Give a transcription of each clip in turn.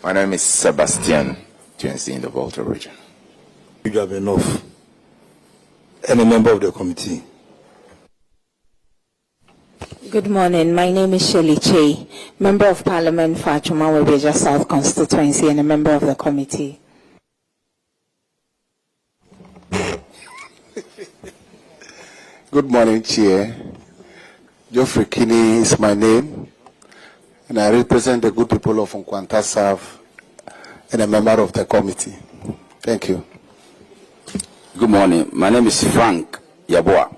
My name is Sebastian Twensi in the Volta region. You have enough. Any member of the committee? Good morning. My name is Shirley Che, Member of Parliament for Achuma Webeja South Constituency and a member of the committee. Good morning, Chair. Geoffrey Kinney is my name, and I represent the good people of Nkwanta South and a member of the committee. Thank you. Good morning. My name is Frank Yabua,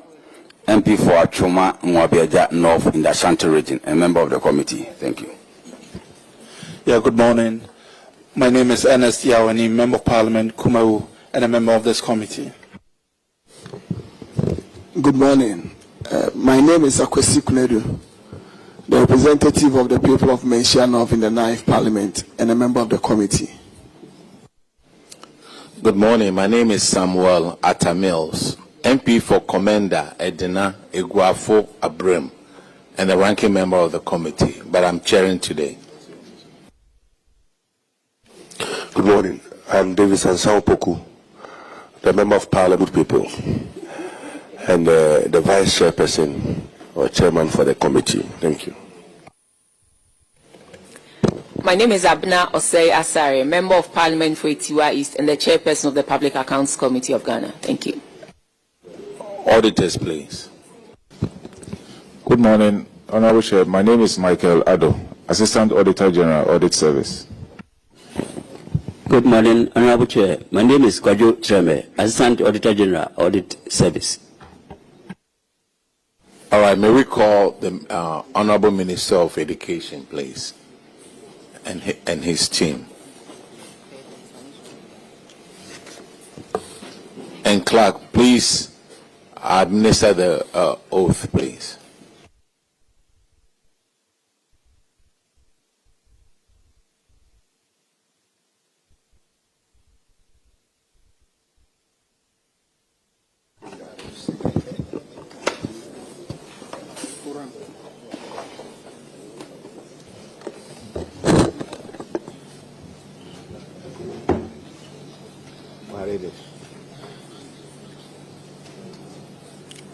MP for Achuma Nwabeja North in the Ashanti region, a member of the committee. Thank you. Yeah, good morning. My name is Ernest Yawani, Member of Parliament, Kumau, and a member of this committee. Good morning. My name is Akwesi Kunedu, the representative of the people of Menchia North in the 9th Parliament and a member of the committee. Good morning. My name is Samuel Atta Mills, MP for Commander Edina Eguafo Abrim, and the ranking member of the committee, but I'm chairing today. Good morning. I'm David Sansao Poku, the member of Parliament people, and the vice chairperson or chairman for the committee. Thank you. My name is Abna Osei Asare, Member of Parliament for Itiwa East and the chairperson of the Public Accounts Committee of Ghana. Thank you. Auditors, please. Good morning, Honorable Chair. My name is Michael Addo, Assistant Auditor General, Audit Service. Good morning, Honorable Chair. My name is Kwajo Treme, Assistant Auditor General, Audit Service. All right, may we call the Honorable Minister of Education, please, and his team. And clerk, please administer the oath, please.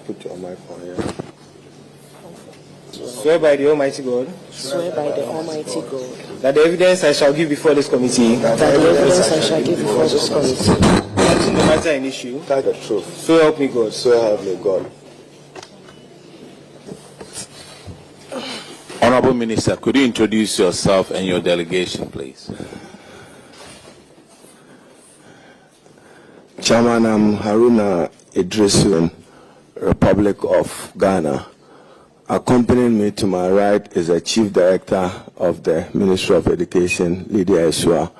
Put your mic on here. Swear by the Almighty God. Swear by the Almighty God. That the evidence I shall give before this committee. That the evidence I shall give before this committee. Touching the matter in issue. Tell the truth. So help me God. So help me God. Honorable Minister, could you introduce yourself and your delegation, please? Chairman, I'm Haruna Idrisu, Republic of Ghana. Accompanying me to my right is the Chief Director of the Ministry of Education, Lydia Esua.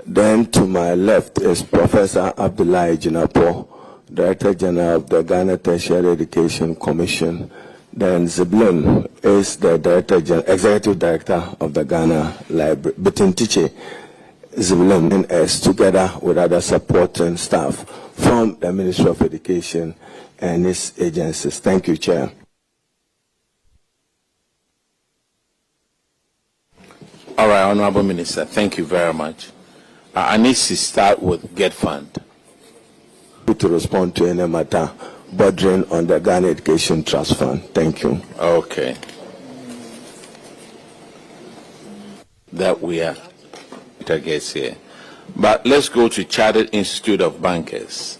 Then to my left is Professor Abdullahi Jinapo, Director General of the Ghana Tertiary Education Commission. Then Ziblin is the Executive Director of the Ghana Library. Bitintiche Ziblin is together with other supporting staff from the Ministry of Education and its agencies. Thank you, Chair. All right, Honorable Minister, thank you very much. I need to start with Get Fund. To respond to any matter bordering on the Ghana Education Trust Fund. Thank you. Okay. That we are, I guess, here. But let's go to Chartered Institute of Bankers.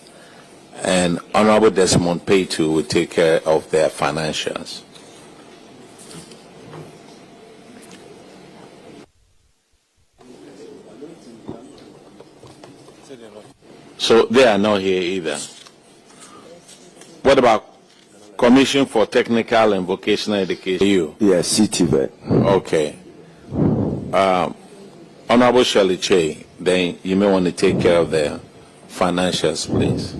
And Honorable Desmond Paytu will take care of their financials. So they are not here either. What about Commission for Technical and Vocational Education? You? Yes, CTVET. Okay. Honorable Shirley Che, then you may want to take care of the financials, please.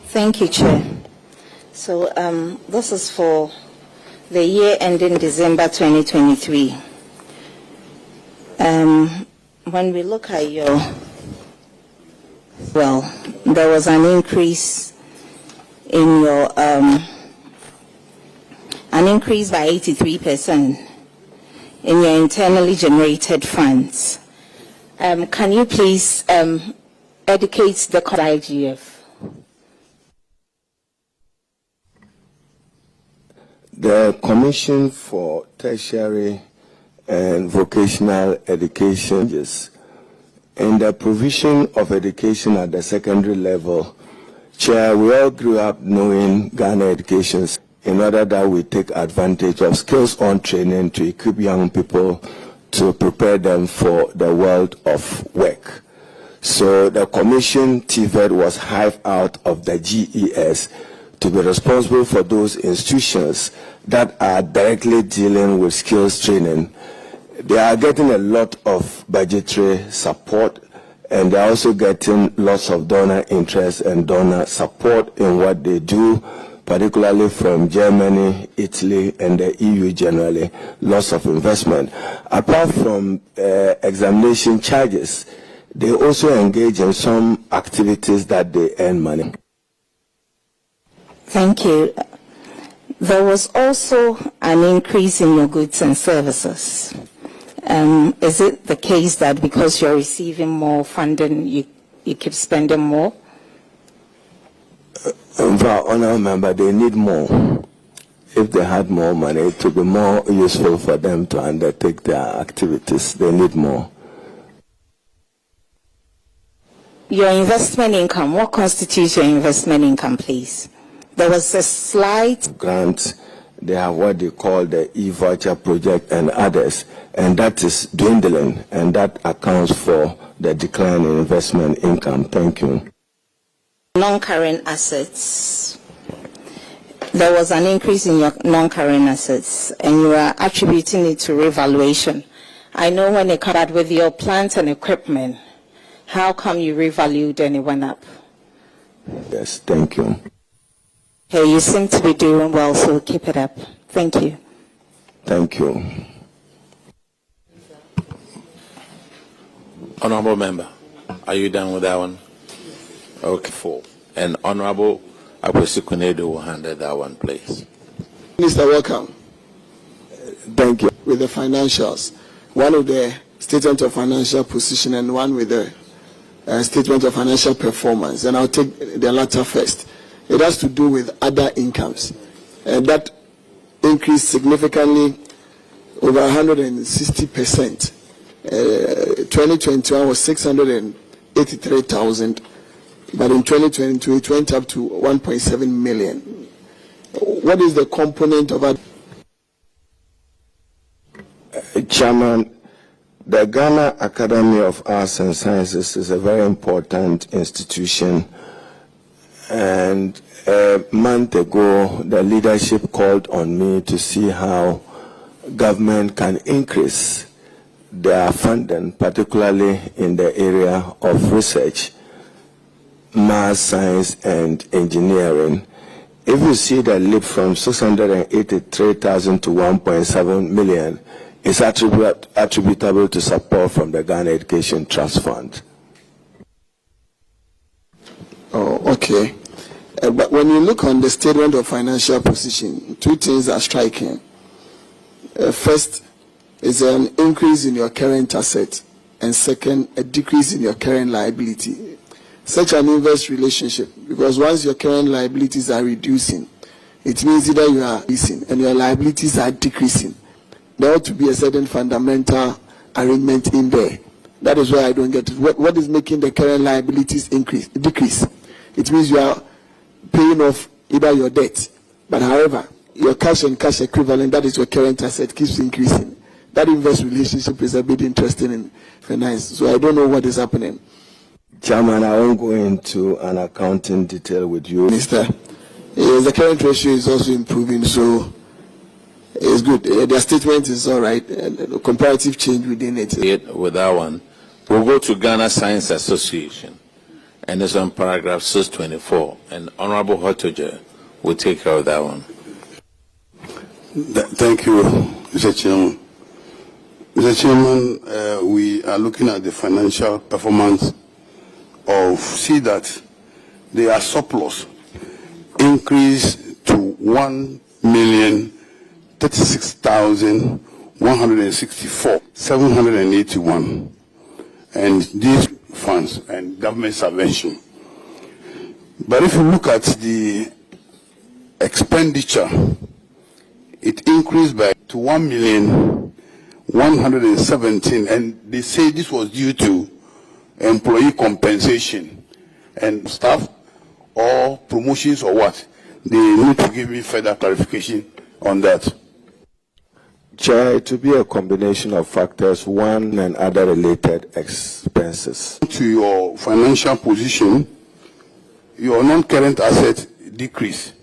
Thank you, Chair. So this is for the year ending December 2023. When we look at your, well, there was an increase in your, an increase by 83% in your internally generated funds. Can you please educate the IGF? The Commission for Tertiary and Vocational Education is in the provision of education at the secondary level. Chair, we all grew up knowing Ghana education in order that we take advantage of skills-on training to equip young people to prepare them for the world of work. So the Commission TVET was hived out of the GES to be responsible for those institutions that are directly dealing with skills training. They are getting a lot of budgetary support, and they're also getting lots of donor interest and donor support in what they do, particularly from Germany, Italy, and the EU generally, lots of investment. Apart from examination charges, they also engage in some activities that they earn money. Thank you. There was also an increase in your goods and services. Is it the case that because you're receiving more funding, you keep spending more? Honourable member, they need more. If they had more money, it would be more useful for them to undertake their activities. They need more. Your investment income, what constitutes your investment income, please? There was a slight grant. They have what they call the e-voucher project and others, and that is dwindling, and that accounts for the decline in investment income. Thank you. Non-current assets. There was an increase in your non-current assets, and you are attributing it to revaluation. I know when it comes with your plant and equipment, how come you revalued and it went up? Yes, thank you. Okay, you seem to be doing well, so keep it up. Thank you. Thank you. Honorable member, are you done with that one? Okay, 4. And Honorable Akwesi Kunedo will handle that one, please. Minister, welcome. Thank you. With the financials, one with the statement of financial position and one with the statement of financial performance. And I'll take the latter first. It has to do with other incomes. That increased significantly, over 160%. 2021 was 683,000, but in 2022 it went up to 1.7 million. What is the component of that? Chairman, the Ghana Academy of Arts and Sciences is a very important institution. And a month ago, the leadership called on me to see how government can increase their funding, particularly in the area of research, math, science, and engineering. If you see the leap from 683,000 to 1.7 million, it's attributable to support from the Ghana Education Trust Fund. Oh, okay. But when you look on the statement of financial position, two things are striking. First is an increase in your current asset, and second, a decrease in your current liability. Such an inverse relationship, because once your current liabilities are reducing, it means either you are increasing and your liabilities are decreasing. There ought to be a certain fundamental arrangement in there. That is why I don't get it. What is making the current liabilities decrease? It means you are paying off either your debt, but however, your cash and cash equivalent, that is your current asset, keeps increasing. That inverse relationship is a bit interesting in finance, so I don't know what is happening. Chairman, I won't go into an accounting detail with you. Minister, the current ratio is also improving, so it's good. Their statement is all right. Comparative change within it. With that one, we'll go to Ghana Science Association, and it's on paragraph 624, and Honorable Hotoja will take care of that one. Thank you, Mr. Chairman. Mr. Chairman, we are looking at the financial performance of that they are surplus increased to 1,036,100 164,781, and these funds and government subvention. But if you look at the expenditure, it increased by to 1,117,000, and they say this was due to employee compensation and staff or promotions or what. They need to give me further clarification on that. Chair, it will be a combination of factors, one and other related expenses. To your financial position, your non-current asset decreased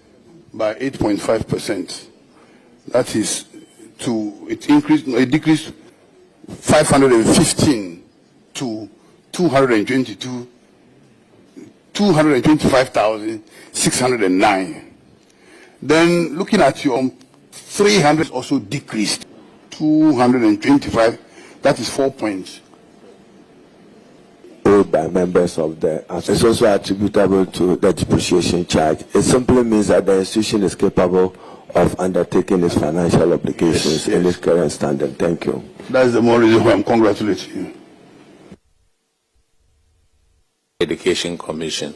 by 8.5%. That is it decreased 515 to 225,609. Then looking at your 300 also decreased 225. That is 4 points. Owed by members of the it's also attributable to the depreciation charge. It simply means that the institution is capable of undertaking its financial obligations in its current standard. Thank you. That's the more reason why I'm congratulating you. Education Commission.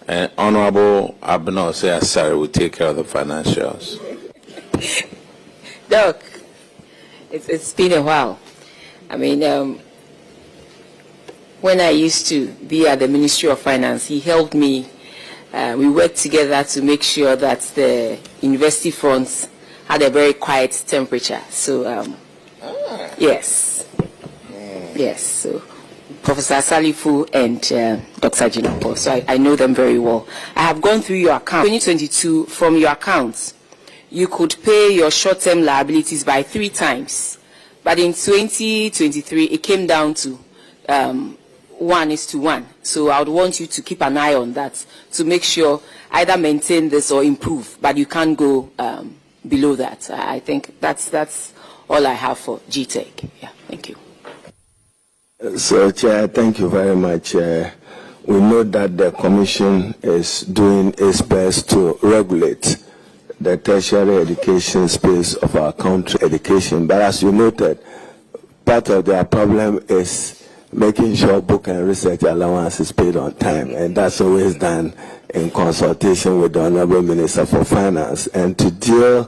And Honorable Abner Asare will take care of the financials. Doc, it's been a while. I mean, when I used to be at the Ministry of Finance, he helped me. We worked together to make sure that the university funds had a very quiet temperature. So, yes. Yes. So, Professor Salifu and Dr. Jinapo. So I know them very well. I have gone through your account. 2022, from your accounts, you could pay your short-term liabilities by 3 times. But in 2023, it came down to 1:1. So I would want you to keep an eye on that to make sure either maintain this or improve, but you can't go below that. I think that's all I have for GTech. Yeah, thank you. So, Chair, thank you very much. We know that the Commission is doing its best to regulate the tertiary education space of our country, education. But as you noted, part of their problem is making sure book and research allowance is paid on time, and that's always done in consultation with the Honorable Minister for Finance. And to deal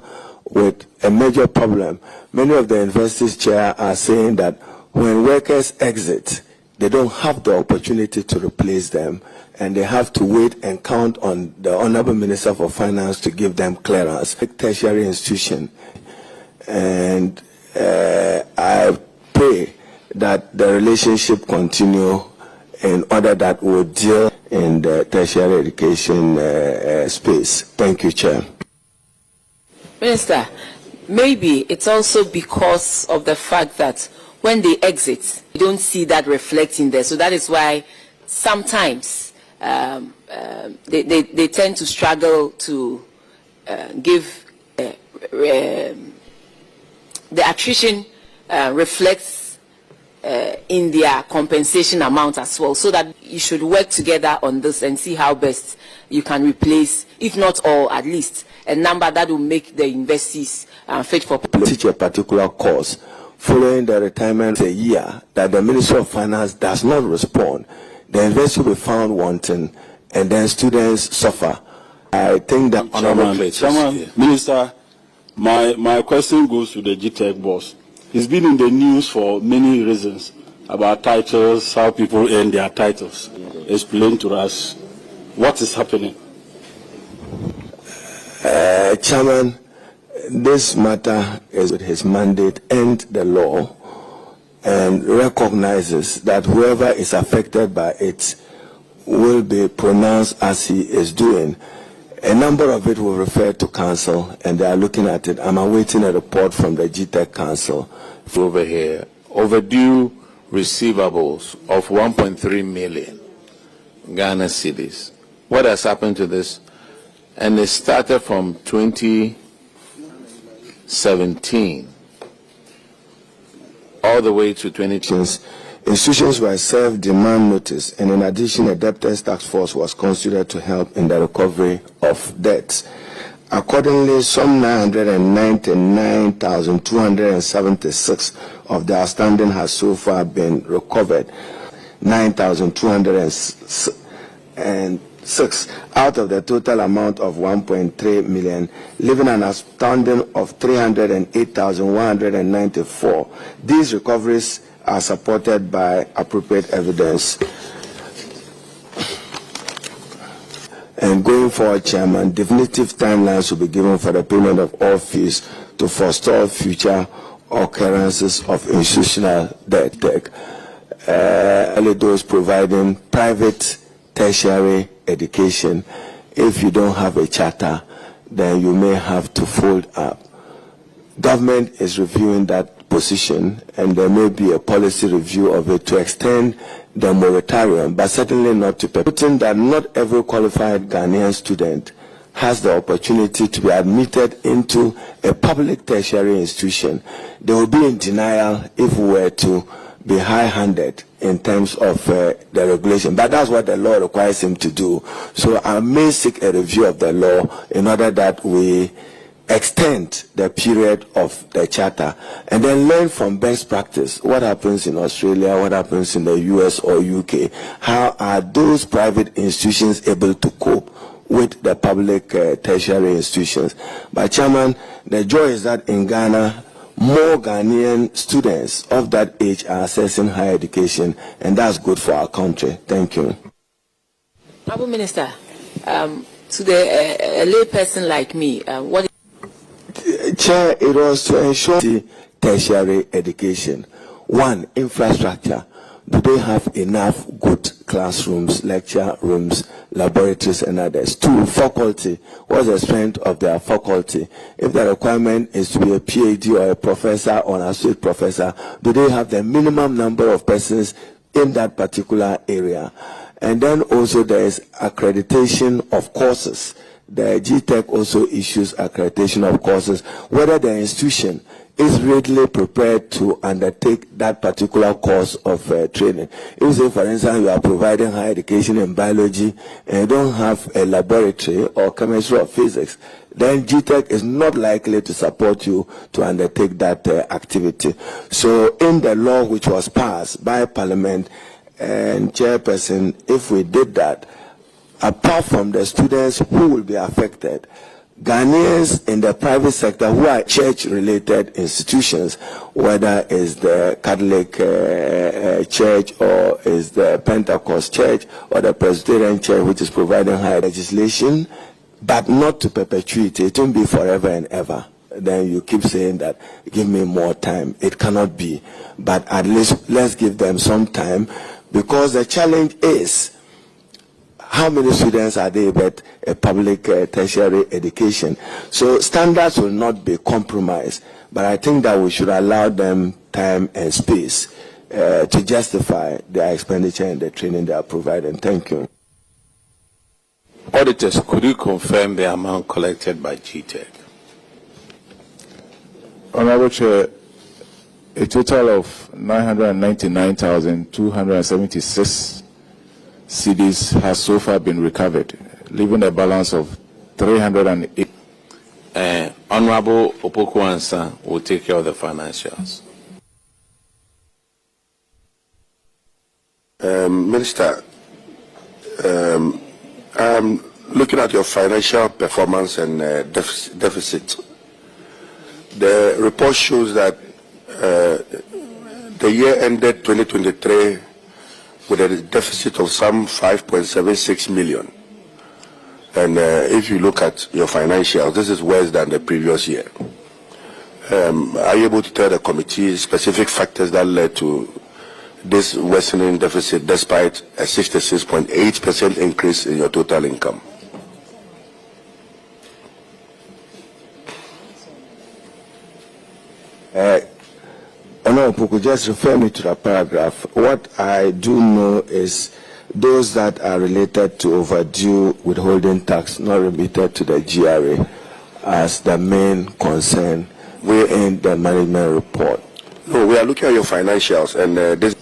with a major problem, many of the universities, Chair, are saying that when workers exit, they don't have the opportunity to replace them, and they have to wait and count on the Honorable Minister for Finance to give them clearance. Tertiary institution, and I pray that the relationship continue in order that we'll deal in the tertiary education space. Thank you, Chair. Minister, maybe it's also because of the fact that when they exit, you don't see that reflecting there. So that is why sometimes they tend to struggle to give the attrition reflects in their compensation amount as well. So that you should work together on this and see how best you can replace, if not all, at least a number that will make the universities fit for teach a particular course. Following the retirement a year that the Ministry of Finance does not respond, the university will be found wanting, and then students suffer. I think that Chairman, Minister, my question goes to the GTech boss. It's been in the news for many reasons about titles, how people earn their titles. Explain to us what is happening. Chairman, this matter is with his mandate and the law, and recognizes that whoever is affected by it will be pronounced as he is doing. A number of it will refer to council, and they are looking at it. I'm awaiting a report from the GTech Council. Over here, overdue receivables of 1.3 million Ghana cedis. What has happened to this? And it started from 2017 all the way to 2020. Institutions were served demand notice, and in addition, a debtors task force was considered to help in the recovery of debts. Accordingly, some 999,276 of the outstanding has so far been recovered. 9,206 out of the total amount of 1.3 million, leaving an outstanding of 308,194. These recoveries are supported by appropriate evidence. And going forward, Chairman, definitive timelines will be given for the payment of all fees to forestall future occurrences of institutional debt. Only those providing private tertiary education. If you don't have a charter, then you may have to fold up. Government is reviewing that position, and there may be a policy review of it to extend the moratorium, but certainly not to putting that not every qualified Ghanaian student has the opportunity to be admitted into a public tertiary institution. They will be in denial if we were to be high-handed in terms of the regulation. But that's what the law requires him to do. So I may seek a review of the law in order that we extend the period of the charter and then learn from best practice. What happens in Australia, what happens in the US or UK? How are those private institutions able to cope with the public tertiary institutions? But Chairman, the joy is that in Ghana, more Ghanaian students of that age are accessing higher education, and that's good for our country. Thank you. Honourable Minister, to the a lay person like me, what? Chair, it was to ensure the tertiary education. One, infrastructure. Do they have enough good classrooms, lecture rooms, laboratories, and others? Two, faculty. What's the strength of their faculty? If the requirement is to be a PhD or a professor or an associate professor, do they have the minimum number of persons in that particular area? And then also there is accreditation of courses. The GTEC also issues accreditation of courses, whether the institution is readily prepared to undertake that particular course of training. If, say, for instance, you are providing higher education in biology and you don't have a laboratory or chemistry or physics, then GTEC is not likely to support you to undertake that activity. So in the law which was passed by Parliament and Chairperson, if we did that, apart from the students who will be affected, Ghanaians in the private sector who are church-related institutions, whether it's the Catholic Church or is the Pentecost Church or the Presbyterian Church, which is providing higher legislation, but not to perpetuate it. It won't be forever and ever. Then you keep saying that, give me more time. It cannot be. But at least let's give them some time, because the challenge is, how many students are there but a public tertiary education? So standards will not be compromised, but I think that we should allow them time and space to justify their expenditure and the training they are providing. Thank you. Auditors, could you confirm the amount collected by GTEC? Honorable Chair, a total of 999,276 CDs has so far been recovered, leaving a balance of 308. Honorable Opoku Ansah will take care of the financials. Minister, I'm looking at your financial performance and deficit. The report shows that the year ended 2023 with a deficit of some 5.76 million. And if you look at your financials, this is worse than the previous year. Are you able to tell the committee specific factors that led to this worsening deficit despite a 66.8% increase in your total income? Honorable Opoku, just refer me to the paragraph. What I do know is those that are related to overdue withholding tax not remitted to the GRA as the main concern. We're in the management report. No, we are looking at your financials, and this.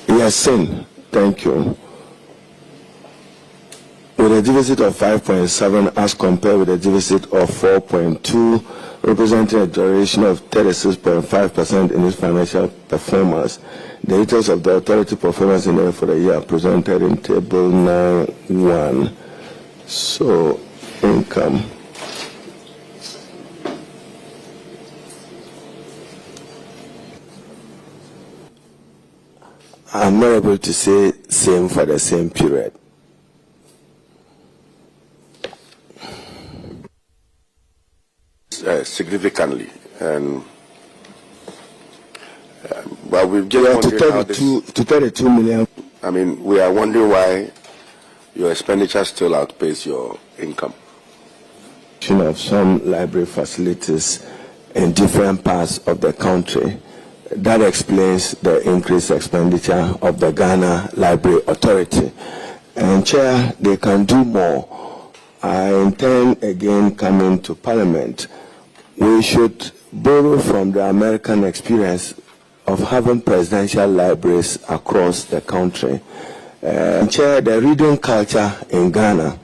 Yes, Sin. Thank you. a deficit of 5.7 as compared with a deficit of 4.2, representing a deterioration of 36.5% in its financial performance. The details of the authority performance in for the year are presented in Table 9.1. So, income. I'm not able to say same for the same period. Significantly, and well, we've just to 32 million. I mean, we are wondering why your expenditure still outpace your income. Of some library facilities in different parts of the country. That explains the increased expenditure of the Ghana Library Authority. And Chair, they can do more. I intend again coming to Parliament. We should borrow from the American experience of having presidential libraries across the country. Chair, the reading culture in Ghana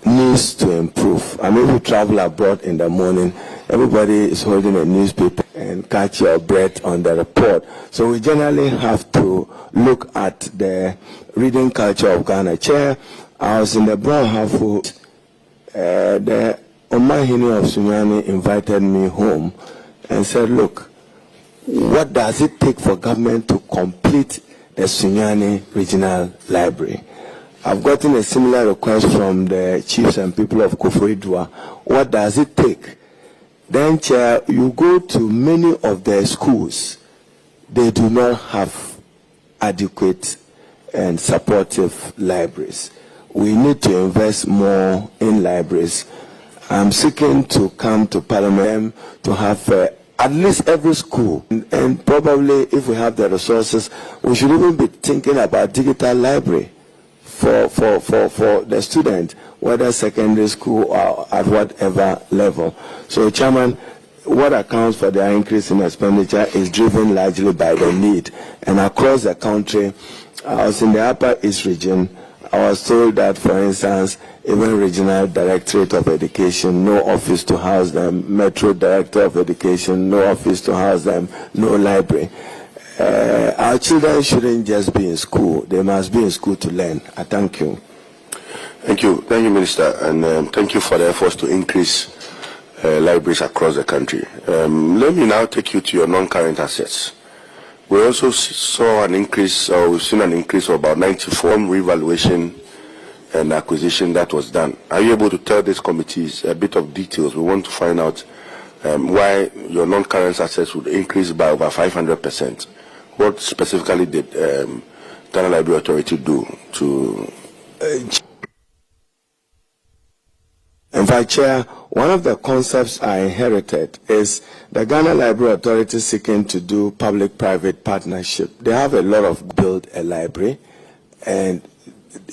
needs to improve. I mean, we travel abroad in the morning, everybody is holding a newspaper and catch your breath on the report. So we generally have to look at the reading culture of Ghana. Chair, I was in the Brown household. The Omahini of Sunyani invited me home and said, look, what does it take for government to complete the Sunyani Regional Library? I've gotten a similar request from the chiefs and people of Koforidua. What does it take? Then, Chair, you go to many of their schools, they do not have adequate and supportive libraries. We need to invest more in libraries. I'm seeking to come to Parliament to have at least every school, and probably if we have the resources, we should even be thinking about digital library for the student, whether secondary school or at whatever level. So, Chairman, what accounts for the increase in expenditure is driven largely by the need. And across the country, I was in the Upper East region, I was told that, for instance, even Regional Directorate of Education, no office to house them, Metro Director of Education, no office to house them, no library. Our children shouldn't just be in school, they must be in school to learn. I thank you. Thank you, Minister, and thank you for the efforts to increase libraries across the country. Let me now take you to your non-current assets. We also saw an increase, or we've seen an increase of about 94 revaluation and acquisition that was done. Are you able to tell these committees a bit of details? We want to find out why your non-current assets would increase by over 500%. What specifically did Ghana Library Authority do to... In fact, Chair, one of the concepts I inherited is the Ghana Library Authority seeking to do public-private partnership. They have a lot of build a library and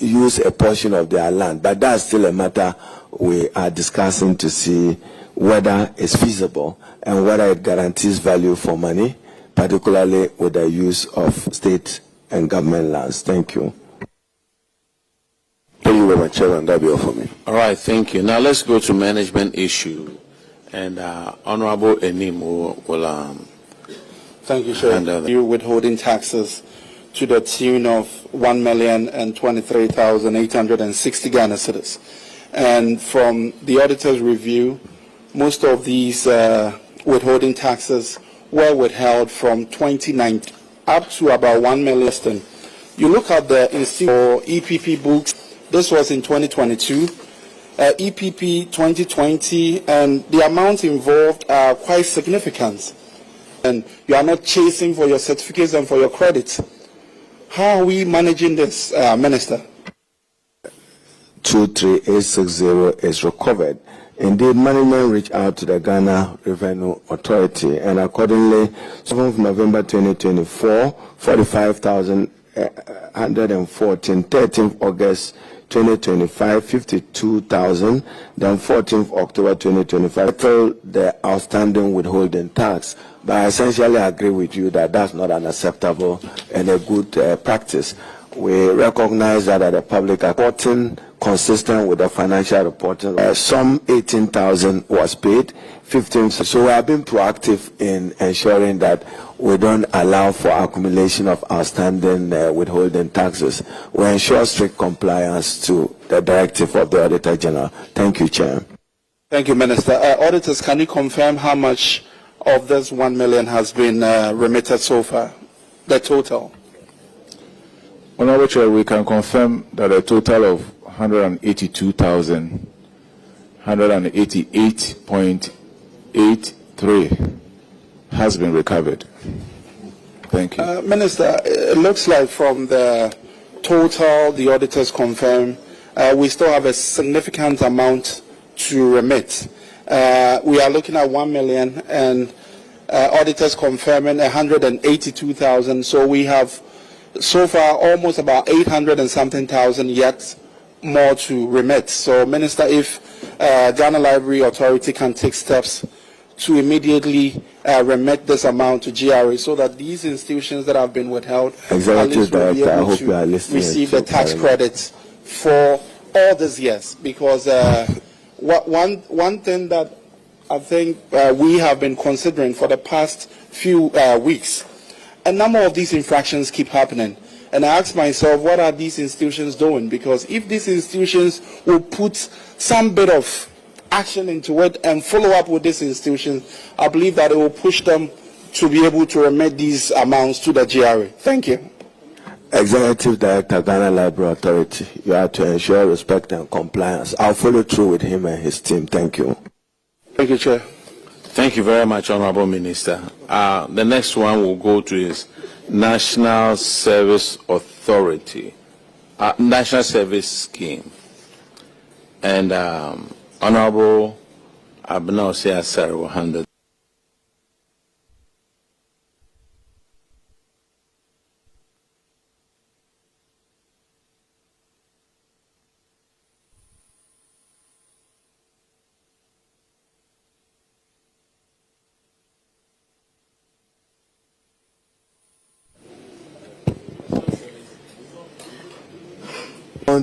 use a portion of their land, but that's still a matter we are discussing to see whether it's feasible and whether it guarantees value for money, particularly with the use of state and government lands. Thank you. Thank you very much, Chairman. That'll be all for me. All right, thank you. Now let's go to management issue. And Honorable Enim will thank you, Chair. You withholding taxes to the tune of 1,023,860 Ghana cedis. And from the auditor's review, most of these withholding taxes were withheld from 2019 up to about 1 million. You look at the Institute for EPP books, this was in 2022, EPP 2020, and the amounts involved are quite significant. And you are not chasing for your certificates and for your credits. How are we managing this, Minister? 23860 is recovered. Indeed, management reached out to the Ghana Revenue Authority, and accordingly, 7th November 2024, 45,114, 13th August 2025, 52,000, then 14th October 2025, total the outstanding withholding tax. But I essentially agree with you that that's not an acceptable and a good practice. We recognize that at the public reporting consistent with the financial reporting. Some 18,000 was paid, 15. So we have been proactive in ensuring that we don't allow for accumulation of outstanding withholding taxes. We ensure strict compliance to the directive of the Auditor General. Thank you, Chair. Thank you, Minister. Auditors, can you confirm how much of this 1 million has been remitted so far? The total? Honorable Chair, we can confirm that a total of 182,188.83 has been recovered. Thank you. Minister, it looks like from the total the auditors confirm, we still have a significant amount to remit. We are looking at 1 million and auditors confirming 182,000. So we have so far almost about 800 and something thousand yet more to remit. So, Minister, if Ghana Library Authority can take steps to immediately remit this amount to GRA so that these institutions that have been withheld Executive Director, I hope you are listening. Receive the tax credits for all these years. Because one thing that I think we have been considering for the past few weeks, a number of these infractions keep happening. And I ask myself, what are these institutions doing? Because if these institutions will put some bit of action into it and follow up with these institutions, I believe that it will push them to be able to remit these amounts to the GRA. Thank you. Executive Director, Ghana Library Authority, you have to ensure respect and compliance. I'll follow through with him and his team. Thank you. Thank you, Chair. Thank you very much, Honorable Minister. The next one we'll go to is National Service Authority, National Service Scheme. And Honorable Abna Osei-Asare will handle.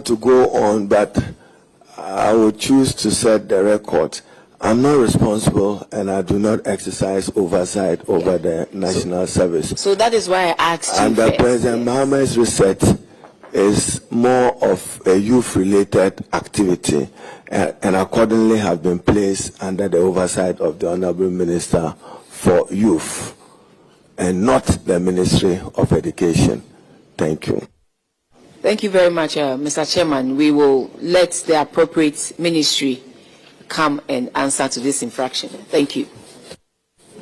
To go on, but I would choose to set the record. I'm not responsible and I do not exercise oversight over the national service. So that is why I asked you. And the President Mohammed's reset is more of a youth-related activity and accordingly have been placed under the oversight of the Honorable Minister for Youth and not the Ministry of Education. Thank you. Thank you very much, Mr. Chairman. We will let the appropriate ministry come and answer to this infraction. Thank you.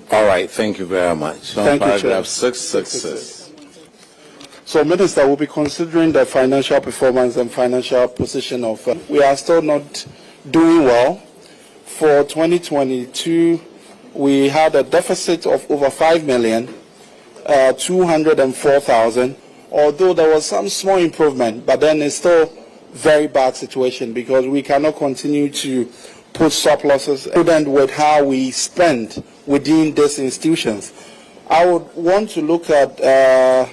All right, thank you very much. Thank you, Chair. 666. So, Minister, we'll be considering the financial performance and financial position of. We are still not doing well. For 2022, we had a deficit of over 5,204,000. Although there was some small improvement, but then it's still very bad situation because we cannot continue to put surpluses with how we spend within these institutions. I would want to look at the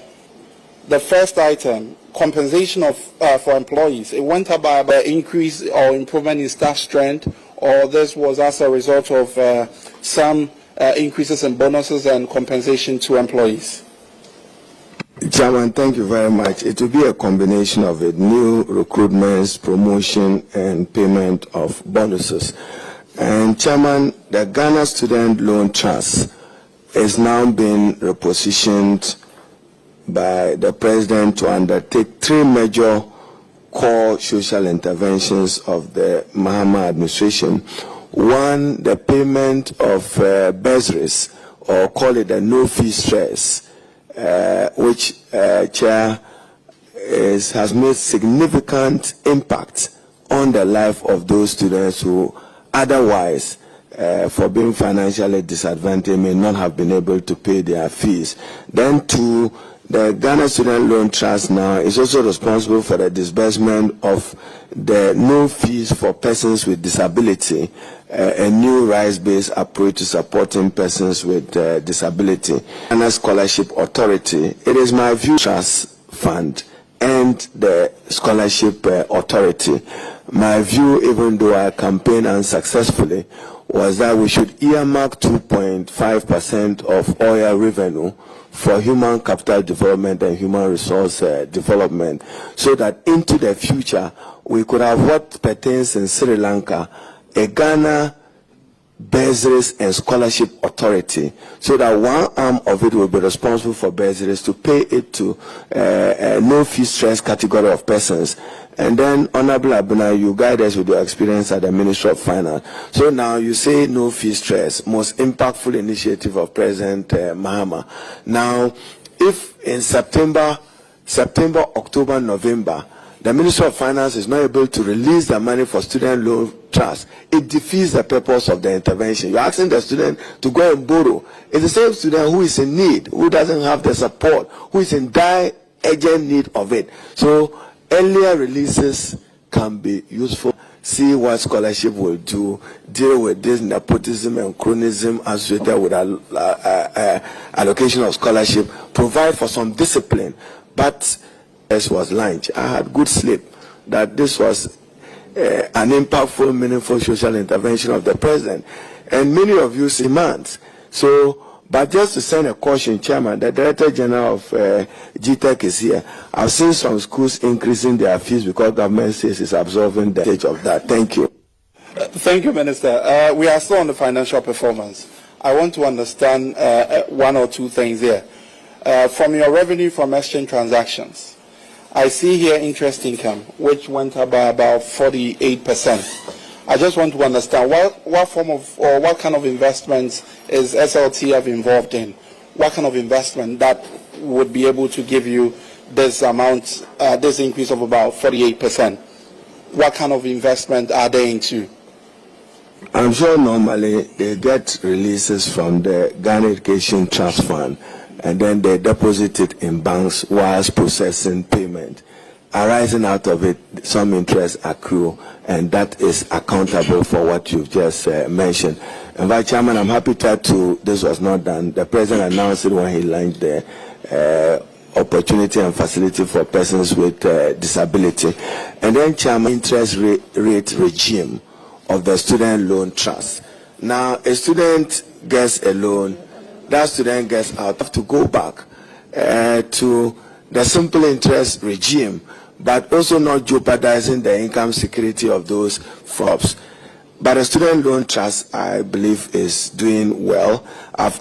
first item, compensation of for employees. It went up by an increase or improvement in staff strength, or this was as a result of some increases in bonuses and compensation to employees. Chairman, thank you very much. It will be a combination of it, new recruitments, promotion, and payment of bonuses. And Chairman, the Ghana Student Loan Trust is now being repositioned by the President to undertake 3 major core social interventions of the Mahama administration. One, the payment of bursaries, or call it a no-fee stress, which Chair has made significant impact on the life of those students who otherwise, for being financially disadvantaged, may not have been able to pay their fees. Then 2, the Ghana Student Loan Trust now is also responsible for the disbursement of the no fees for persons with disability, a new rights-based approach to supporting persons with disability. Ghana Scholarship Authority, it is my view, trust fund end the scholarship authority. My view, even though I campaigned unsuccessfully, was that we should earmark 2.5% of oil revenue for human capital development and human resource development, so that into the future we could have what pertains in Sri Lanka, a Ghana bursaries and scholarship authority, so that one arm of it will be responsible for bursaries to pay it to a no fee stress category of persons. And then, Honorable Abuna, you guide us with your experience at the Ministry of Finance. So now you say no fee stress, most impactful initiative of President Mahama. Now, if in September, October, November, the Ministry of Finance is not able to release the money for student loan trust, it defeats the purpose of the intervention. You're asking the student to go and borrow. It's the same student who is in need, who doesn't have the support, who is in dire, urgent need of it. So earlier releases can be useful. See what scholarship will do, deal with this nepotism and chronism associated with allocation of scholarship, provide for some discipline. But as was launched, I had good sleep that this was an impactful, meaningful social intervention of the president. And many of you see demands. So, but just to send a caution, Chairman, the Director General of GTEC is here. I've seen some schools increasing their fees because government says it's absorbing the stage of that. Thank you. Thank you, Minister. We are still on the financial performance. I want to understand one or two things here. From your revenue from exchange transactions, I see here interest income, which went up by about 48%. I just want to understand what form of or what kind of investments is SLTF involved in? What kind of investment that would be able to give you this amount, this increase of about 48%? What kind of investment are they into? I'm sure normally they get releases from the Ghana Education Trust Fund, and then they deposit it in banks whilst processing payment. Arising out of it, some interest accrue, and that is accountable for what you've just mentioned. And Vice Chairman, I'm happy to this was not done. The President announced it when he launched the opportunity and facility for persons with disability. And then, Chairman, interest rate regime of the student loan trust. Now, a student gets a loan, that student gets out, have to go back to the simple interest regime, but also not jeopardizing the income security of those folks. But the student loan trust, I believe, is doing well. I've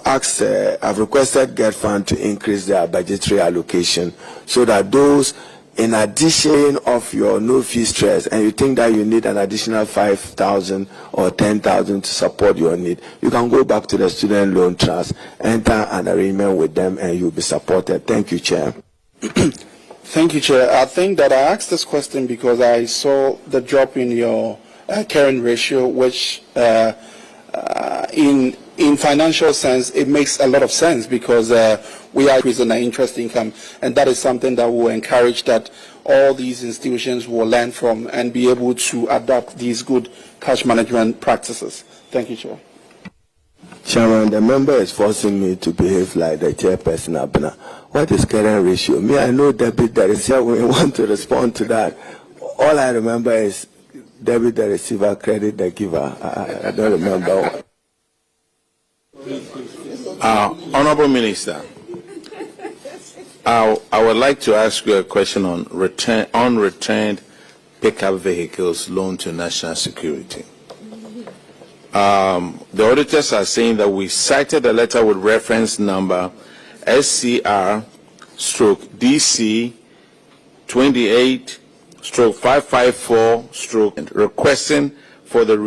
requested Get Fund to increase their budgetary allocation so that those, in addition of your no fee stress, and you think that you need an additional 5,000 or 10,000 to support your need, you can go back to the student loan trust, enter an arrangement with them, and you'll be supported. Thank you, Chair. Thank you, Chair. I think that I asked this question because I saw the drop in your current ratio, which in financial sense, it makes a lot of sense because we are increasing our interest income, and that is something that will encourage that all these institutions will learn from and be able to adopt these good cash management practices. Thank you, Chair. Chairman, the member is forcing me to behave like the chairperson, Abner. What is current ratio? Me, I know debit the receiver. We want to respond to that. All I remember is debit the receiver, credit the giver. I don't remember. Honorable Minister, I would like to ask you a question on unreturned pickup vehicles loaned to national security. The auditors are saying that we cited a letter with reference number SCR/DC 28/554/ requesting for the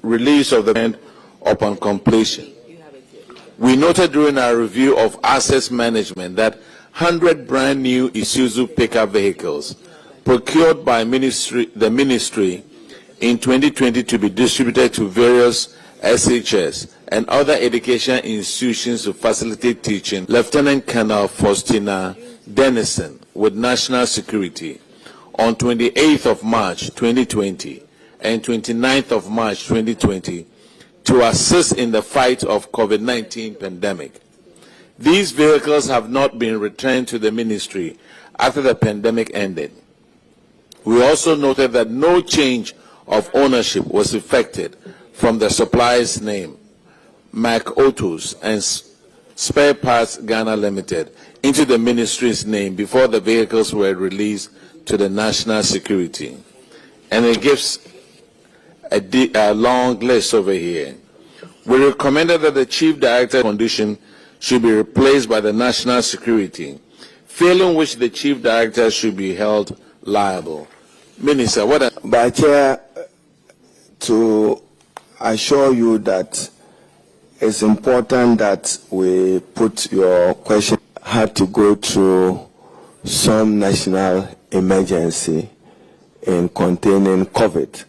release of the payment upon completion. We noted during our review of assets management that 100 brand new Isuzu pickup vehicles procured by the ministry in 2020 to be distributed to various SHS and other education institutions to facilitate teaching. Lieutenant Colonel Faustina Dennison with National Security on 28th of March 2020 and 29th of March 2020 to assist in the fight of COVID-19 pandemic. These vehicles have not been returned to the ministry after the pandemic ended. We also noted that no change of ownership was effected from the supplier's name, Mac Autos and Spare Parts Ghana Limited, into the ministry's name before the vehicles were released to the national security. And it gives a long list over here. We recommended that the chief director condition should be replaced by the national security, failing which the chief director should be held liable. Minister, what? By Chair, to assure you that it's important that we put your question had to go through some national emergency in containing COVID.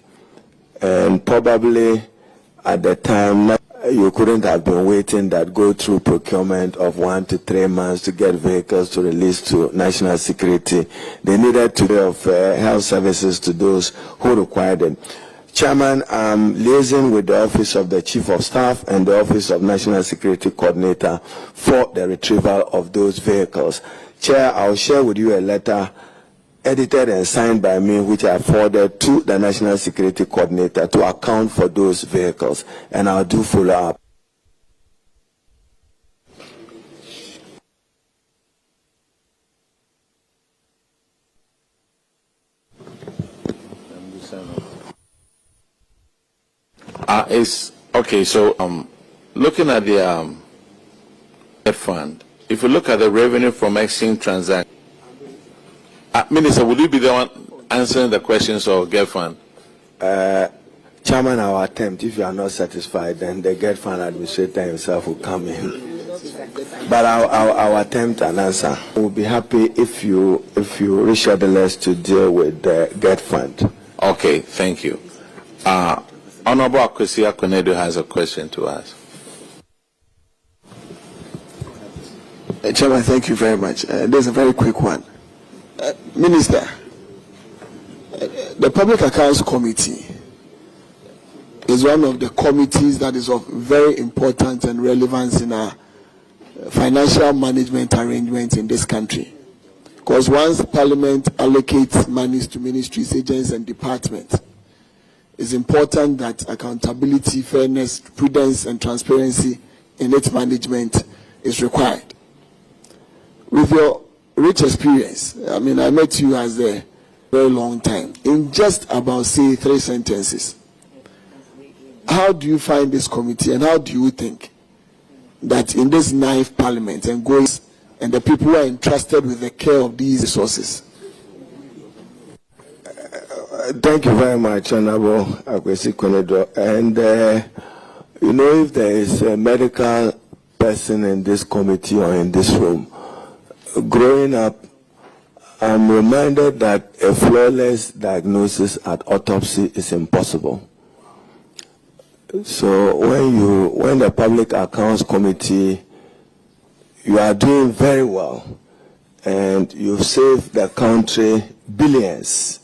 And probably at the time, you couldn't have been waiting that go through procurement of 1 to 3 months to get vehicles to release to national security. They needed to give health services to those who required them. Chairman, I'm liaising with the Office of the Chief of Staff and the Office of National Security Coordinator for the retrieval of those vehicles. Chair, I'll share with you a letter edited and signed by me, which I forwarded to the National Security Coordinator to account for those vehicles, and I'll do follow up. Okay, so looking at the fund, if you look at the revenue from exchange transactions, Minister, will you be the one answering the questions of GET fund? Chairman, I'll attempt. If you are not satisfied, then the GET fund administrator himself will come in. But I'll attempt an answer. We'll be happy if you reschedule us to deal with the GET fund. Okay, thank you. Honorable Akwesi Akwenedo has a question to ask. Chairman, thank you very much. There's a very quick one. Minister, the Public Accounts Committee is one of the committees that is of very importance and relevance in our financial management arrangements in this country. Because once Parliament allocates monies to ministries, agencies, and departments, it's important that accountability, fairness, prudence, and transparency in its management is required. With your rich experience, I mean, I met you as a very long time. In just about, say, 3 sentences, how do you find this committee, and how do you think that in this 9th Parliament and goes and the people who are entrusted with the care of these resources? Thank you very much, Honorable Akwesi Akwenedo. And if there is a medical person in this committee or in this room, growing up, I'm reminded that a flawless diagnosis at autopsy is impossible. So when the Public Accounts Committee, you are doing very well, and you've saved the country billions.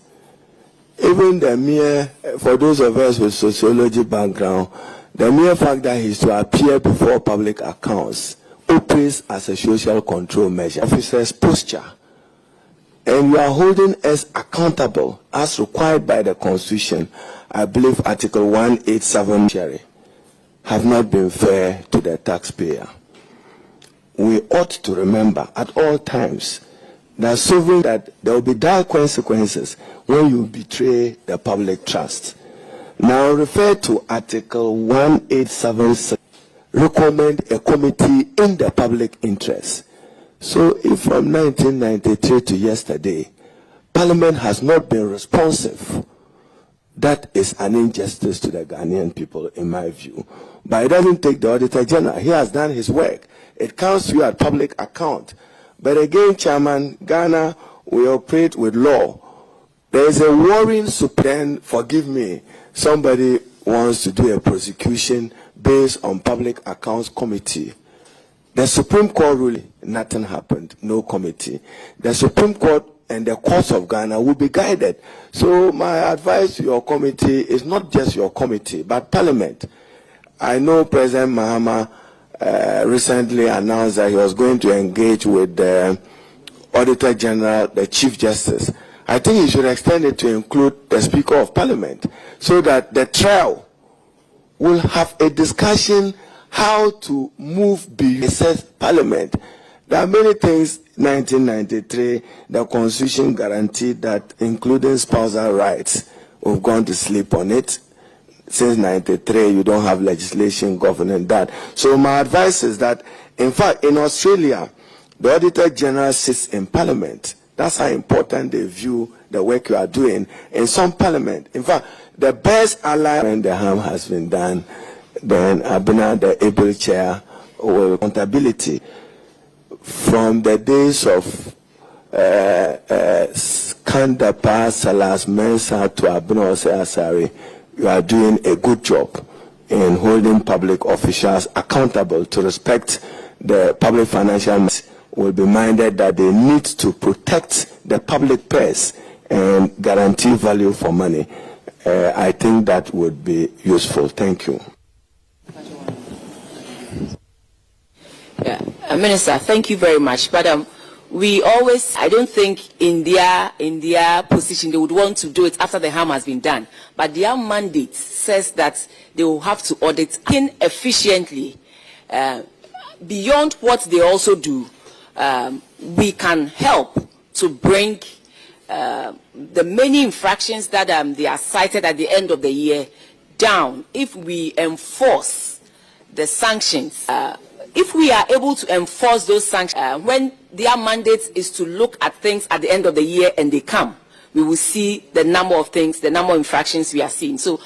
Even the mere, for those of us with sociology background, the mere fact that he is to appear before public accounts operates as a social control measure. Officer's posture, and you are holding us accountable as required by the Constitution. I believe Article 187 have not been fair to the taxpayer. We ought to remember at all times that there will be dire consequences when you betray the public trust. Now refer to Article 1876. Recommend a committee in the public interest. So if from 1993 to yesterday, Parliament has not been responsive, that is an injustice to the Ghanaian people, in my view. But it doesn't take the Auditor General. He has done his work. It comes to you at public account. But again, Chairman, Ghana, we operate with law. There is a worrying supreme, forgive me, somebody wants to do a prosecution based on Public Accounts Committee. The Supreme Court ruling, nothing happened, no committee. The Supreme Court and the courts of Ghana will be guided. So my advice to your committee is not just your committee, but Parliament. I know President Mahama recently announced that he was going to engage with the Auditor General, the Chief Justice. I think he should extend it to include the Speaker of Parliament, so that the trial will have a discussion how to move beyond Parliament. There are many things. 1993, the Constitution guaranteed that, including spousal rights. We've gone to sleep on it. Since 93, you don't have legislation governing that. So my advice is that, in fact, in Australia, the Auditor General sits in Parliament. That's how important they view the work you are doing in some Parliament. In fact, the best ally when the harm has been done, then Abena, the able chair, will accountability. From the days of Skandapa, Salas Mensa to Abena Asari, you are doing a good job in holding public officials accountable to respect the public financial. Will be minded that they need to protect the public purse and guarantee value for money. I think that would be useful. Thank you. Yeah, Minister, thank you very much. But we always, I don't think in their position they would want to do it after the harm has been done. But their mandate says that they will have to audit efficiently. Beyond what they also do, we can help to bring the many infractions that they are cited at the end of the year down if we enforce the sanctions. If we are able to enforce those sanctions, when their mandate is to look at things at the end of the year and they come, we will see the number of things, the number of infractions we are seeing. So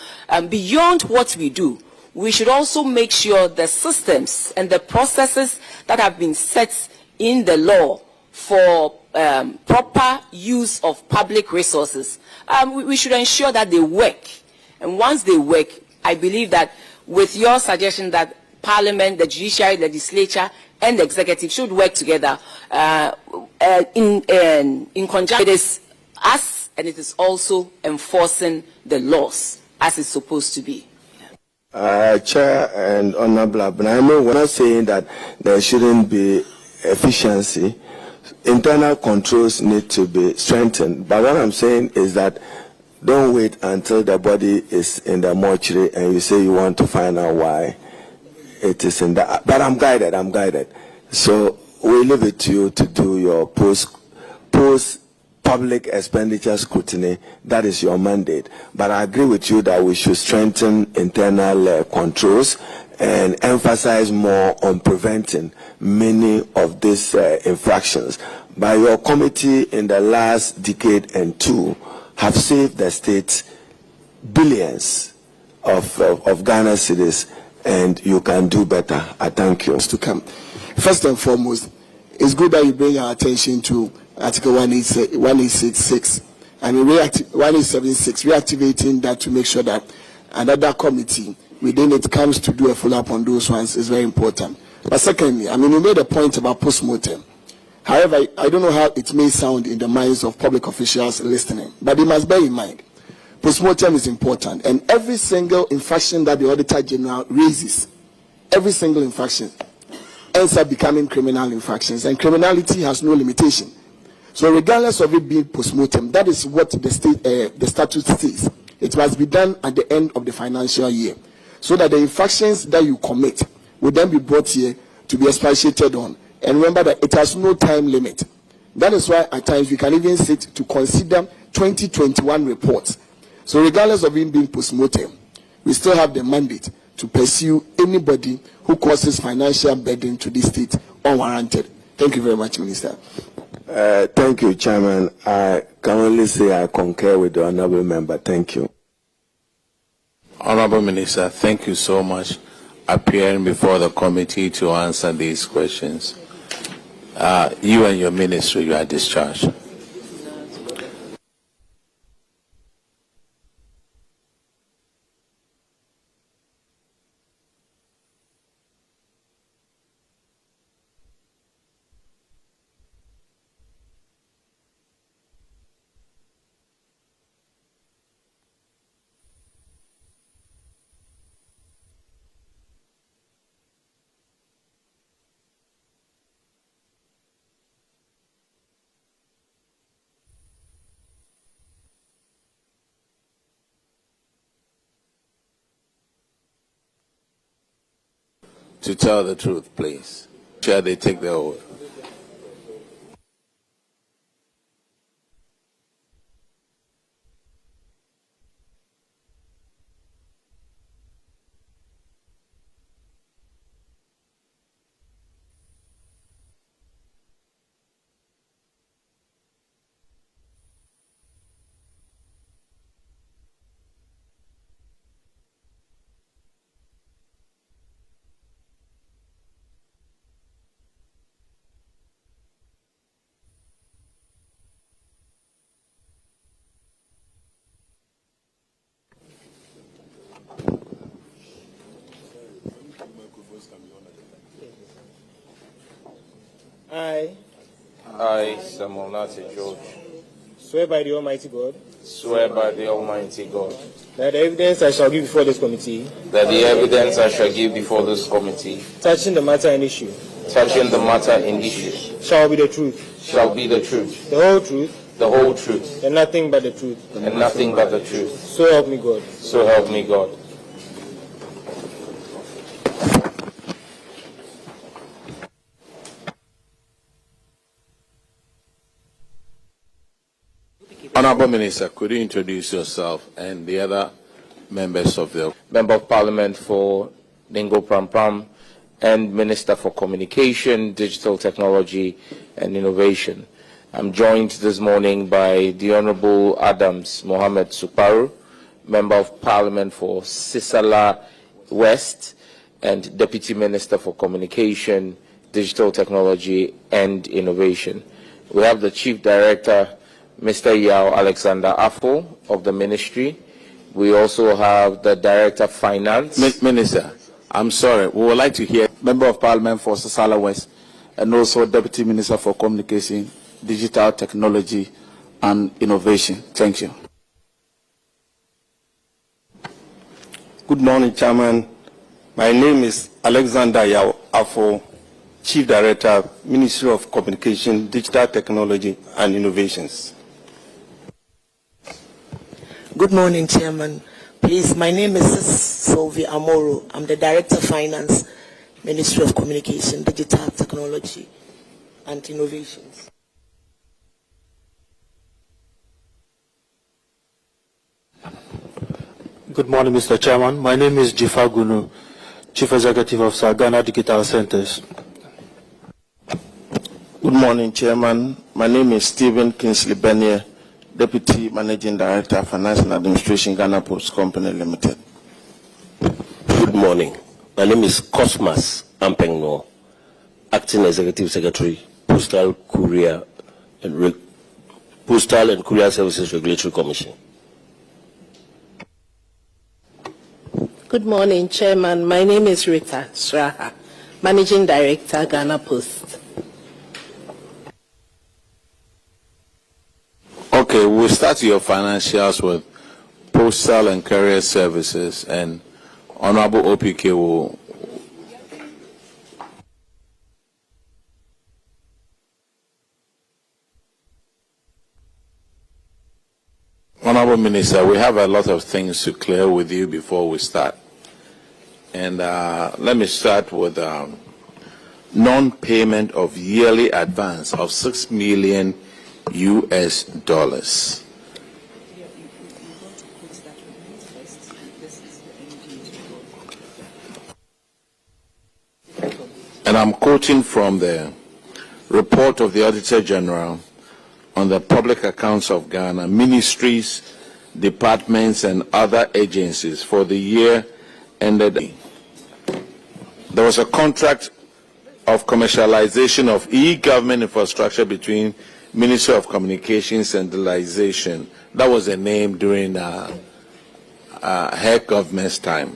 beyond what we do, we should also make sure the systems and the processes that have been set in the law for proper use of public resources, we should ensure that they work. And once they work, I believe that with your suggestion that Parliament, the judiciary, legislature, and the executive should work together in conjunction. It is us, and it is also enforcing the laws as it's supposed to be. Chair and Honorable, but I know we're not saying that there shouldn't be efficiency. Internal controls need to be strengthened. But what I'm saying is that don't wait until the body is in the mortuary and you say you want to find out why it is in the. But I'm guided. So we leave it to you to do your post public expenditure scrutiny. That is your mandate. But I agree with you that we should strengthen internal controls and emphasize more on preventing many of these infractions. By your committee in the last decade and two have saved the state billions of Ghana cedis, and you can do better. I thank you. To come. First and foremost, it's good that you bring our attention to Article 1866 and 1876, reactivating that to make sure that another committee within it comes to do a follow-up on those ones is very important. But secondly, you made a point about post-mortem. However, I don't know how it may sound in the minds of public officials listening, but they must bear in mind, post-mortem is important, and every single infraction that the Auditor General raises, every single infraction ends up becoming criminal infractions, and criminality has no limitation. So regardless of it being post-mortem, that is what the statute says. It must be done at the end of the financial year, so that the infractions that you commit will then be brought here to be expatiated on. And remember that it has no time limit. That is why at times we can even sit to consider 2021 reports. So regardless of it being post-mortem, we still have the mandate to pursue anybody who causes financial burden to the state unwarranted. Thank you very much, Minister. Thank you, Chairman. I can only say I concur with the Honourable Member. Thank you. Honourable Minister, thank you so much appearing before the committee to answer these questions. You and your ministry, you are discharged. to tell the truth, please. Chair, they take the oath. I, Samuel Nati George, swear by the Almighty God swear by the Almighty God that the evidence I shall give before this committee that the evidence I shall give before this committee touching the matter in issue shall be the truth, the whole truth, and nothing but the truth. and nothing but the truth. So help me God. So help me God. Honorable Minister, could you introduce yourself and the other members of the... Member of Parliament for Dingo Prampram and Minister for Communication, Digital Technology and Innovation. I'm joined this morning by the Honorable Adams Mohammed Suparu, Member of Parliament for Sisala West and Deputy Minister for Communication, Digital Technology and Innovation. We have the Chief Director, Mr. Yao Alexander Afo of the Ministry. We also have the Director of Finance. Minister, I'm sorry, we would like to hear... Member of Parliament for Sisala West, and also Deputy Minister for Communication, Digital Technology and Innovation. Thank you. Good morning, Chairman. My name is Alexander Yao Afo, Chief Director, Ministry of Communication, Digital Technology and Innovations. Good morning, Chairman. Please, my name is Sylvia Amoro. I'm the Director of Finance, Ministry of Communication, Digital Technology and Innovations. Good morning, Mr. Chairman. My name is Jifa Gunu, Chief Executive of Ghana Digital Centers. Good morning, Chairman. My name is Stephen Kingsley Benier, Deputy Managing Director, Finance and Administration, Ghana Post Company Limited. Good morning. My name is Cosmas Ampengno, Acting Executive Secretary, Postal and Courier Services Regulatory Commission. Good morning, Chairman. My name is Rita Sraha, Managing Director, Ghana Post. Okay, we'll start your financials with Postal and Courier Services, and Honorable OPK will... Honorable Minister, we have a lot of things to clear with you before we start. And let me start with non-payment of yearly advance of $6 million. And I'm quoting from the report of the Auditor General on the public accounts of Ghana, ministries, departments, and other agencies for the year ended. There was a contract of commercialization of e-government infrastructure between Ministry of Communications and Digitalization. That was the name during her government's time.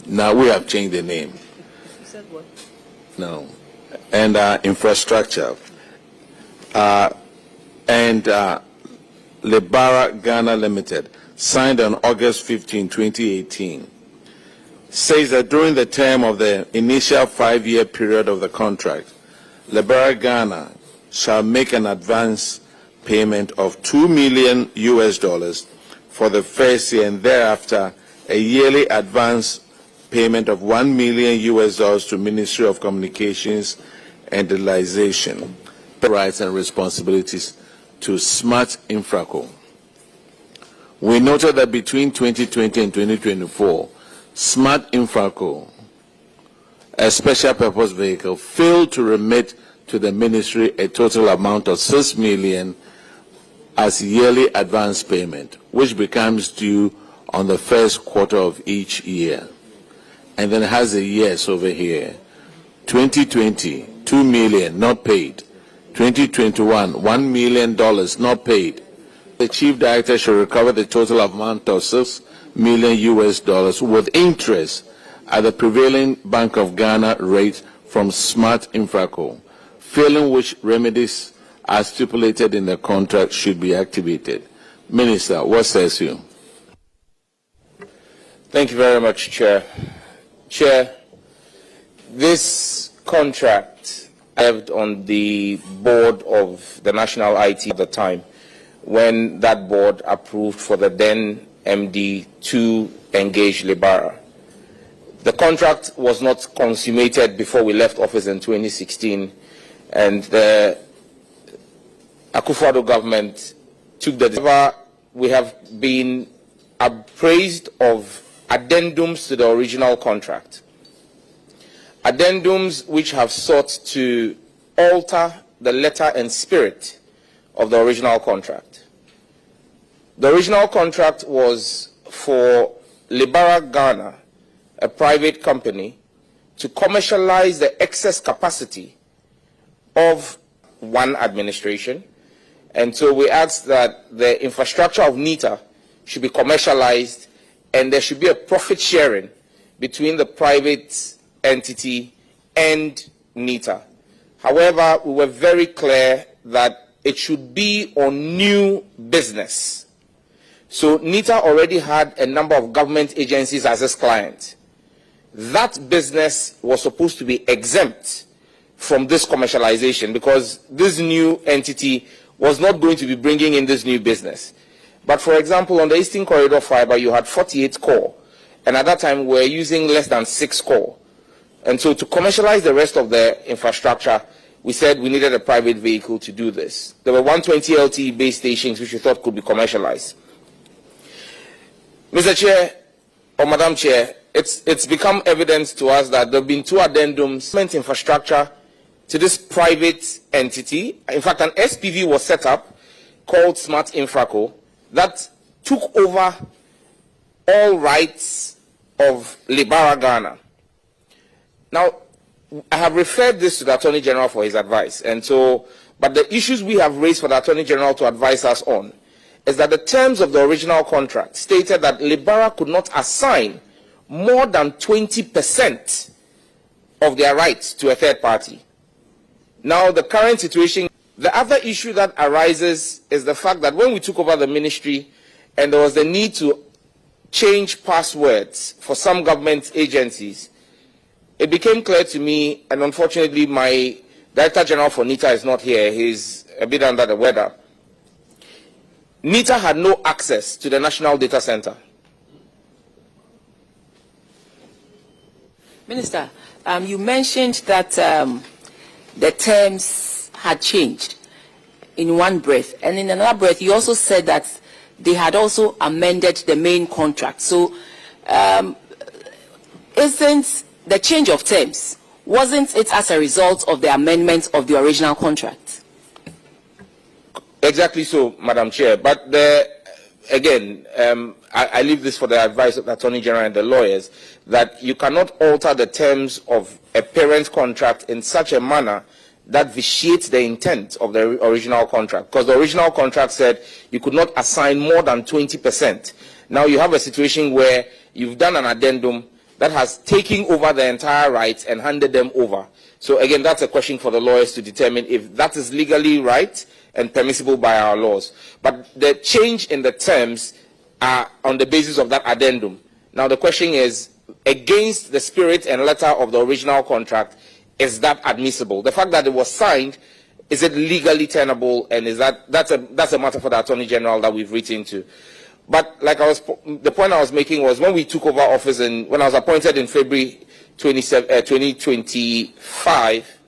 Now we have changed the name. You said what? No. And infrastructure. And Lebara Ghana Limited, signed on August 15, 2018, says that during the term of the initial 5-year period of the contract, Lebara Ghana shall make an advance payment of $2 million for the first year, and thereafter a yearly advance payment of $1 million to Ministry of Communications and Digitalization, rights and responsibilities to Smart Infraco. We noted that between 2020 and 2024, Smart Infraco, a special purpose vehicle, failed to remit to the ministry a total amount of $6 million as yearly advance payment, which becomes due on the first quarter of each year. And then it has a yes over here. 2020, $2 million not paid. 2021, $1 million not paid. The chief director should recover the total amount of $6 million with interest at the prevailing Bank of Ghana rate from Smart Infraco, failing which remedies as stipulated in the contract should be activated. Minister, what says you? Thank you very much, Chair. Chair, this contract served on the board of the National IT at the time when that board approved for the then MD to engage Libara. The contract was not consummated before we left office in 2016, and the Akufo-Addo government took the. We have been appraised of addendums to the original contract. Addendums which have sought to alter the letter and spirit of the original contract. The original contract was for Libara Ghana, a private company, to commercialize the excess capacity of one administration. And so we asked that the infrastructure of NITA should be commercialized and there should be a profit sharing between the private entity and NITA. However, we were very clear that it should be on new business. So NITA already had a number of government agencies as its client. That business was supposed to be exempt from this commercialization because this new entity was not going to be bringing in this new business. But for example, on the Eastern Corridor Fiber, you had 48 core, and at that time we were using less than 6 core. And so to commercialize the rest of the infrastructure, we said we needed a private vehicle to do this. There were 120 LTE base stations which we thought could be commercialized. Mr. Chair, or Madam Chair, it's become evident to us that there have been 2 addendums, infrastructure to this private entity. In fact, an SPV was set up called Smart Infraco that took over all rights of Libara Ghana. Now, I have referred this to the Attorney General for his advice, and so, but the issues we have raised for the Attorney General to advise us on is that the terms of the original contract stated that Libara could not assign more than 20% of their rights to a third party. Now, the current situation, the other issue that arises is the fact that when we took over the ministry and there was the need to change passwords for some government agencies, it became clear to me, and unfortunately my Director General for NITA is not here, he's a bit under the weather. NITA had no access to the National Data Center. Minister, you mentioned that the terms had changed in one breath, and in another breath you also said that they had also amended the main contract. So isn't the change of terms, wasn't it as a result of the amendment of the original contract? Exactly so, Madam Chair. But again, I leave this for the advice of the Attorney General and the lawyers, that you cannot alter the terms of a parent contract in such a manner that vitiates the intent of the original contract. Because the original contract said you could not assign more than 20%. Now you have a situation where you've done an addendum that has taken over the entire rights and handed them over. So again, that's a question for the lawyers to determine if that is legally right and permissible by our laws. But the change in the terms are on the basis of that addendum. Now the question is, against the spirit and letter of the original contract, is that admissible? The fact that it was signed, is it legally tenable, and is that's a matter for the Attorney General that we've written to. But the point I was making was when we took over office and when I was appointed in February 2025,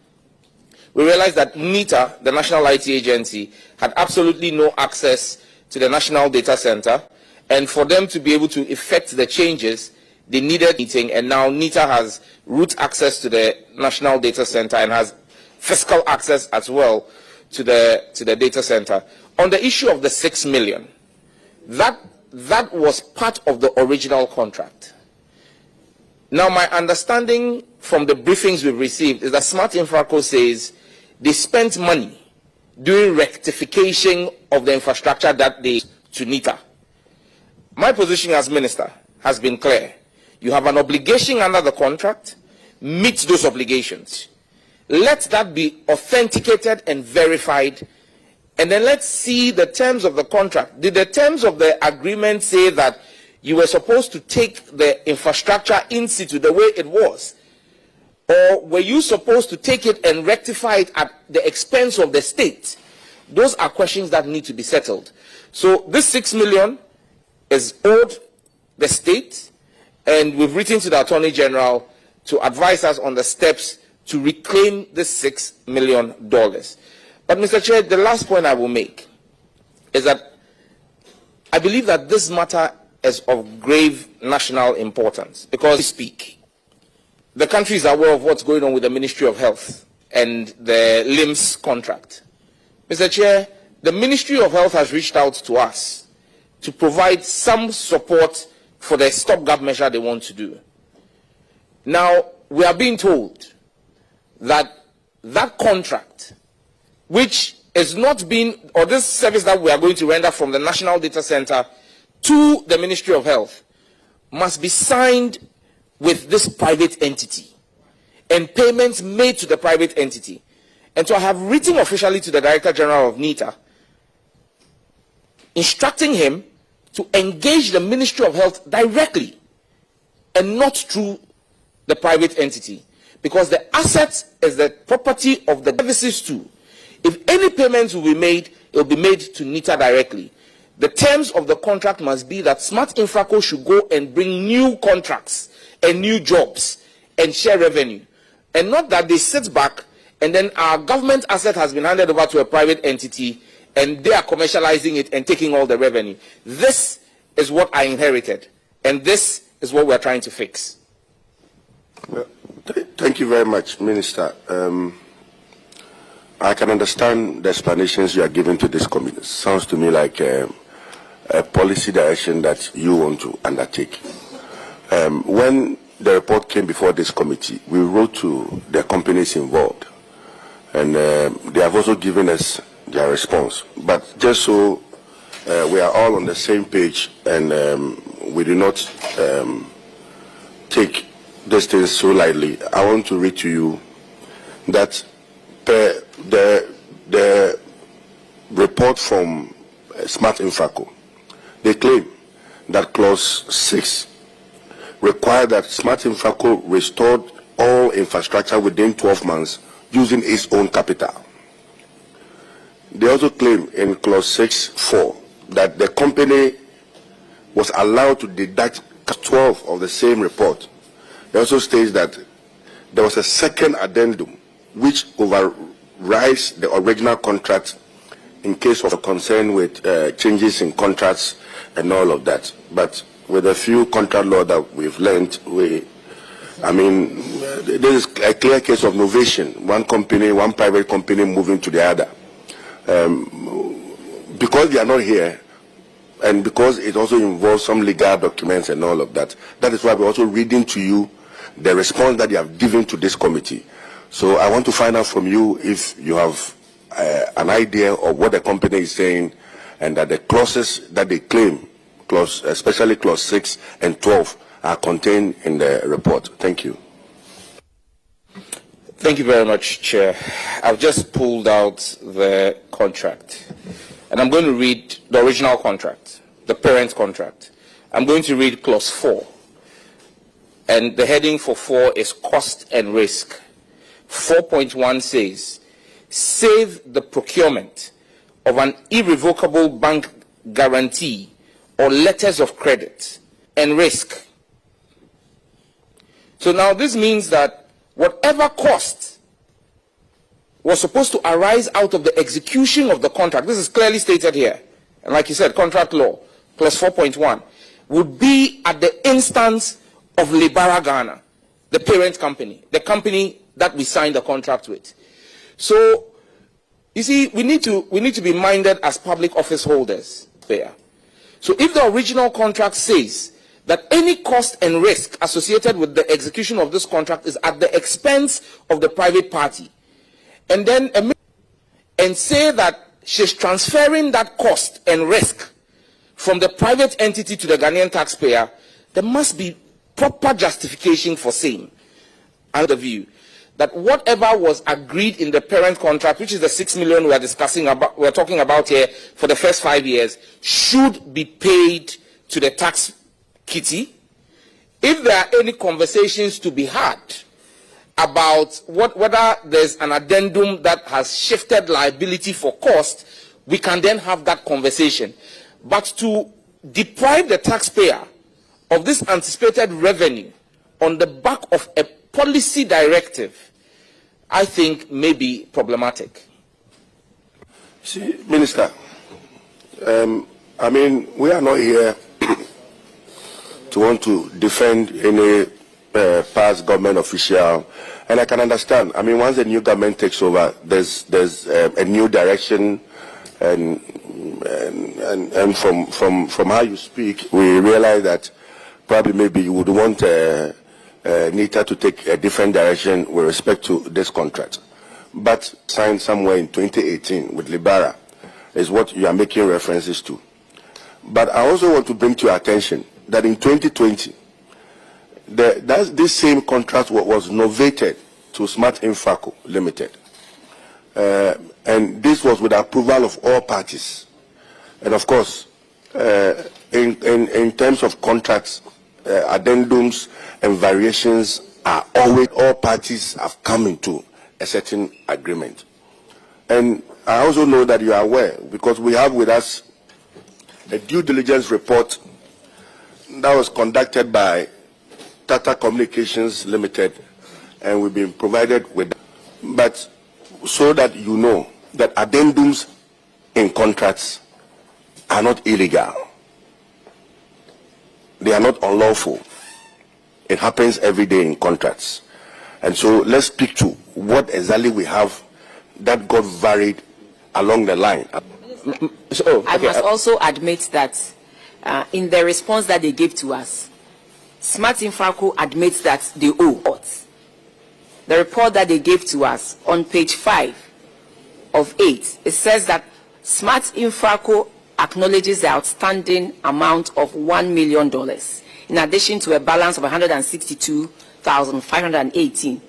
we realized that NITA, the National IT Agency, had absolutely no access to the National Data Center, and for them to be able to effect the changes, they needed meeting, and now NITA has root access to the National Data Center and has fiscal access as well to the data center. On the issue of the 6 million, that was part of the original contract. Now, my understanding from the briefings we've received is that Smart Infraco says they spent money doing rectification of the infrastructure that they to NITA. My position as minister has been clear. You have an obligation under the contract, meet those obligations. Let that be authenticated and verified, and then let's see the terms of the contract. Did the terms of the agreement say that you were supposed to take the infrastructure in situ the way it was? Or were you supposed to take it and rectify it at the expense of the state? Those are questions that need to be settled. So this 6 million is owed the state, and we've written to the Attorney General to advise us on the steps to reclaim this $6 million. But Mr. Chair, the last point I will make is that I believe that this matter is of grave national importance because we speak. The country is aware of what's going on with the Ministry of Health and the LIMS contract. Mr. Chair, the Ministry of Health has reached out to us to provide some support for the stopgap measure they want to do. Now, we are being told that that contract, which is not being, or this service that we are going to render from the National Data Center to the Ministry of Health, must be signed with this private entity and payments made to the private entity. And so I have written officially to the Director General of NITA, instructing him to engage the Ministry of Health directly and not through the private entity, because the asset is the property of the services too. If any payments will be made, it will be made to NITA directly. The terms of the contract must be that Smart Infraco should go and bring new contracts and new jobs and share revenue, and not that they sit back and then our government asset has been handed over to a private entity and they are commercializing it and taking all the revenue. This is what I inherited, and this is what we're trying to fix. Thank you very much, Minister. I can understand the explanations you are giving to this committee. It sounds to me like a policy direction that you want to undertake. When the report came before this committee, we wrote to the companies involved, and they have also given us their response. But just so we are all on the same page and we do not take these things so lightly, I want to read to you that the report from Smart Infraco, they claim that clause 6 required that Smart Infraco restored all infrastructure within 12 months using its own capital. They also claim in clause 6.4 that the company was allowed to deduct 12 of the same report. It also states that there was a second addendum which overrides the original contract in case of a concern with changes in contracts and all of that. But with a few contract law that we've learned, there is a clear case of novation. One company, one private company moving to the other. Because they are not here, and because it also involves some legal documents and all of that, that is why we're also reading to you the response that you have given to this committee. So I want to find out from you if you have an idea of what the company is saying, and that the clauses that they claim, especially clause 6 and 12, are contained in the report. Thank you. Thank you very much, Chair. I've just pulled out the contract, and I'm going to read the original contract, the parent contract. I'm going to read clause 4, and the heading for 4 is cost and risk. 4.1 says, save the procurement of an irrevocable bank guarantee or letters of credit and risk. So now this means that whatever cost was supposed to arise out of the execution of the contract, this is clearly stated here, and like you said, contract law, clause 4.1, would be at the instance of Libara Ghana, the parent company, the company that we signed the contract with. So, you see, we need to be minded as public office holders there. So if the original contract says that any cost and risk associated with the execution of this contract is at the expense of the private party, and then and say that she's transferring that cost and risk from the private entity to the Ghanaian taxpayer, there must be proper justification for same. And the view that whatever was agreed in the parent contract, which is the 6 million we are talking about here for the first 5 years, should be paid to the tax kitty. If there are any conversations to be had about whether there's an addendum that has shifted liability for cost, we can then have that conversation. But to deprive the taxpayer of this anticipated revenue on the back of a policy directive, I think may be problematic. See, Minister, I mean, we are not here to want to defend any past government official, and I can understand. I mean, once the new government takes over, there's a new direction, and from how you speak, we realize that probably maybe you would want NITA to take a different direction with respect to this contract. But signed somewhere in 2018 with Libara is what you are making references to. But I also want to bring to your attention that in 2020, this same contract was novated to Smart Infraco Limited. And this was with approval of all parties. And of course, in terms of contracts, addendums and variations are always, all parties have come into a certain agreement. And I also know that you are aware, because we have with us a due diligence report that was conducted by Tata Communications Limited, and we've been provided with, but so that you know that addendums in contracts are not illegal. They are not unlawful. It happens every day in contracts. And so let's speak to what exactly we have that got varied along the line. I must also admit that in the response that they gave to us, Smart Infraco admits that they owe us. The report that they gave to us on page 5 of 8, it says that Smart Infraco acknowledges the outstanding amount of $1 million, in addition to a balance of $162,518,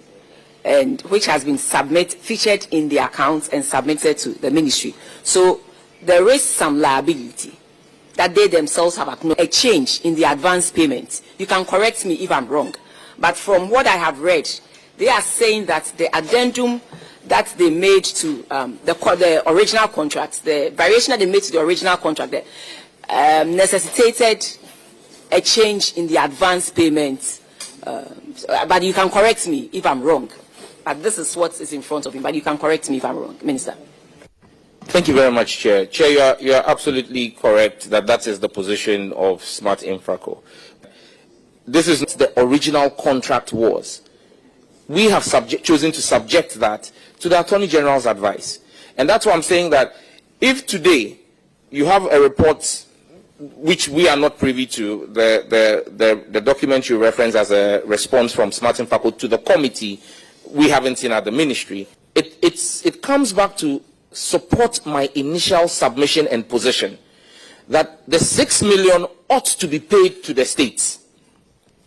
and which has been featured in the accounts and submitted to the ministry. So there is some liability that they themselves have acknowledged, a change in the advance payment. You can correct me if I'm wrong, but from what I have read, they are saying that the addendum that they made to the original contract, the variation that they made to the original contract, necessitated a change in the advance payment. But you can correct me if I'm wrong. But this is what is in front of me. But you can correct me if I'm wrong, Minister. Thank you very much, Chair. Chair, you are absolutely correct that that is the position of Smart Infraco. This is what the original contract was. We have chosen to subject that to the Attorney General's advice. And that's why I'm saying that if today you have a report which we are not privy to, the document you reference as a response from Smart Infraco to the committee, we haven't seen at the ministry, it comes back to support my initial submission and position that the 6 million ought to be paid to the states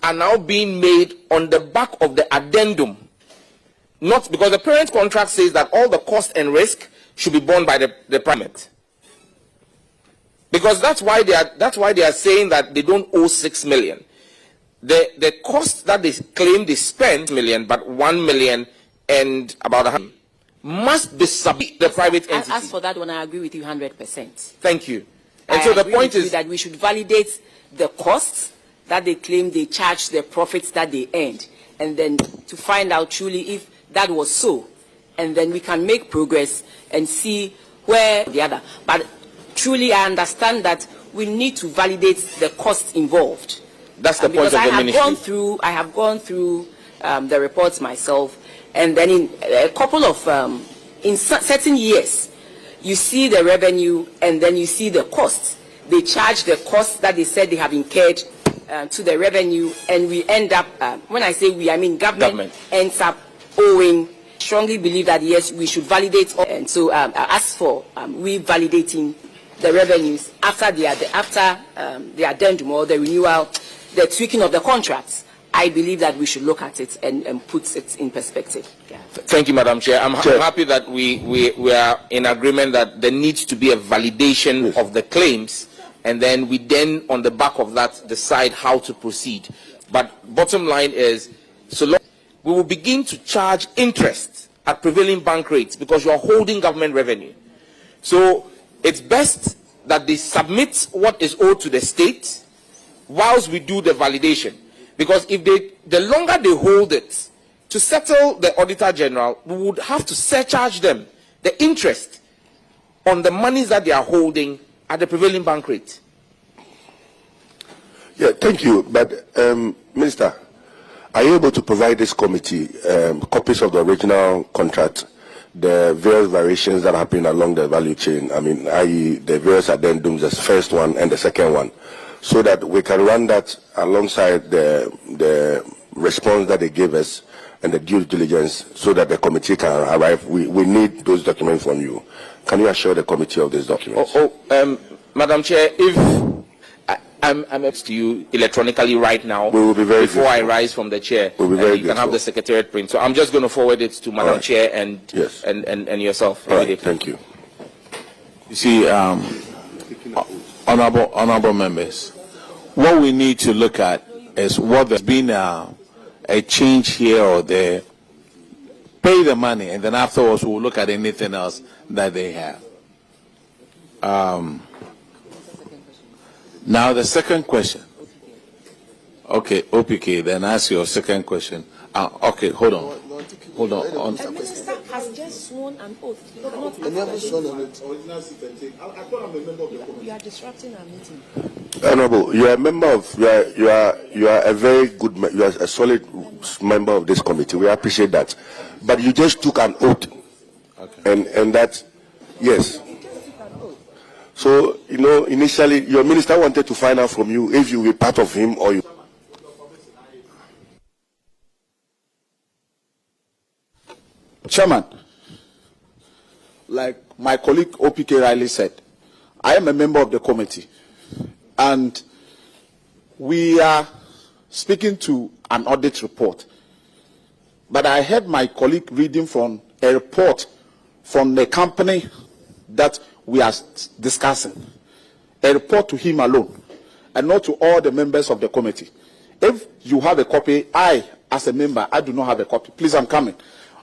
are now being made on the back of the addendum, not because the parent contract says that all the cost and risk should be borne by the private. Because that's why they are saying that they don't owe 6 million. The cost that they claim they spent million, but 1 million and about 100 must be subject to the private entity. As for that one, I agree with you 100%. Thank you. I so the agree point with you is that we should validate the costs that they claim they charged, the profits that they earned, and then to find out truly if that was so, and then we can make progress and see where the other. But truly, I understand that we need to validate the costs involved. That's the point of the ministry. I have gone through the reports myself, and then in a couple of in certain years, you see the revenue and then you see the costs. They charge the costs that they said they have incurred to the revenue, and we end up, when I say we, I mean government ends up owing. Strongly believe that yes, we should validate, and so ask for we validating the revenues after the addendum or the renewal, the tweaking of the contracts. I believe that we should look at it and put it in perspective. Yeah. Thank you, Madam Chair. I'm happy that we are in agreement that there needs to be a validation of the claims, and then we on the back of that decide how to proceed. But bottom line is, so long we will begin to charge interest at prevailing bank rates because you are holding government revenue. So it's best that they submit what is owed to the state whilst we do the validation. Because if the longer they hold it, to settle the Auditor General, we would have to surcharge them the interest on the monies that they are holding at the prevailing bank rate. Yeah, thank you. But, Minister, are you able to provide this committee copies of the original contract, the various variations that happen along the value chain, I mean, i.e. the various addendums, the first one and the second one, so that we can run that alongside the response that they gave us and the due diligence so that the committee can arrive? We need those documents from you. Can you assure the committee of these documents? Madam Chair, if I'm up to you electronically right now, we will be very before I rise from the chair, we'll be very you can have the Secretariat print. So I'm just going to forward it to Madam Chair and yourself. All right, thank you. You see, honorable members, what we need to look at is what there's been a change here or there. Pay the money, and then afterwards we'll look at anything else that they have. Now the second question. Okay, OPK, then ask your second question. Okay, hold on. The minister has just sworn an oath. He cannot answer. You are disrupting our meeting. Honorable, you are a member of, you are a very good, you are a solid member of this committee. We appreciate that. But you just took an oath. Okay. And that, yes. So, you know, initially, your minister wanted to find out from you if you were part of him or you. Chairman, like my colleague OPK Riley said, I am a member of the committee, and we are speaking to an audit report. But I heard my colleague reading from a report from the company that we are discussing, a report to him alone, and not to all the members of the committee. If you have a copy, I, as a member, I do not have a copy. Please, I'm coming.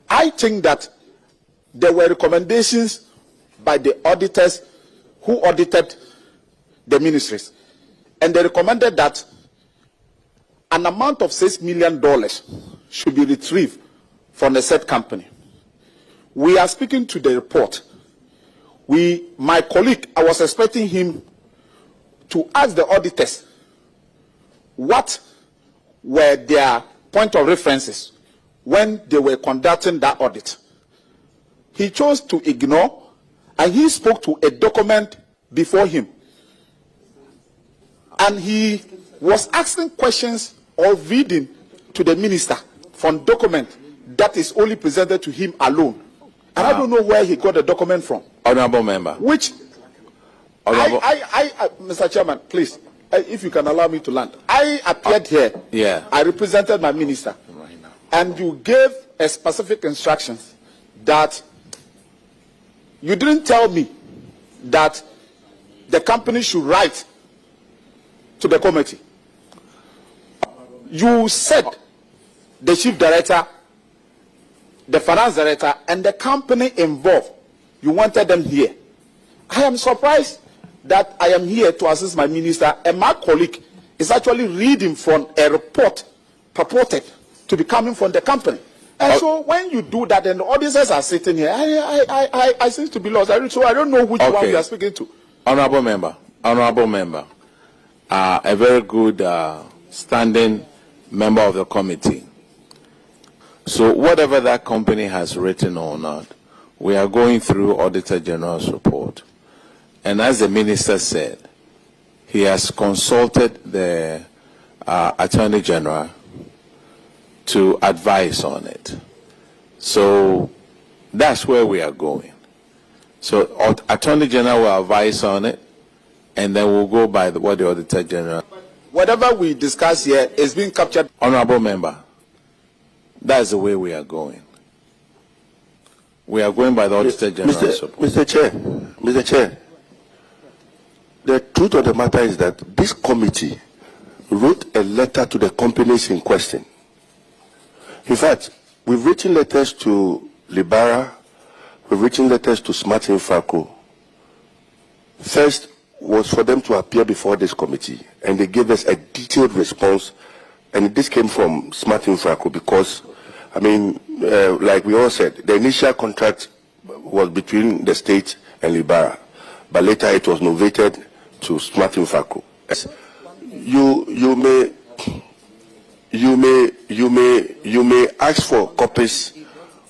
I think that there were recommendations by the auditors who audited the ministries, and they recommended that an amount of $6 million should be retrieved from the said company. We are speaking to the report. My colleague, I was expecting him to ask the auditors what were their point of references when they were conducting that audit. He chose to ignore, and he spoke to a document before him. And he was asking questions or reading to the minister from document that is only presented to him alone. And I don't know where he got the document from. Honorable member. Which, Mr. Chairman, please, if you can allow me to land. I appeared here. Yeah. I represented my minister. And you gave a specific instructions that you didn't tell me that the company should write to the committee. You said the chief director, the finance director, and the company involved, you wanted them here. I am surprised that I am here to assist my minister, and my colleague is actually reading from a report purported to be coming from the company. And so when you do that, and the auditors are sitting here, I seem to be lost. So I don't know which one we are speaking to. Honorable member, a very good standing member of the committee. So whatever that company has written or not, we are going through Auditor General's report. And as the minister said, he has consulted the Attorney General to advise on it. So that's where we are going. So Attorney General will advise on it, and then we'll go by what the Auditor General. Whatever we discuss here is being captured. Honorable member, that's the way we are going. We are going by the Auditor General's report. Mr. Chair, the truth of the matter is that this committee wrote a letter to the companies in question. In fact, we've written letters to Libara, we've written letters to Smart Infraco. First was for them to appear before this committee, and they gave us a detailed response, and this came from Smart Infraco because, I mean, like we all said, the initial contract was between the state and Libara, but later it was novated to Smart Infraco. You may ask for copies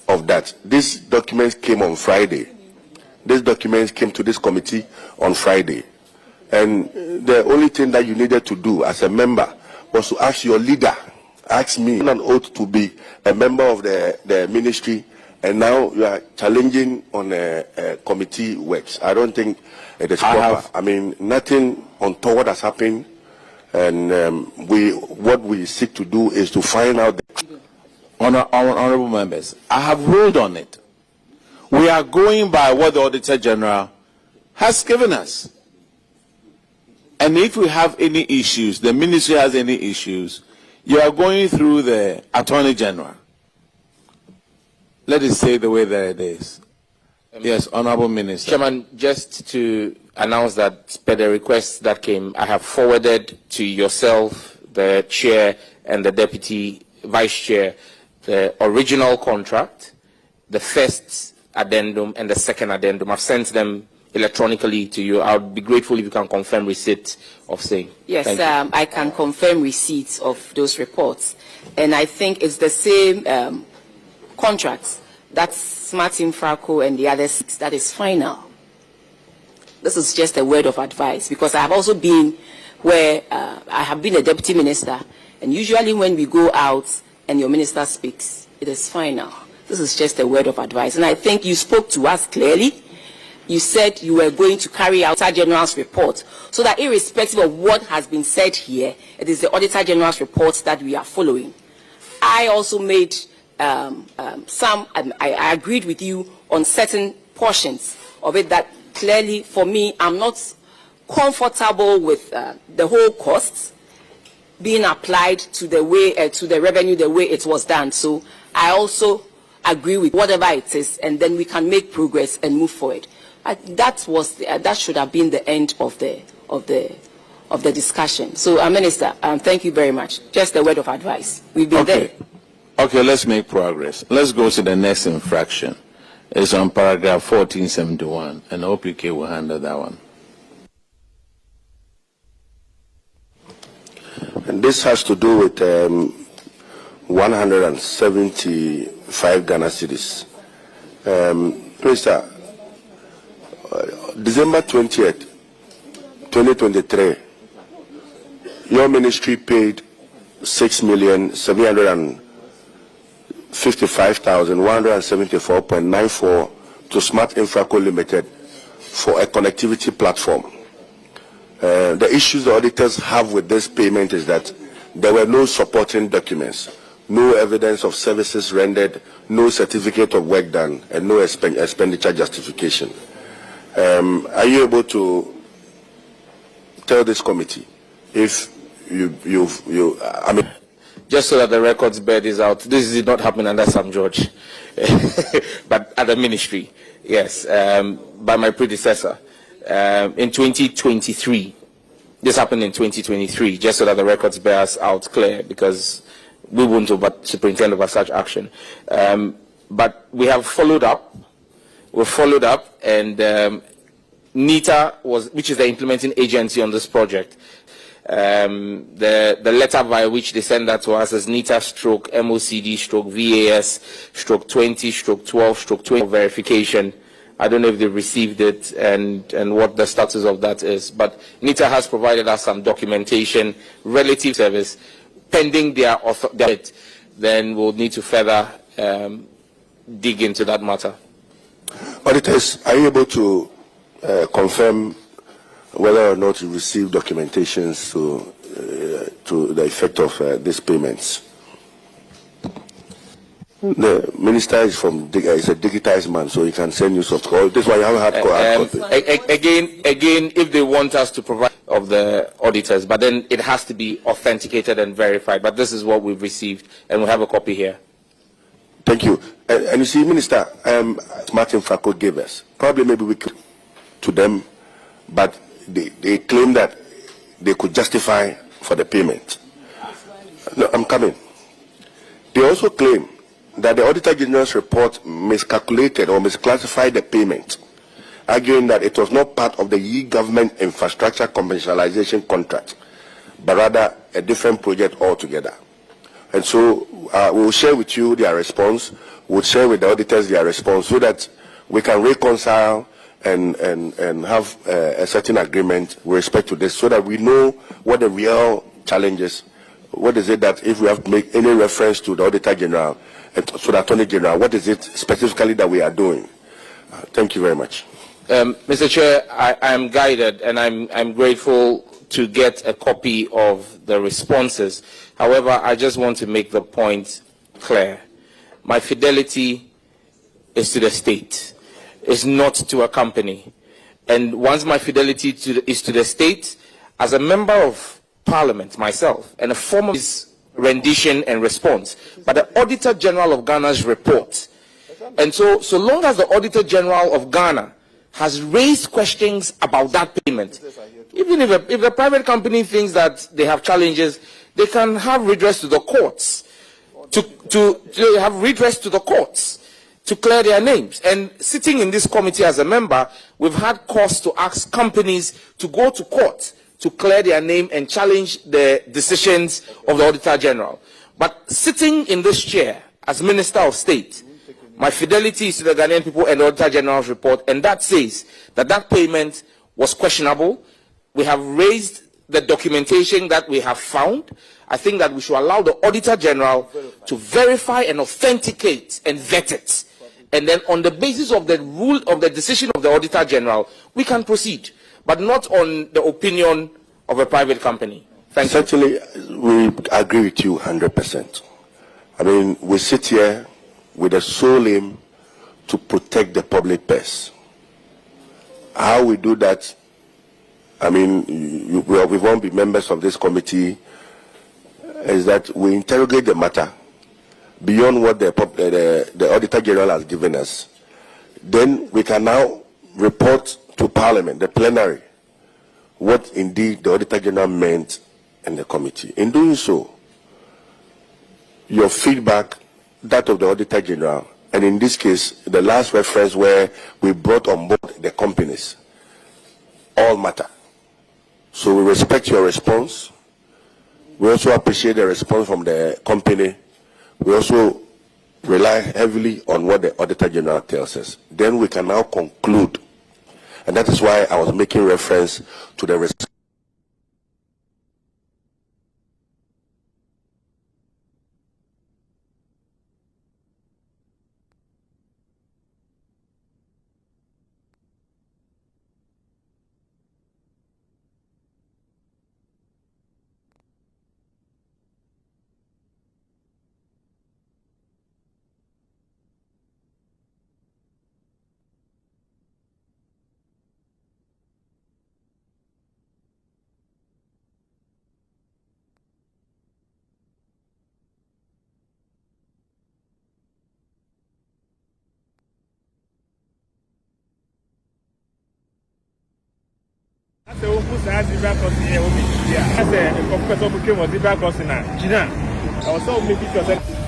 of that. These documents came on Friday. These documents came to this committee on Friday. And the only thing that you needed to do as a member was to ask your leader, ask me an oath to be a member of the ministry, and now you are challenging on a committee works. I don't think it is proper. I mean, nothing untoward has happened. And what we seek to do is to find out. Honorable members, I have ruled on it. We are going by what the Auditor General has given us. And if we have any issues, the ministry has any issues, you are going through the Attorney General. Let it stay the way that it is. Yes, Honorable Minister. Chairman, just to announce that per the request that came, I have forwarded to yourself, the chair and the deputy vice chair, the original contract, the first addendum and the second addendum. I've sent them electronically to you. I would be grateful if you can confirm receipt of same. Yes, I can confirm receipts of those reports. And I think it's the same contracts. That's Smart Infraco and the other six. That is final. This is just a word of advice, because I have also been where I have been a deputy minister, and usually when we go out and your minister speaks, it is final. This is just a word of advice. And I think you spoke to us clearly. You said you were going to carry out Auditor General's report, so that irrespective of what has been said here, it is the Auditor General's report that we are following. I also made I agreed with you on certain portions of it that clearly, for me, I'm not comfortable with the whole costs being applied to the way to the revenue the way it was done. So I also agree with whatever it is, and then we can make progress and move forward. That should have been the end of the discussion. So, Minister, thank you very much. Just a word of advice. We've been there. Okay, let's make progress. Let's go to the next infraction. It's on paragraph 1471, and OPK will handle that one. And this has to do with 175 Ghana cedis. Minister, December 20th, 2023, your ministry paid 6,755,174.94 to Smart Infraco Limited for a connectivity platform. The issues the auditors have with this payment is that there were no supporting documents, no evidence of services rendered, no certificate of work done, and no expenditure justification. Are you able to tell this committee if I mean, just so that the records bear this out, this did not happen under Sam George, but at the ministry, yes, by my predecessor. in 2023. This happened in 2023, just so that the records bear us out clear, because we wouldn't superintend over such action. But we have followed up. We've followed up, and NITA, which is the implementing agency on this project, the letter by which they send that to us is NITA/MOCD/VAS/20/12/20 verification. I don't know if they received it and what the status of that is, but NITA has provided us some documentation relative service. Pending their authority, then we'll need to further dig into that matter. Auditors, are you able to confirm whether or not you received documentations to the effect of these payments? The minister is is a digitized man, so he can send you soft copy. This is why you haven't had copy. Again, if they want us to provide of the auditors, but then it has to be authenticated and verified. But this is what we've received, and we have a copy here. Thank you. And you see, Minister, Martin Frako gave us, probably maybe we could to them, but they claim that they could justify for the payment. No, I'm coming. They also claim that the Auditor General's report miscalculated or misclassified the payment, arguing that it was not part of the e-government infrastructure commercialization contract, but rather a different project altogether. And so we'll share with you their response. We'll share with the auditors their response so that we can reconcile and have a certain agreement with respect to this, so that we know what the real challenge is. What is it that if we have to make any reference to the Auditor General, to the Attorney General, what is it specifically that we are doing? Thank you very much. Mr. Chair, I am guided, and I'm grateful to get a copy of the responses. However, I just want to make the point clear. My fidelity is to the state. It's not to a company. And once my fidelity is to the state, as a member of Parliament myself, and a form of rendition and response, but the Auditor General of Ghana's report. And so long as the Auditor General of Ghana has raised questions about that payment, even if the private company thinks that they have challenges, they can have redress to the courts, to have redress to the courts to clear their names. And sitting in this committee as a member, we've had cause to ask companies to go to court to clear their name and challenge the decisions of the Auditor General. But sitting in this chair as Minister of State, my fidelity is to the Ghanaian people and the Auditor General's report, and that says that that payment was questionable. We have raised the documentation that we have found. I think that we should allow the Auditor General to verify and authenticate and vet it. And then on the basis of the rule of the decision of the Auditor General, we can proceed, but not on the opinion of a private company. Thank you. Certainly, we agree with you 100%. I mean, we sit here with a sole aim to protect the public purse. How we do that, I mean, we won't be members of this committee, is that we interrogate the matter beyond what the Auditor General has given us. Then we can now report to Parliament, the plenary, what indeed the Auditor General meant in the committee. In doing so, your feedback, that of the Auditor General, and in this case, the last reference where we brought on board the companies, all matter. So we respect your response. We also appreciate the response from the company. We also rely heavily on what the Auditor General tells us. Then we can now conclude. And that is why I was making reference to the response.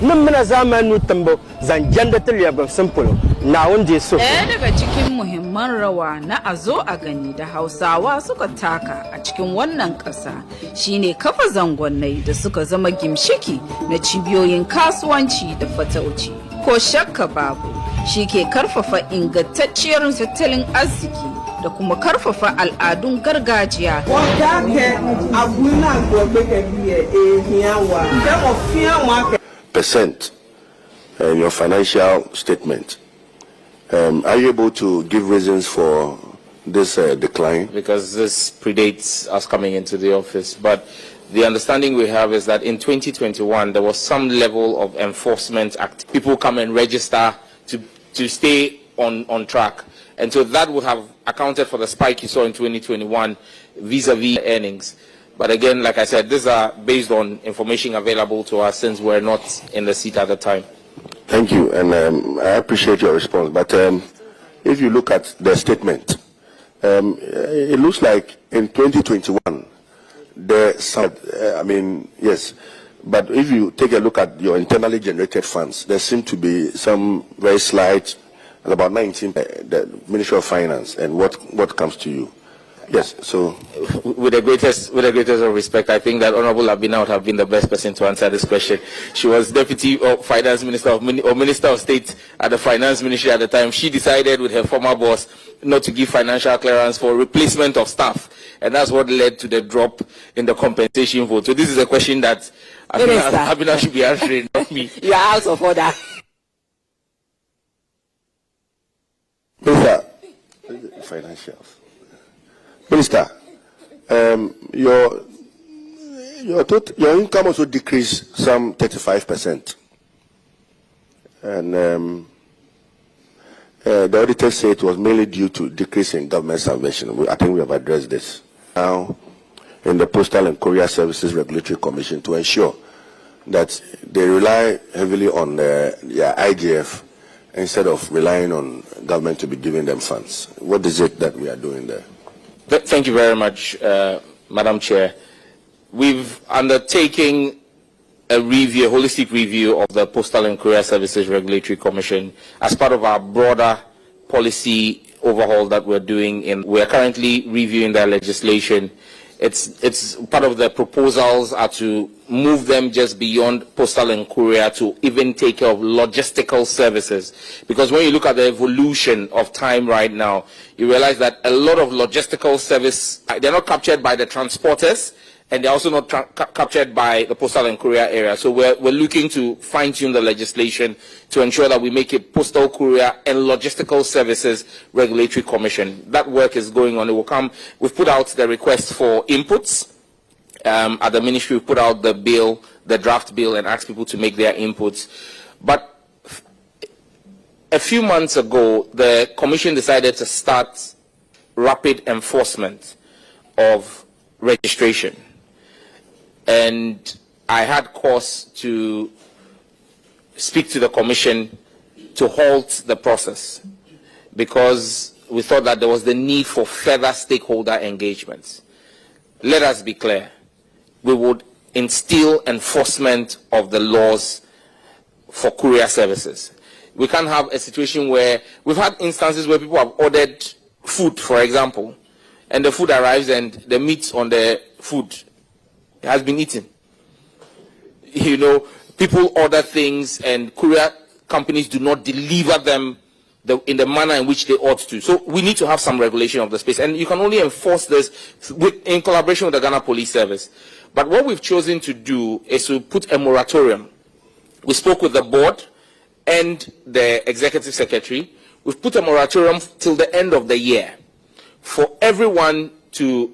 Numna zamanu tambo zanjanda tiliya simple na wanda so. Ɗaya daga cikin muhimman rawa na a zo a gani da Hausawa suka taka a cikin wannan ƙasa shine kafa zangonnai da suka zama gimshiki na cibiyoyin kasuwanci da fatauci. Ko shakka babu shi ke karfafa ingantacciyar tattalin arziki da kuma karfafa al'adun gargajiya. Percent in your financial statement. Are you able to give reasons for this decline? Because this predates us coming into the office, but the understanding we have is that in 2021 there was some level of enforcement act. People come and register to stay on track, and so that would have accounted for the spike you saw in 2021 vis-a-vis earnings. But again, like I said, these are based on information available to us since we're not in the seat at the time. Thank you, and I appreciate your response. But if you look at the statement, it looks like in 2021, yes, but if you take a look at your internally generated funds, there seem to be some very slight, about 19, the Ministry of Finance, and what comes to you? Yes, so with the greatest of respect, I think that Honorable Abina would have been the best person to answer this question. She was Deputy Finance Minister or Minister of State at the Finance Ministry at the time. She decided with her former boss not to give financial clearance for replacement of staff, and that's what led to the drop in the compensation vote. So this is a question that Abina should be answering, not me. You are out of order. Minister, financials. Minister, your income also decreased some 35%, and the auditors say it was mainly due to decrease in government subvention. I think we have addressed this now in the Postal and Courier Services Regulatory Commission to ensure that they rely heavily on their IGF instead of relying on government to be giving them funds. What is it that we are doing there? Thank you very much, Madam Chair. We've undertaken a review, a holistic review of the Postal and Courier Services Regulatory Commission as part of our broader policy overhaul that we're doing. We're currently reviewing their legislation. It's part of the proposals are to move them just beyond postal and courier to even take care of logistical services. Because when you look at the evolution of time right now, you realize that a lot of logistical service, they're not captured by the transporters, and they're also not captured by the postal and courier area. So we're looking to fine-tune the legislation to ensure that we make a postal, courier, and logistical services regulatory commission. That work is going on. It will come. We've put out the request for inputs. At the ministry, we put out the bill, the draft bill, and asked people to make their inputs. But a few months ago, the commission decided to start rapid enforcement of registration. And I had cause to speak to the commission to halt the process because we thought that there was the need for further stakeholder engagements. Let us be clear. We would instill enforcement of the laws for courier services. We can't have a situation where we've had instances where people have ordered food, for example, and the food arrives and the meat on the food has been eaten. You know, people order things and courier companies do not deliver them in the manner in which they ought to. So we need to have some regulation of the space, and you can only enforce this in collaboration with the Ghana Police Service. But what we've chosen to do is to put a moratorium. We spoke with the board and the executive secretary. We've put a moratorium till the end of the year for everyone to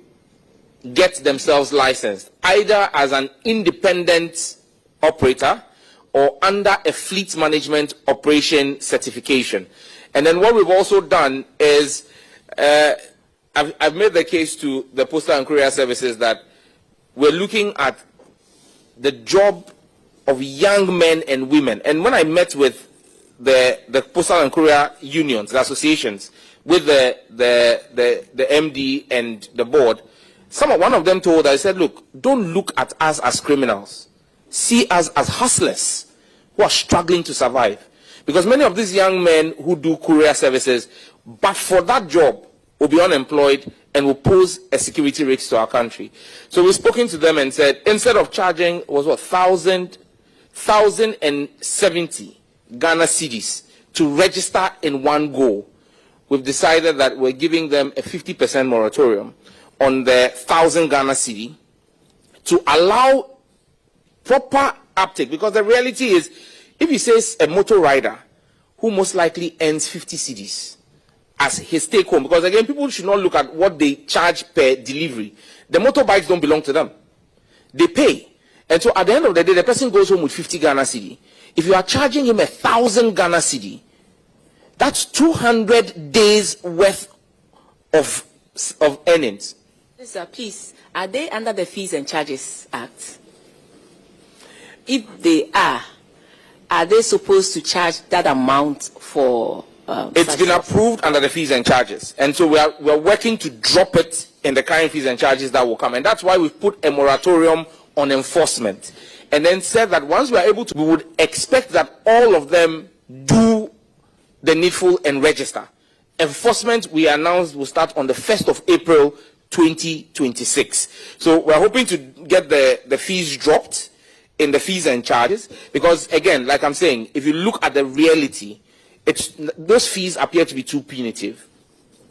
get themselves licensed, either as an independent operator or under a fleet management operation certification. And then what we've also done is, I've made the case to the Postal and Courier Services that we're looking at the job of young men and women. And when I met with the Postal and Courier unions, the associations, with the MD and the board, one of them told us, I said, look, don't look at us as criminals. See us as hustlers who are struggling to survive. Because many of these young men who do courier services, but for that job, will be unemployed and will pose a security risk to our country. So we've spoken to them and said, instead of charging, 1,070 Ghana cedis to register in one go, we've decided that we're giving them a 50% moratorium on the 1,000 Ghana cedi to allow proper uptake. Because the reality is, if he says a motor rider who most likely earns 50 cedis as his take home, because again, people should not look at what they charge per delivery. The motorbikes don't belong to them. They pay. And so at the end of the day, the person goes home with 50 Ghana cedi. If you are charging him 1,000 Ghana cedi, that's 200 days worth of earnings. Sir, please, are they under the Fees and Charges Act? If they are they supposed to charge that amount for? It's been approved under the Fees and Charges, and so we're working to drop it in the current fees and charges that will come, and that's why we've put a moratorium on enforcement, and then said that once we are able to, we would expect that all of them do the needful and register. Enforcement, we announced, will start on the 1st of April 2026. So we're hoping to get the fees dropped in the fees and charges, because again, like I'm saying, if you look at the reality, those fees appear to be too punitive.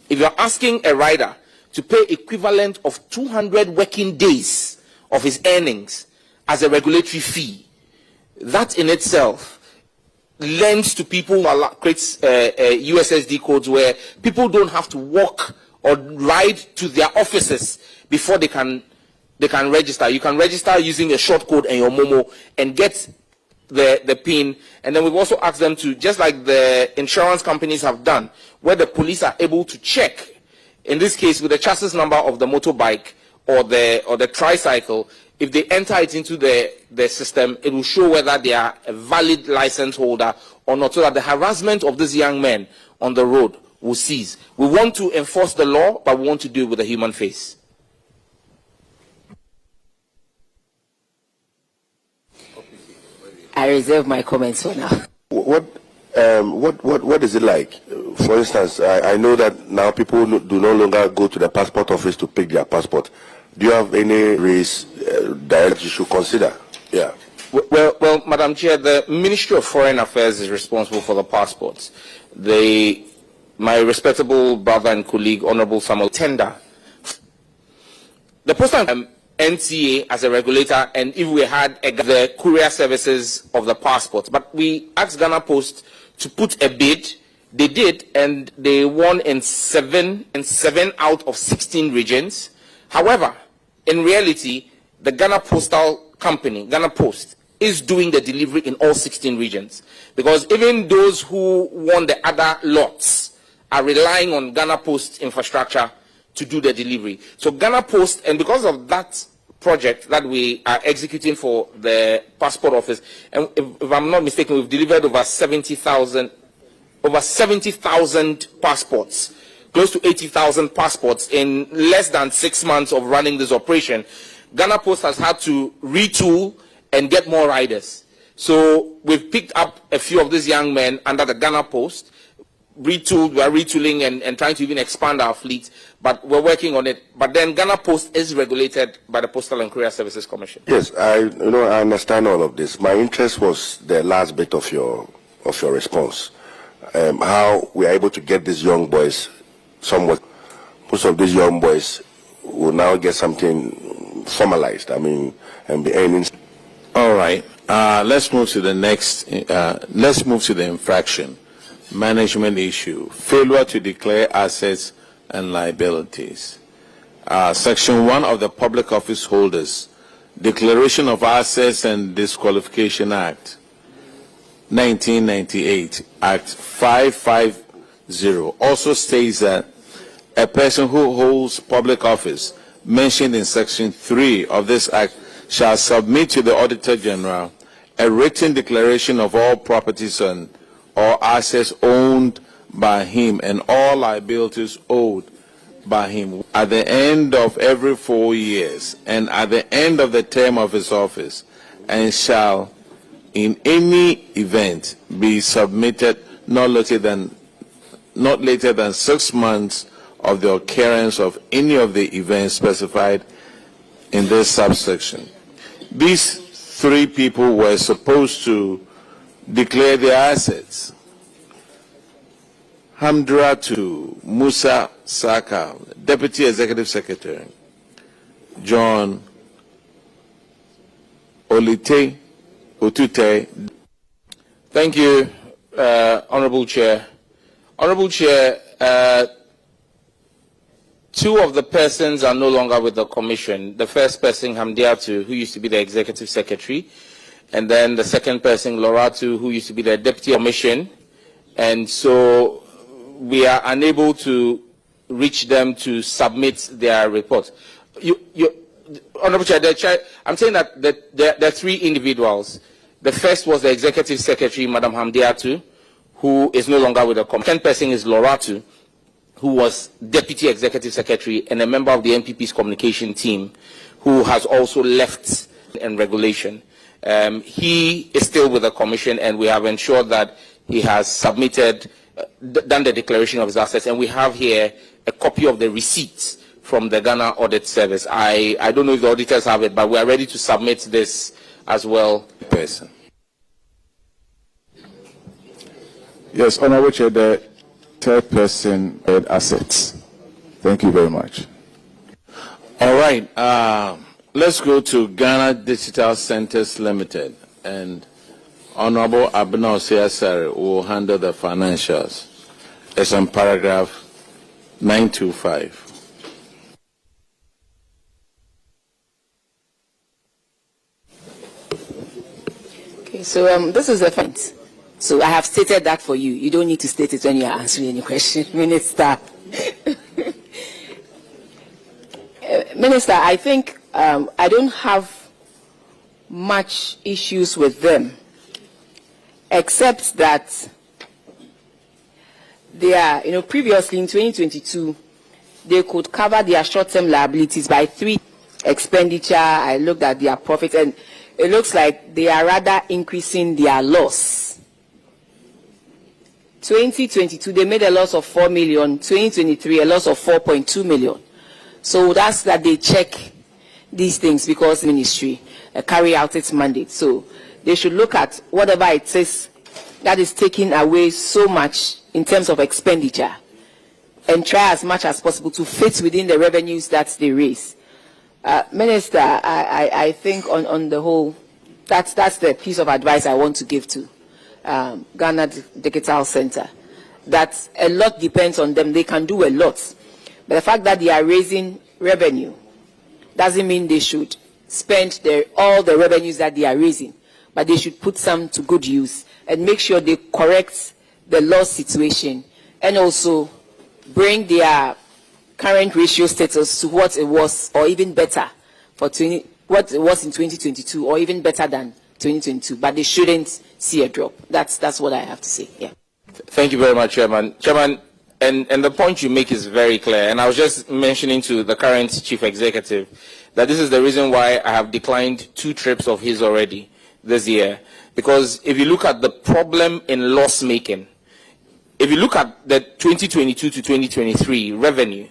If you're asking a rider to pay equivalent of 200 working days of his earnings as a regulatory fee, that in itself lends to people, creates USSD codes where people don't have to walk or ride to their offices before they can register. You can register using a short code and your Momo and get the PIN. And then we've also asked them to, just like the insurance companies have done, where the police are able to check, in this case with the chassis number of the motorbike or the tricycle, if they enter it into the system, it will show whether they are a valid license holder or not, so that the harassment of these young men on the road will cease. We want to enforce the law, but we want to do it with a human face. I reserve my comments for now. What is it like? For instance, I know that now people do no longer go to the passport office to pick their passport. Do you have any race that you should consider? Yeah. Well, Madam Chair, the Ministry of Foreign Affairs is responsible for the passports. My respectable brother and colleague, Honorable Samuel, tender the postal NCA as a regulator, and if we had the courier services of the passport. But we asked Ghana Post to put a bid. They did, and they won in 7 out of 16 regions. However, in reality, the Ghana Postal Company, Ghana Post, is doing the delivery in all 16 regions. Because even those who won the other lots are relying on Ghana Post infrastructure to do the delivery. So Ghana Post, and because of that project that we are executing for the passport office, and if I'm not mistaken, we've delivered over 70,000 passports, close to 80,000 passports in less than 6 months of running this operation. Ghana Post has had to retool and get more riders. So we've picked up a few of these young men under the Ghana Post, retooled, we are retooling and trying to even expand our fleet, but we're working on it. But then Ghana Post is regulated by the Postal and Courier Services Commission. Yes, I understand all of this. My interest was the last bit of your response. How we are able to get these young boys somewhat. Most of these young boys will now get something formalized, and be earning. All right, let's move to the next, let's move to the infraction. Management issue, failure to declare assets and liabilities. Section 1 of the Public Office Holders Declaration of Assets and Disqualification Act, 1998, Act 550, also states that a person who holds public office mentioned in Section 3 of this Act shall submit to the Auditor General a written declaration of all properties and or assets owned by him and all liabilities owed by him at the end of every 4 years and at the end of the term of his office, and shall in any event be submitted not later than 6 months of the occurrence of any of the events specified in this subsection. These 3 people were supposed to declare their assets. Hamdratu Musa Saka, Deputy Executive Secretary. John Olite Otute. Thank you, Honorable Chair. Honorable Chair, 2 of the persons are no longer with the Commission. The first person, Hamdiatu, who used to be the Executive Secretary, and then the second person, Loratu, who used to be the Deputy Commission. And so we are unable to reach them to submit their report. Honorable Chair, I'm saying that there are 3 individuals. The first was the Executive Secretary, Madam Hamdiatu, who is no longer with the Commission. The second person is Loratu, who was Deputy Executive Secretary and a member of the NPP's communication team, who has also left in regulation. He is still with the Commission, and we have ensured that he has submitted, done the declaration of his assets, and we have here a copy of the receipts from the Ghana Audit Service. I don't know if the auditors have it, but we are ready to submit this as well. Person. Yes, Honorable Chair, the third person had assets. Thank you very much. All right. Let's go to Ghana Digital Centers Limited, and Honorable Abna Osiasari will handle the financials. It's on paragraph 925. Okay, so this is the point. So I have stated that for you. You don't need to state it when you are answering any question, Minister. Minister, I think I don't have much issues with them, except that they are, previously in 2022, they could cover their short-term liabilities by 3 expenditure. I looked at their profit, and it looks like they are rather increasing their loss. 2022, they made a loss of 4 million. 2023, a loss of 4.2 million. So that's that they check these things because the ministry carry out its mandate. So they should look at whatever it is that is taking away so much in terms of expenditure and try as much as possible to fit within the revenues that they raise. Minister, I think on the whole, that's the piece of advice I want to give to Ghana Digital Center, that a lot depends on them. They can do a lot, but the fact that they are raising revenue doesn't mean they should spend all the revenues that they are raising, but they should put some to good use and make sure they correct the loss situation and also bring their current ratio status to what it was or even better for what it was in 2022 or even better than 2022, but they shouldn't see a drop. That's what I have to say. Yeah. Thank you very much, Chairman. Chairman, and the point you make is very clear. And I was just mentioning to the current Chief Executive that this is the reason why I have declined 2 trips of his already this year. Because if you look at the problem in loss making, if you look at the 2022 to 2023 revenue,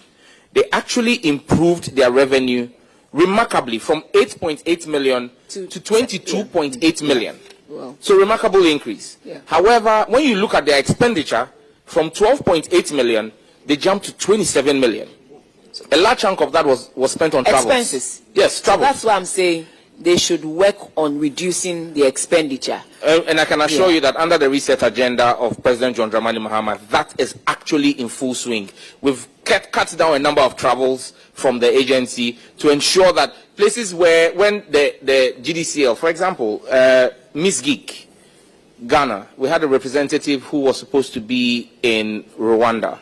they actually improved their revenue remarkably from 8.8 million to 22.8 million. Wow. So remarkable increase. Yeah. However, when you look at their expenditure, from 12.8 million, they jumped to 27 million. So a large chunk of that was spent on travels. Expenses. Yes, travel. So that's why I'm saying they should work on reducing the expenditure. And I can assure you that under the reset agenda of President John Dramani Mahama, that is actually in full swing. We've cut down a number of travels from the agency to ensure that places where, when the GDCL, for example, Miss Geek, Ghana, we had a representative who was supposed to be in Rwanda.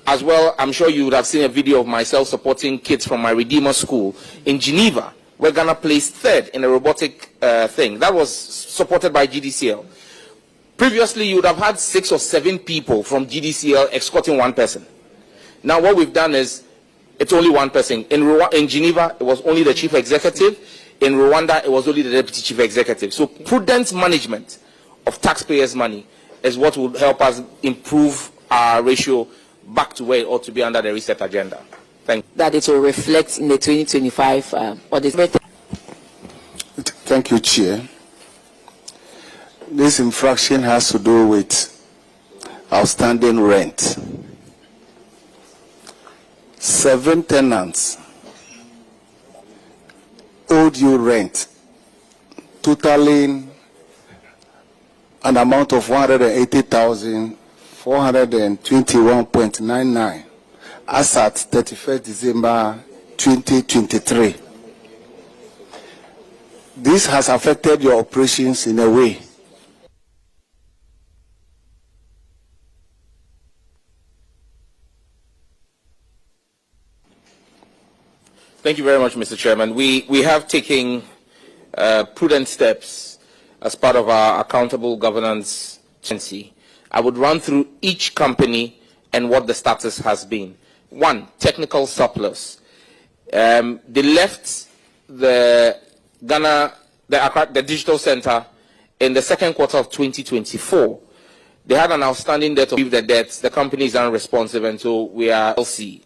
As well, I'm sure you would have seen a video of myself supporting kids from my Redeemer School in Geneva, where Ghana placed 3rd in a robotic thing. That was supported by GDCL. Previously, you would have had 6 or 7 people from GDCL escorting one person. Now, what we've done is it's only one person. In Geneva, it was only the chief executive. In Rwanda, it was only the deputy chief executive. So, prudent management of taxpayers' money is what will help us improve our ratio back to where it ought to be under the reset agenda. Thank you. That it will reflect in the 2025 audit. Thank you, Chair. This infraction has to do with outstanding rent. 7 tenants owed you rent, totaling an amount of 180,421.99 as at 31st December 2023. This has affected your operations in a way. Thank you very much, Mr. Chairman. We have taken prudent steps as part of our accountable governance agency. I would run through each company and what the status has been. 1, technical surplus. They left the the digital center in the second quarter of 2024. They had an outstanding debt of the debts. The company is unresponsive, and so we are LC.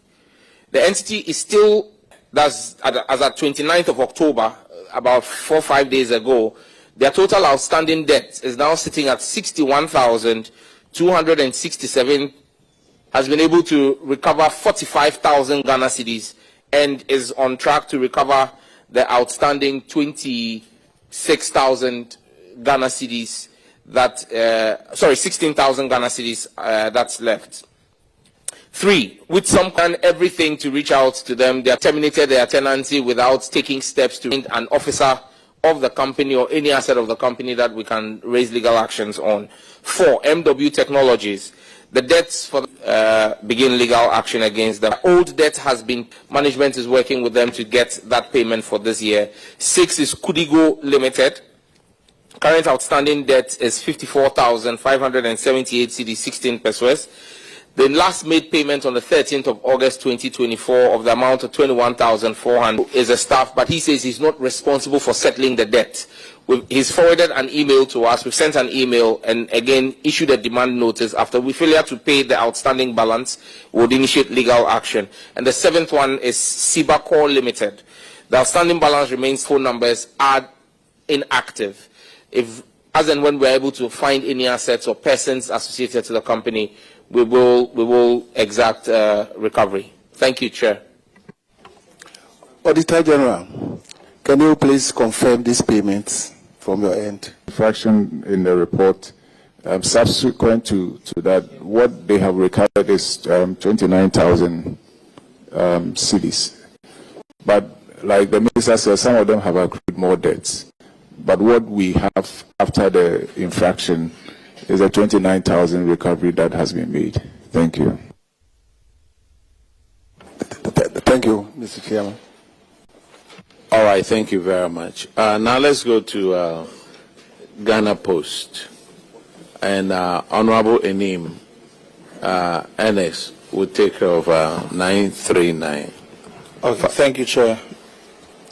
The entity is still, as at 29th of October, about 4 or 5 days ago, their total outstanding debt is now sitting at 61,267, has been able to recover 45,000 Ghana cedis and is on track to recover the outstanding 26,000 Ghana cedis that, 16,000 Ghana cedis that's left. 3, with some kind everything to reach out to them, they have terminated their tenancy without taking steps to find an officer of the company or any asset of the company that we can raise legal actions on. 4, MW Technologies. The debts for begin legal action against them. Old debt has been, management is working with them to get that payment for this year. 6 is Kudigo Limited. Current outstanding debt is 54,578 cedi 16 pesos. The last made payment on the 13th of August 2024 of the amount of 21,400 is a staff, but he says he's not responsible for settling the debt. He's forwarded an email to us. We've sent an email and again issued a demand notice. After we failure to pay the outstanding balance, we would initiate legal action. And the 7th one is Sibacor Limited. The outstanding balance remains, phone numbers are inactive. If, as and when we're able to find any assets or persons associated to the company, we will exact recovery. Thank you, Chair. Auditor General, can you please confirm these payments from your end? Fraction in the report. Subsequent to that, what they have recovered is 29,000 cedis. But like the minister said, some of them have accrued more debts. But what we have after the infraction is a 29,000 recovery that has been made. Thank you. Thank you, Mr. Chairman. All right, thank you very much. Now let's go to Ghana Post. And Honorable Enim Ernest will take care of 939. Okay, thank you, Chair.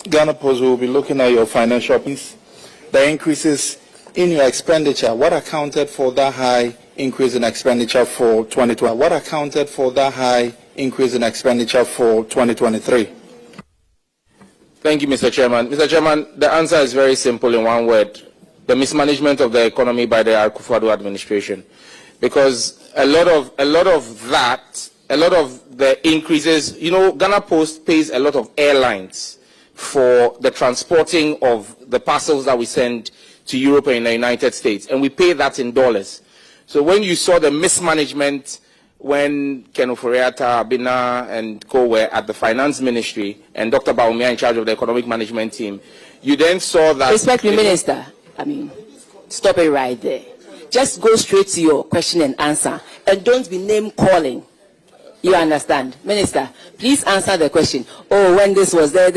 Ghana Post will be looking at your financial piece. The increases in your expenditure. What accounted for that high increase in expenditure for 2020? What accounted for that high increase in expenditure for 2023? Thank you, Mr. Chairman. Mr. Chairman, the answer is very simple in one word. The mismanagement of the economy by the Akufo-Addo administration. Because a lot of the increases, you know, Ghana Post pays a lot of airlines for the transporting of the parcels that we send to Europe and the United States, and we pay that in dollars. So when you saw the mismanagement when Ken Ofori-Atta, Abina, and co were at the finance ministry, and Dr. Bawumia in charge of the economic management team, you then saw that... Respect me, Minister. I mean, stop it right there. Just go straight to your question and answer, and don't be name calling. You understand? Minister, please answer the question. Oh, when this was there,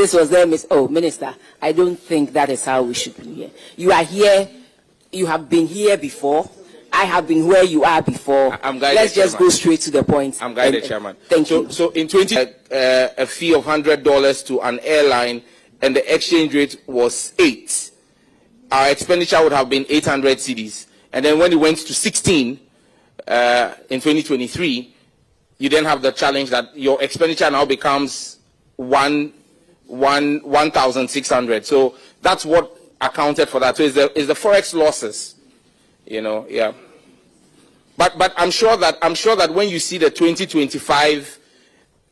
Oh, Minister, I don't think that is how we should be here. You are here, you have been here before, I have been where you are before. I'm guided, Let's just Chairman. go straight to the point. I'm guided, And- Chairman. Thank you. So in 20, a fee of $100 to an airline, and the exchange rate was 8. Our expenditure would have been 800 cedis. And then when it went to 16 in 2023, you then have the challenge that your expenditure now becomes 1,600. So that's what accounted for that. So it's the forex losses, yeah. But I'm sure that when you see the 2025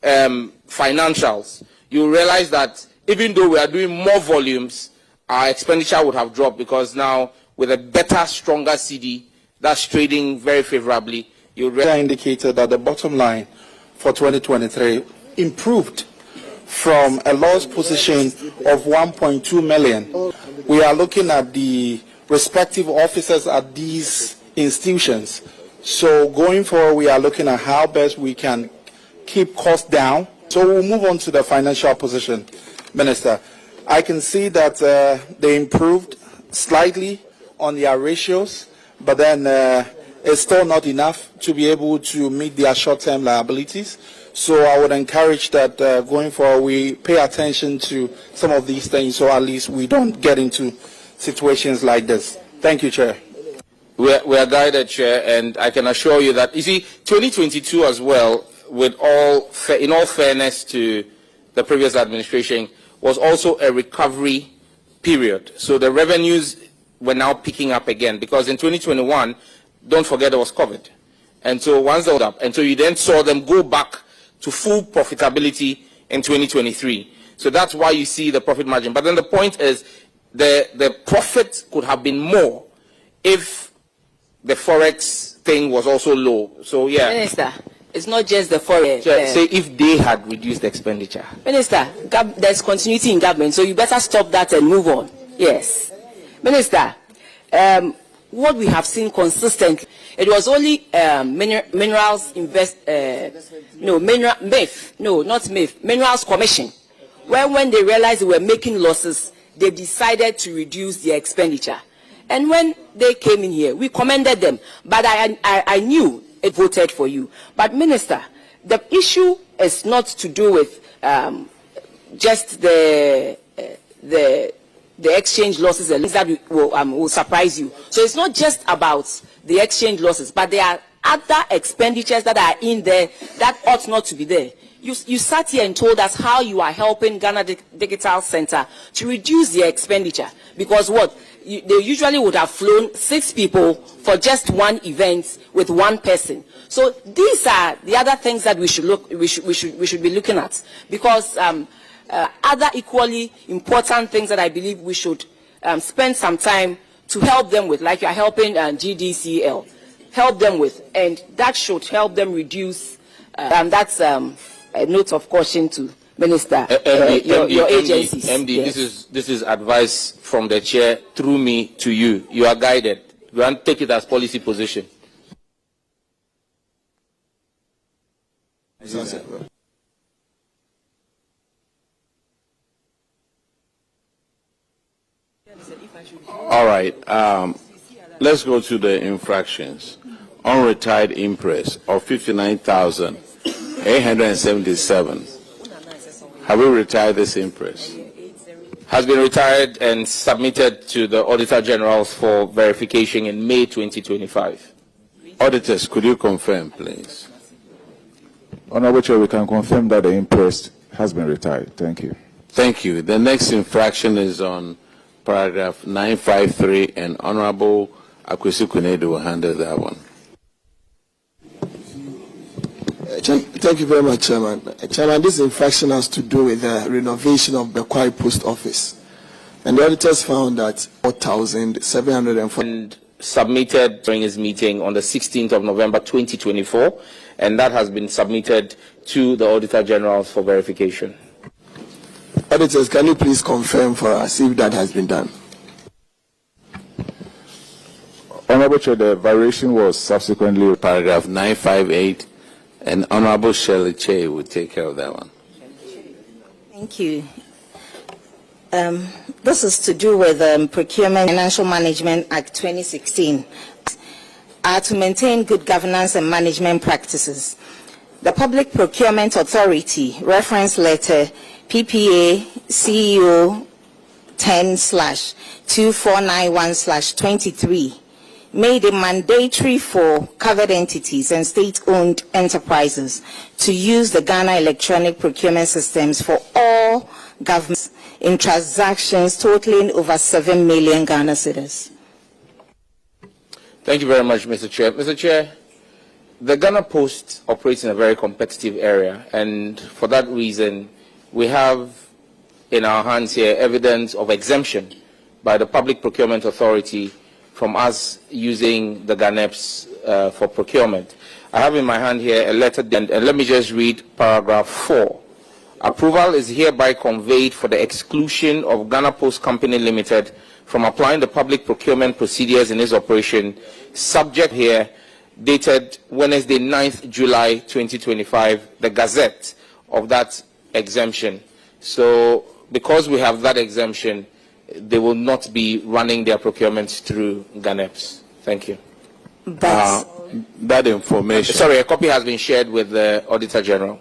financials, you realize that even though we are doing more volumes, our expenditure would have dropped, because now with a better, stronger CD that's trading very favorably, you indicated that the bottom line for 2023 improved from a loss position of 1.2 million. We are looking at the respective officers at these institutions. So going forward, we are looking at how best we can keep costs down. So we'll move on to the financial position, Minister. I can see that they improved slightly on their ratios, but then it's still not enough to be able to meet their short-term liabilities. So I would encourage that going forward, we pay attention to some of these things, so at least we don't get into situations like this. Thank you, Chair. We are guided, Chair, and I can assure you that, you see, 2022 as well, in all fairness to the previous administration, was also a recovery period. So the revenues were now picking up again, because in 2021, don't forget there was COVID. And so once they were up, and so you then saw them go back to full profitability in 2023. So that's why you see the profit margin. But then the point is, the profit could have been more if the forex thing was also low. So yeah. Minister, it's not just the forex. Say if they had reduced the expenditure. Minister, there's continuity in government, so you better stop that and move on. Yes. Minister, what we have seen consistently, it was only Minerals Minerals Commission, where when they realized they were making losses, they decided to reduce their expenditure. And when they came in here, we commended them, but I knew it voted for you. But Minister, the issue is not to do with just the exchange losses that will surprise you. So it's not just about the exchange losses, but there are other expenditures that are in there that ought not to be there. You sat here and told us how you are helping Ghana Digital Center to reduce their expenditure, because they usually would have flown 6 people for just one event with one person. So these are the other things that we should be looking at, because other equally important things that I believe we should spend some time to help them with, like you are helping GDCL, help them with, and that should help them reduce. That's a note of caution to Minister, your agencies. MD, yes. this is advice from the chair through me to you. You are guided. You want to take it as policy position. All right. Let's go to the infractions. Unretired impress of 59,877. Have we retired this impress? Has been retired and submitted to the Auditor Generals for verification in May 2025. Auditors, could you confirm, please? Honorable Chair, we can confirm that the impress has been retired. Thank you. Thank you. The next infraction is on paragraph 953, and Honorable Akwesi Kunedu will handle that one. Thank you very much, Chairman. Chairman, this infraction has to do with the renovation of the Bekwai Post Office. And the auditors found that 4,740 submitted during his meeting on the 16th of November 2024, and that has been submitted to the Auditor Generals for verification. Auditors, can you please confirm for us if that has been done? Honorable Chair, the variation was subsequently paragraph 958, and Honorable Shirley Che will take care of that one. Thank you. This is to do with Procurement Financial Management Act 2016. are to maintain good governance and management practices. The Public Procurement Authority reference letter PPA CEO 10/2491/23 made it mandatory for covered entities and state-owned enterprises to use the Ghana electronic procurement systems for all governments in transactions totaling over 7 million Ghana cedis. Thank you very much, Mr. Chair. Mr. Chair, the Ghana Post operates in a very competitive area, and for that reason, we have in our hands here evidence of exemption by the Public Procurement Authority from us using the GANEPS for procurement. I have in my hand here a letter, and let me just read paragraph 4. Approval is hereby conveyed for the exclusion of Ghana Post Company Limited from applying the public procurement procedures in its operation, subject here, dated Wednesday, 9th July 2025, the Gazette of that exemption. So, because we have that exemption, they will not be running their procurements through GANEPS. Thank you. That information. Sorry, a copy has been shared with the Auditor General.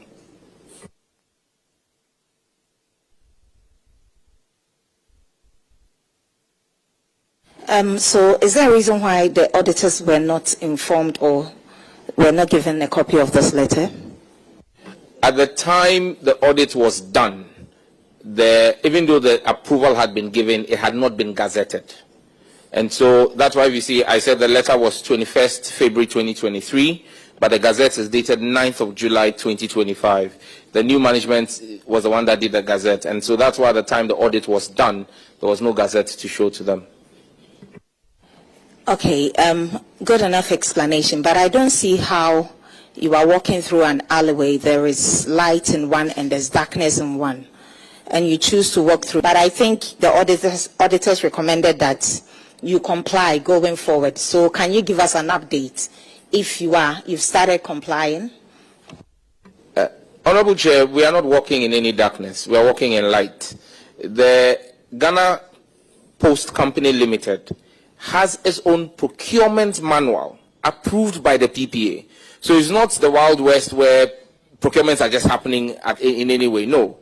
So is there a reason why the auditors were not informed or were not given a copy of this letter? At the time the audit was done, even though the approval had been given, it had not been gazetted. And so that's why we see, I said the letter was 21st February 2023, but the Gazette is dated 9th of July 2025. The new management was the one that did the Gazette. And so that's why at the time the audit was done, there was no Gazette to show to them. Okay, good enough explanation, but I don't see how you are walking through an alleyway, there is light in one and there's darkness in one, and you choose to walk through. But I think the auditors recommended that you comply going forward. So can you give us an update if you've started complying? Honorable Chair, we are not walking in any darkness. We are walking in light. The Ghana Post Company Limited has its own procurement manual approved by the PPA. So it's not the Wild West where procurements are just happening in any way. No.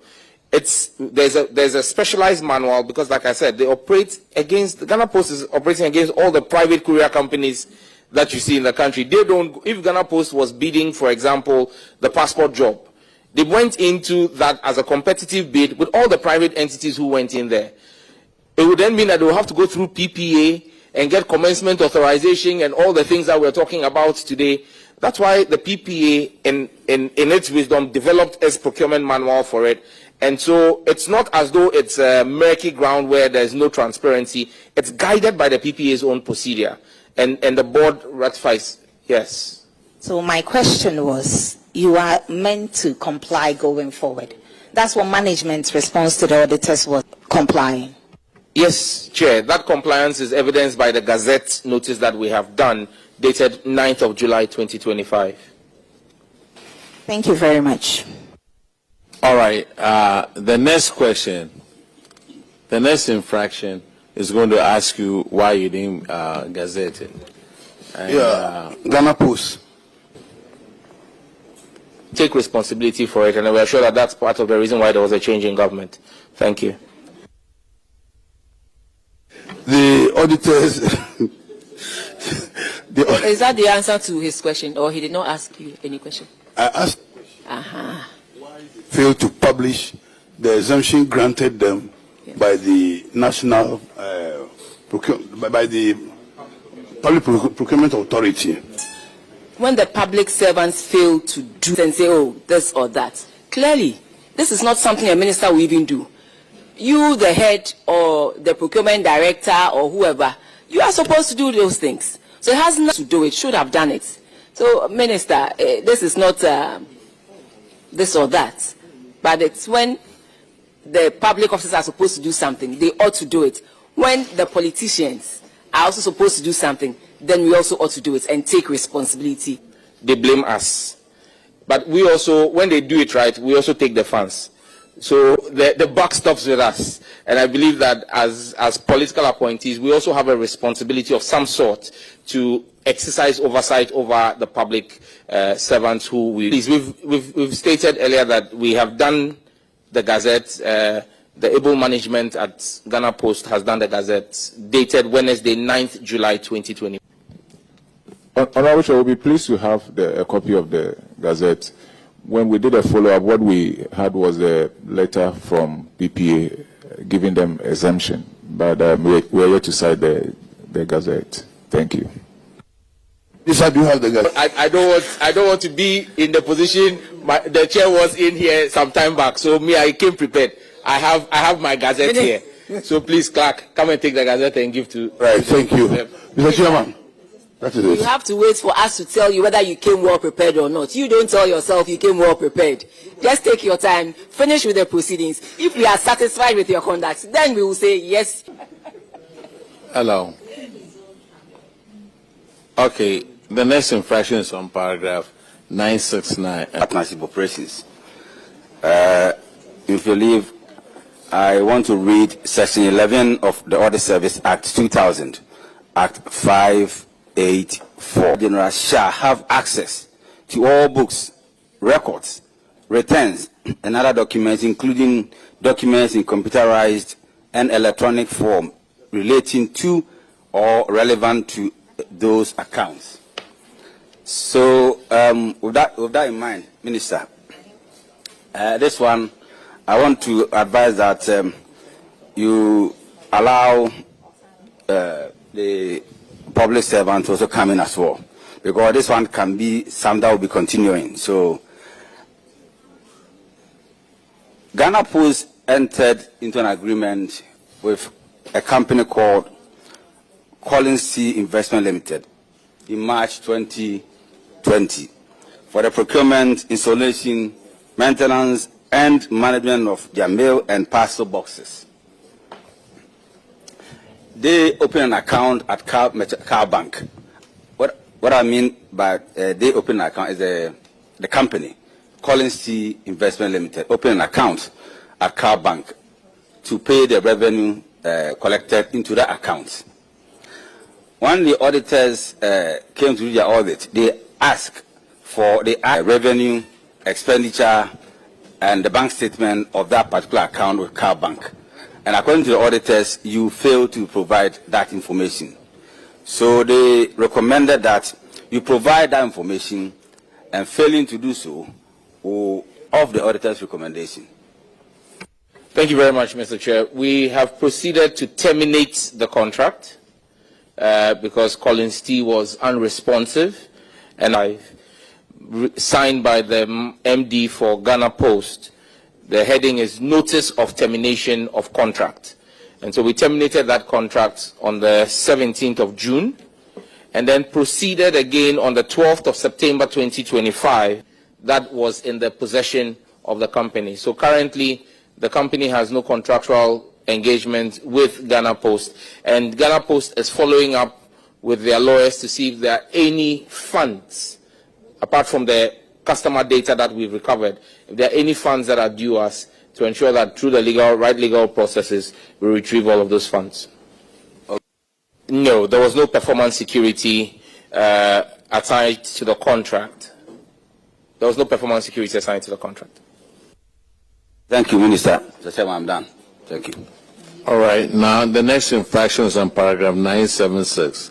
There's a specialized manual because, like I said, they operate against, the Ghana Post is operating against all the private courier companies that you see in the country. They don't, if Ghana Post was bidding, for example, the passport job, they went into that as a competitive bid with all the private entities who went in there. It would then mean that they will have to go through PPA and get commencement authorization and all the things that we're talking about today. That's why the PPA, in its wisdom, developed its procurement manual for it. And so it's not as though it's a murky ground where there's no transparency. It's guided by the PPA's own procedure. And the board ratifies, yes. So my question was, you are meant to comply going forward. That's what management's response to the auditors was, complying. Yes, Chair. That compliance is evidenced by the Gazette notice that we have done, dated 9th of July 2025. Thank you very much. All right. The next question, the next infraction is going to ask you why you didn't gazette it. And, Ghana Post. Take responsibility for it, and we are sure that that's part of the reason why there was a change in government. Thank you. The auditors. Is that the answer to his question, or he did not ask you any question? I asked. Failed to publish the exemption granted them by the national by the Public Procurement Authority. When the public servants fail to do and say, oh, this or that, clearly, this is not something a minister will even do. You, the head or the procurement director or whoever, you are supposed to do those things. So it has nothing to do it, should have done it. So, Minister, this is not this or that. But it's when the public officers are supposed to do something, they ought to do it. When the politicians are also supposed to do something, then we also ought to do it and take responsibility. They blame us. But we also, when they do it right, we also take the funds. So the buck stops with us. And I believe that as political appointees, we also have a responsibility of some sort to exercise oversight over the public servants who we've stated earlier that we have done the Gazette. The able management at Ghana Post has done the Gazette dated Wednesday, 9th July 2020. Honorable Chair, we'll be pleased to have a copy of the Gazette. When we did a follow-up, what we had was a letter from BPA giving them exemption, but we're yet to cite the Gazette. Thank you. Yes, I do have the Gazette. I don't want to be in the position the chair was in here some time back, so I came prepared. I have my Gazette here. So please, clerk, come and take the Gazette and give to. Right, thank you, Mr. Chairman. That is it. You have to wait for us to tell you whether you came well prepared or not. You don't tell yourself you came well prepared. Just take your time, finish with the proceedings. If we are satisfied with your conduct, then we will say yes. Hello. Okay, the next infraction is on paragraph 969. Partnership operations. If you leave, I want to read section 11 of the Audit Service Act 2000, Act 584. General shall have access to all books, records, returns, and other documents, including documents in computerized and electronic form relating to or relevant to those accounts. So, with that in mind, Minister, this one, I want to advise that you allow the public servant to also come in as well, because this one can be some that will be continuing. So, Ghana Post entered into an agreement with a company called Collins C Investment Limited in March 2020 for the procurement, installation, maintenance, and management of their mail and parcel boxes. They opened an account at Car Bank. What I mean by they opened an account is the company, Collins C Investment Limited, opened an account at Car Bank to pay the revenue collected into that account. When the auditors came to do their audit, they asked for the revenue, expenditure, and the bank statement of that particular account with Car Bank. And according to the auditors, you failed to provide that information. So they recommended that you provide that information, and failing to do so will off the auditor's recommendation. Thank you very much, Mr. Chair. We have proceeded to terminate the contract because Collins T was unresponsive, and signed by the MD for Ghana Post. The heading is Notice of Termination of Contract. And so we terminated that contract on the 17th of June, and then proceeded again on the 12th of September 2025. That was in the possession of the company. So currently, the company has no contractual engagement with Ghana Post, and Ghana Post is following up with their lawyers to see if there are any funds, apart from the customer data that we've recovered, if there are any funds that are due us, to ensure that through the right legal processes, we retrieve all of those funds. Okay. No, there was no performance security assigned to the contract. There was no performance security assigned to the contract. Thank you, Minister. I'm done. Thank you. All right. Now, the next infraction is on paragraph 976.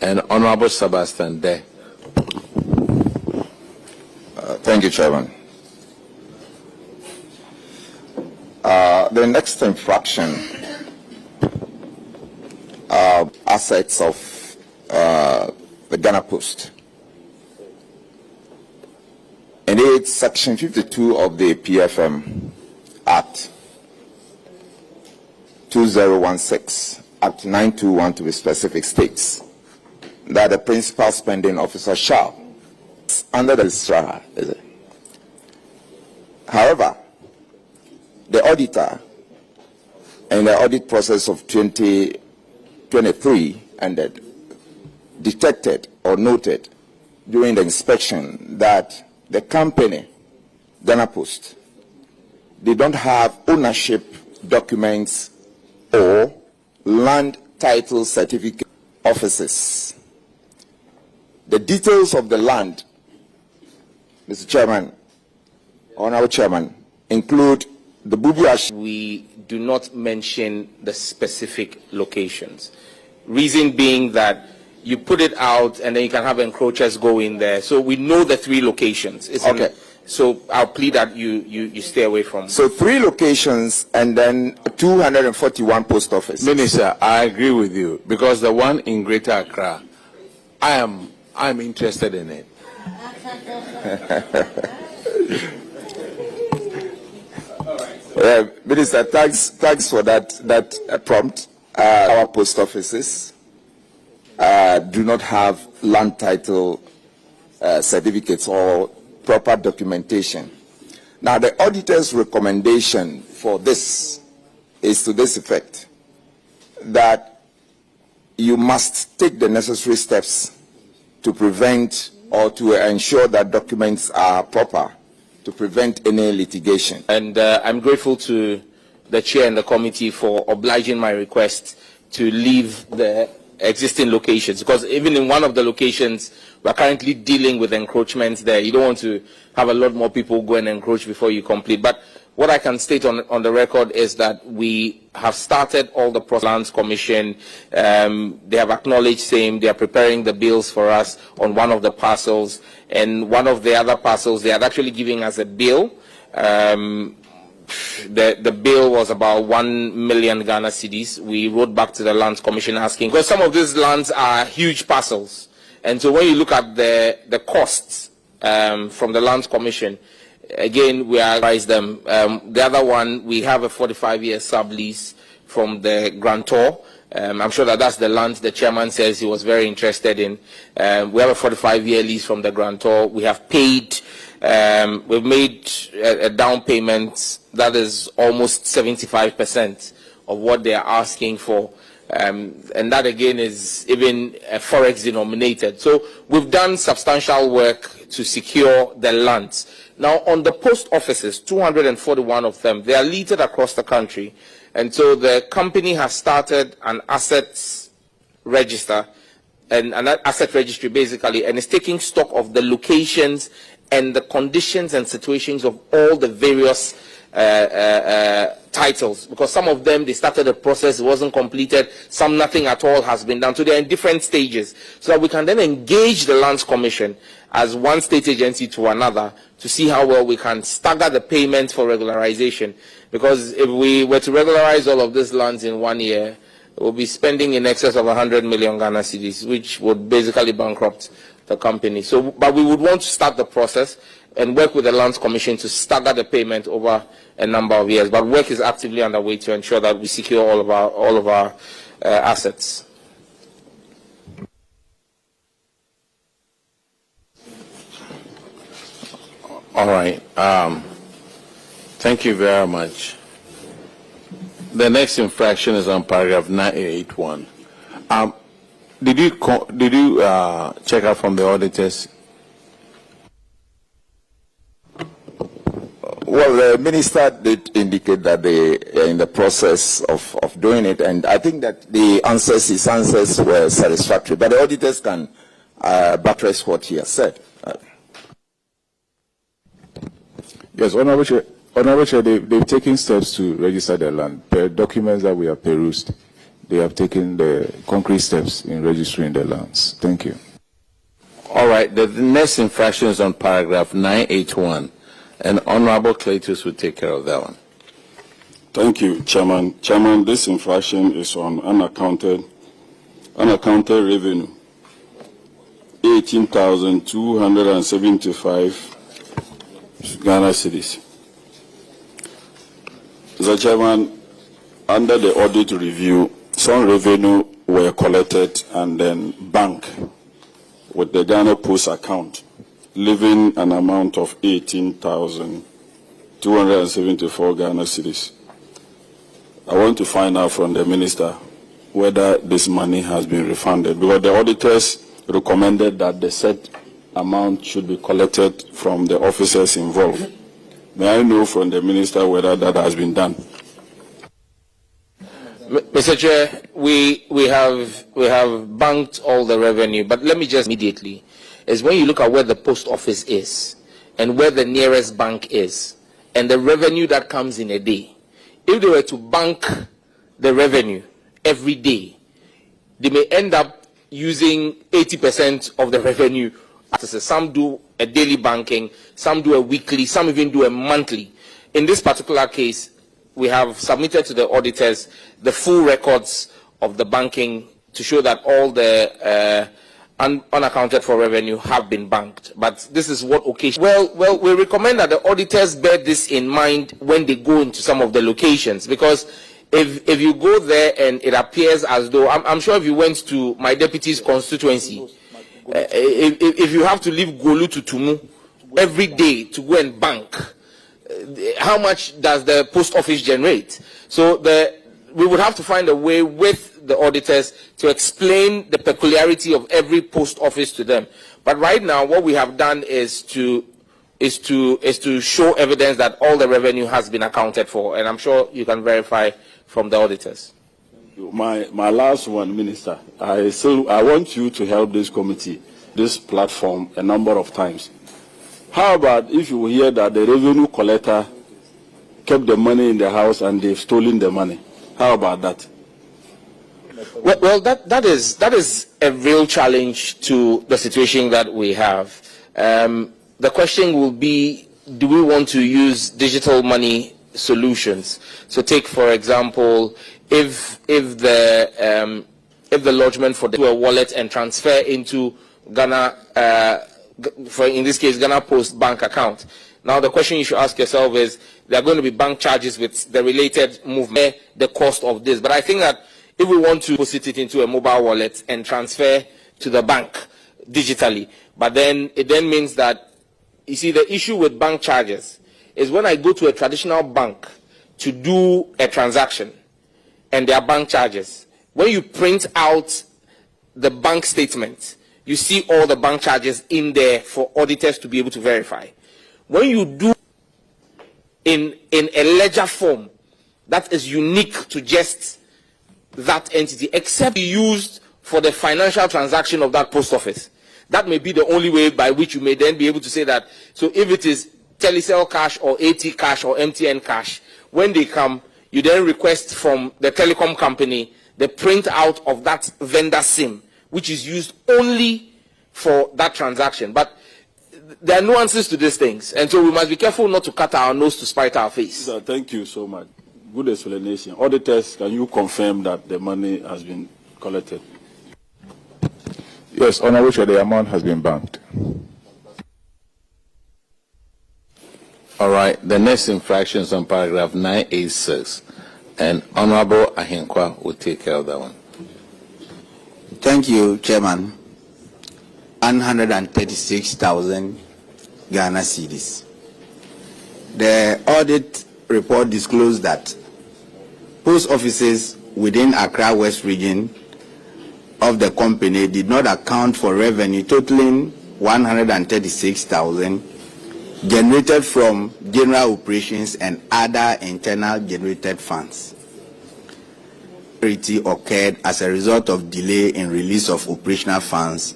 And Honorable Sebastian Day. Thank you, Chairman. The next infraction, assets of the Ghana Post. And it's Section 52 of the PFM Act 2016, Act 921 to be specific, states that the principal spending officer shall, under the registrar, is it? However, the auditor, in the audit process of 2023, ended, detected or noted during the inspection that the company, Ghana Post, they don't have ownership documents or land title certificate offices the details of the land, Mr. Chairman, Honorable Chairman, include the Bubu Ash. We do not mention the specific locations. Reason being that you put it out and then you can have encroachers go in there. So we know the 3 locations. Okay. So I'll plead that you stay away from. So 3 locations and then 241 post offices. Minister, I agree with you because the one in Greater Accra, I'm interested in it. Minister, thanks for that prompt. Our post offices do not have land title certificates or proper documentation. Now, the auditor's recommendation for this is to this effect, that you must take the necessary steps to prevent or to ensure that documents are proper, to prevent any litigation. And I'm grateful to the chair and the committee for obliging my request to leave the existing locations, because even in one of the locations, we're currently dealing with encroachments there. You don't want to have a lot more people go and encroach before you complete. But what I can state on the record is that we have started all the Lands Commission. They have acknowledged same. They are preparing the bills for us on one of the parcels. And one of the other parcels, they are actually giving us a bill. The bill was about 1 million Ghana cedis. We wrote back to the Lands Commission asking, because some of these lands are huge parcels. And so when you look at the costs from the Lands Commission, again, we advise them. The other one, we have a 45-year sublease from the grantor. I'm sure that's the land the chairman says he was very interested in. We have a 45-year lease from the grantor. We have paid, we've made a down payment that is almost 75% of what they are asking for. And that again is even forex denominated. So we've done substantial work to secure the lands. Now on the post offices, 241 of them, they are littered across the country. And so the company has started an assets register, and an asset registry basically, and is taking stock of the locations and the conditions and situations of all the various titles, because some of them, they started the process, it wasn't completed, some nothing at all has been done. So they're in different stages, so that we can then engage the Lands Commission as one state agency to another to see how well we can stagger the payments for regularization. Because if we were to regularize all of these lands in 1 year, we'll be spending in excess of 100 million Ghana cedis, which would basically bankrupt the company. So, but we would want to start the process and work with the Lands Commission to stagger the payment over a number of years. But work is actively underway to ensure that we secure all of our assets. All right. Thank you very much. The next infraction is on paragraph 981. Did you check out from the auditors? Well, the minister did indicate that they are in the process of doing it, and I think that his answers were satisfactory. But the auditors can buttress what he has said. Yes, Honorable Chair, they've taken steps to register their land. The documents that we have perused, they have taken the concrete steps in registering their lands. Thank you. All right, the next infraction is on paragraph 981, and Honorable Cletus will take care of that one. Thank you, Chairman. Chairman, this infraction is on unaccounted revenue, 18,275 Ghana cedis. Mr. Chairman, under the audit review, some revenue were collected and then banked with the Ghana Post account, leaving an amount of 18,274 Ghana cedis. I want to find out from the minister whether this money has been refunded, because the auditors recommended that the said amount should be collected from the officers involved. May I know from the minister whether that has been done? Mr. Chair, we have banked all the revenue, but let me just immediately. is when you look at where the post office is and where the nearest bank is and the revenue that comes in a day. If they were to bank the revenue every day, they may end up using 80% of the revenue. Some do a daily banking, some do a weekly, some even do a monthly. In this particular case, we have submitted to the auditors the full records of the banking to show that all the unaccounted for revenue have been banked. But this is what occasion. Well, we recommend that the auditors bear this in mind when they go into some of the locations, because if you go there and it appears as though, I'm sure if you went to my deputy's constituency, if you have to leave Golu to Tumu every day to go and bank, how much does the post office generate? So we would have to find a way with the auditors to explain the peculiarity of every post office to them. But right now, what we have done is to show evidence that all the revenue has been accounted for, and I'm sure you can verify from the auditors. My last one, Minister. I want you to help this committee, this platform, a number of times. How about if you hear that the revenue collector kept the money in the house and they've stolen the money? How about that? Well, that is a real challenge to the situation that we have. The question will be, do we want to use digital money solutions? So take, for example, if the lodgement for a wallet and transfer into Ghana, in this case, Ghana Post bank account. Now, the question you should ask yourself is, there are going to be bank charges with the related movement, the cost of this. But I think that if we want to deposit it into a mobile wallet and transfer to the bank digitally, but then it then means that, you see, the issue with bank charges is when I go to a traditional bank to do a transaction and there are bank charges, when you print out the bank statement, you see all the bank charges in there for auditors to be able to verify. When you do in a ledger form that is unique to just that entity, except used for the financial transaction of that post office, that may be the only way by which you may then be able to say that. So if it is Telecel cash or AT cash or MTN cash, when they come, you then request from the telecom company the print out of that vendor SIM, which is used only for that transaction. But there are nuances to these things, and so we must be careful not to cut our nose to spite our face. Thank you so much. Good explanation. Auditors, can you confirm that the money has been collected? Yes, Honorable Chair, the amount has been banked. All right, the next infraction is on paragraph 9A6, and Honorable Ahinkwa will take care of that one. Thank you, Chairman. 136,000 Ghana cedis. The audit report disclosed that post offices within Accra West region of the company did not account for revenue totaling 136,000 generated from general operations and other internal generated funds. Occurred as a result of delay in release of operational funds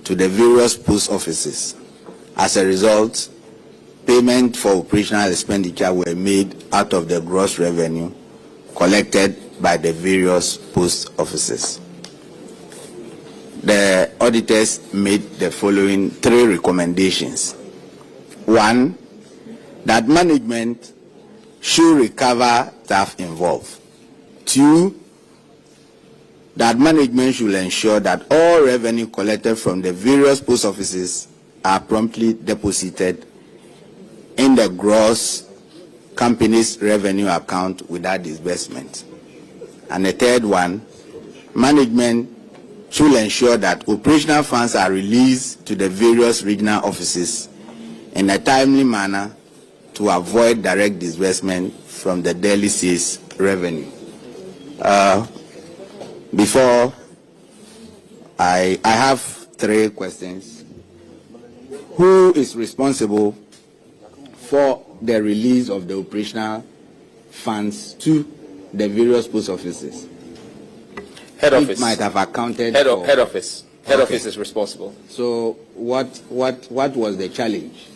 to the various post offices. As a result, payment for operational expenditure were made out of the gross revenue collected by the various post offices. The auditors made the following 3 recommendations. 1, that management should recover staff involved. 2, that management should ensure that all revenue collected from the various post offices are promptly deposited in the gross company's revenue account without disbursement. And the 3rd one, management should ensure that operational funds are released to the various regional offices in a timely manner to avoid direct disbursement from the daily sales revenue. Before I have 3 questions. Who is responsible for the release of the operational funds to the various post offices? Head office. It might have accounted head for office. Head office is responsible. So what was the challenge?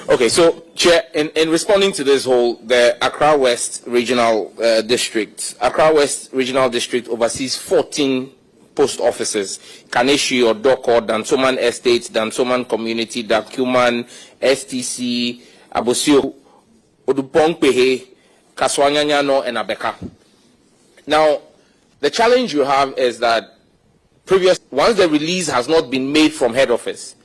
Okay, so Chair, in responding to this whole, the Accra West Regional District, Accra West Regional District oversees 14 post offices: Kaneshi or Doko, Dansoman Estate, Dansoman Community, Dakuman, STC, Abosio, Odupongpehe, Kaswanyanyano, and Abeka. Now, the challenge you have is that once the release has not been made from head office,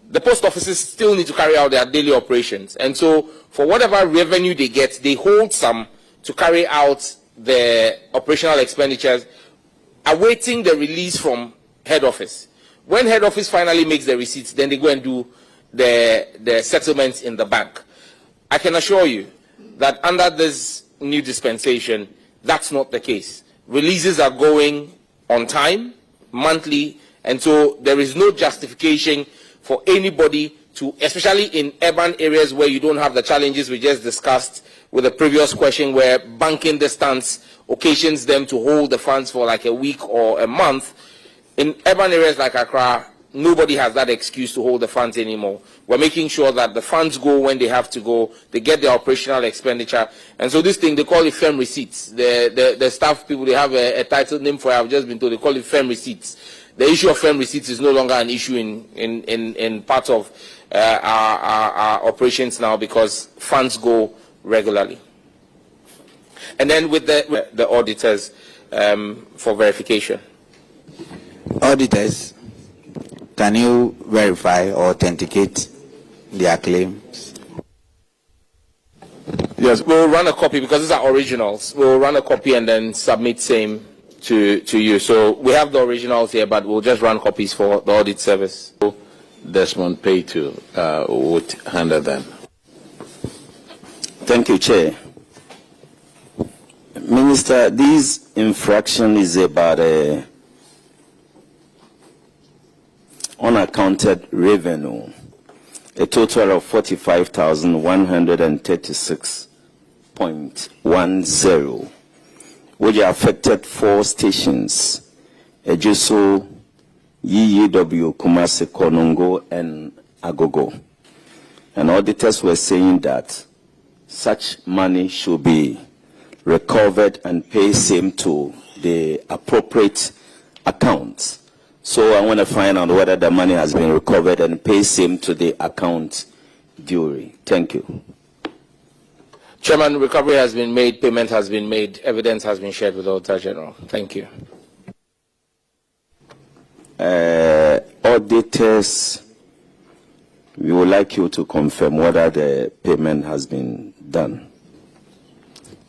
the post offices still need to carry out their daily operations. And so, for whatever revenue they get, they hold some to carry out the operational expenditures, awaiting the release from head office. When head office finally makes the receipts, then they go and do the settlements in the bank. I can assure you that under this new dispensation, that's not the case. Releases are going on time, monthly, and so there is no justification for anybody to, especially in urban areas where you don't have the challenges we just discussed with the previous question, where banking distance occasions them to hold the funds for like a week or a month. In urban areas like Accra, nobody has that excuse to hold the funds anymore. We're making sure that the funds go when they have to go, they get their operational expenditure. And so this thing, they call it firm receipts. The staff people, they have a title name for it, I've just been told, they call it firm receipts. The issue of firm receipts is no longer an issue in part of our operations now, because funds go regularly. And then with the auditors for verification. Auditors, can you verify or authenticate their claims? Yes, we'll run a copy because these are originals. We'll run a copy and then submit same to you. So we have the originals here, but we'll just run copies for the audit service. Desmond Payto would handle them. Thank you, Chair. Minister, this infraction is about unaccounted revenue, a total of 45,136.10, which affected 4 stations, Ejiso, UW, Kumasi, Konongo, and Agogo. And auditors were saying that such money should be recovered and paid same to the appropriate accounts. So I want to find out whether the money has been recovered and paid same to the account duly. Thank you. Chairman, recovery has been made, payment has been made, evidence has been shared with the Auditor General. Thank you. Auditors, we would like you to confirm whether the payment has been done.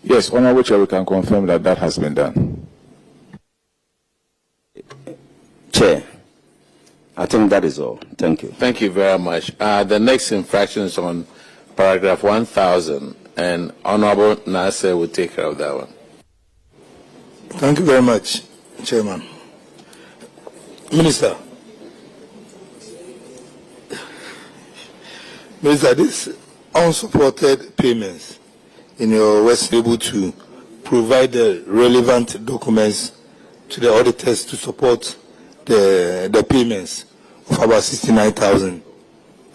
Yes, Honorable Chair, we can confirm that that has been done. Chair, I think that is all. Thank you. Thank you very much. The next infraction is on paragraph 1000, and Honorable Nasser will take care of that one. Thank you very much, Chairman. Minister, these unsupported payments, in your was able to provide the relevant documents to the auditors to support the payments of about 69,000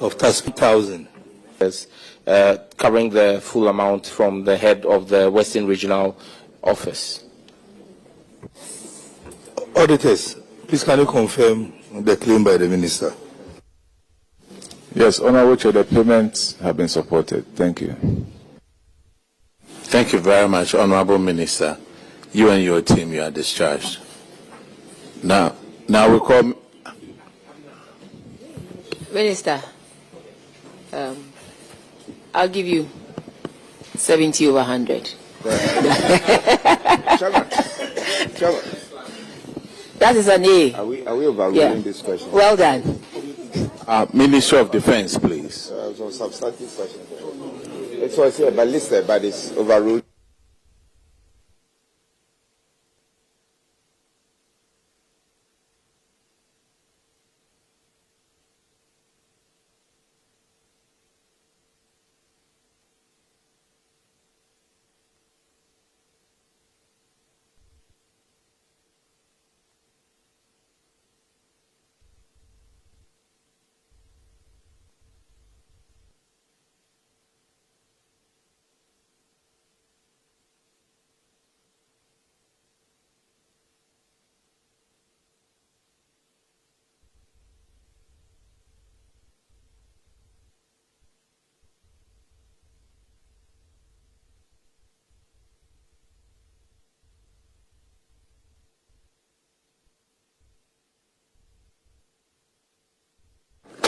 of 30,000. Covering the full amount from the head of the Western Regional Office. Auditors, please can you confirm the claim by the minister? Yes, Honorable Chair, the payments have been supported. Thank you. Thank you very much, Honorable Minister. You and your team, you are discharged. Now we call... Minister, I'll give you 70 over 100. Chairman. That is an A. Are we overruling this question? Well done. Minister of Defense, please. So substantive question. It was here, but listed, but it's overruled.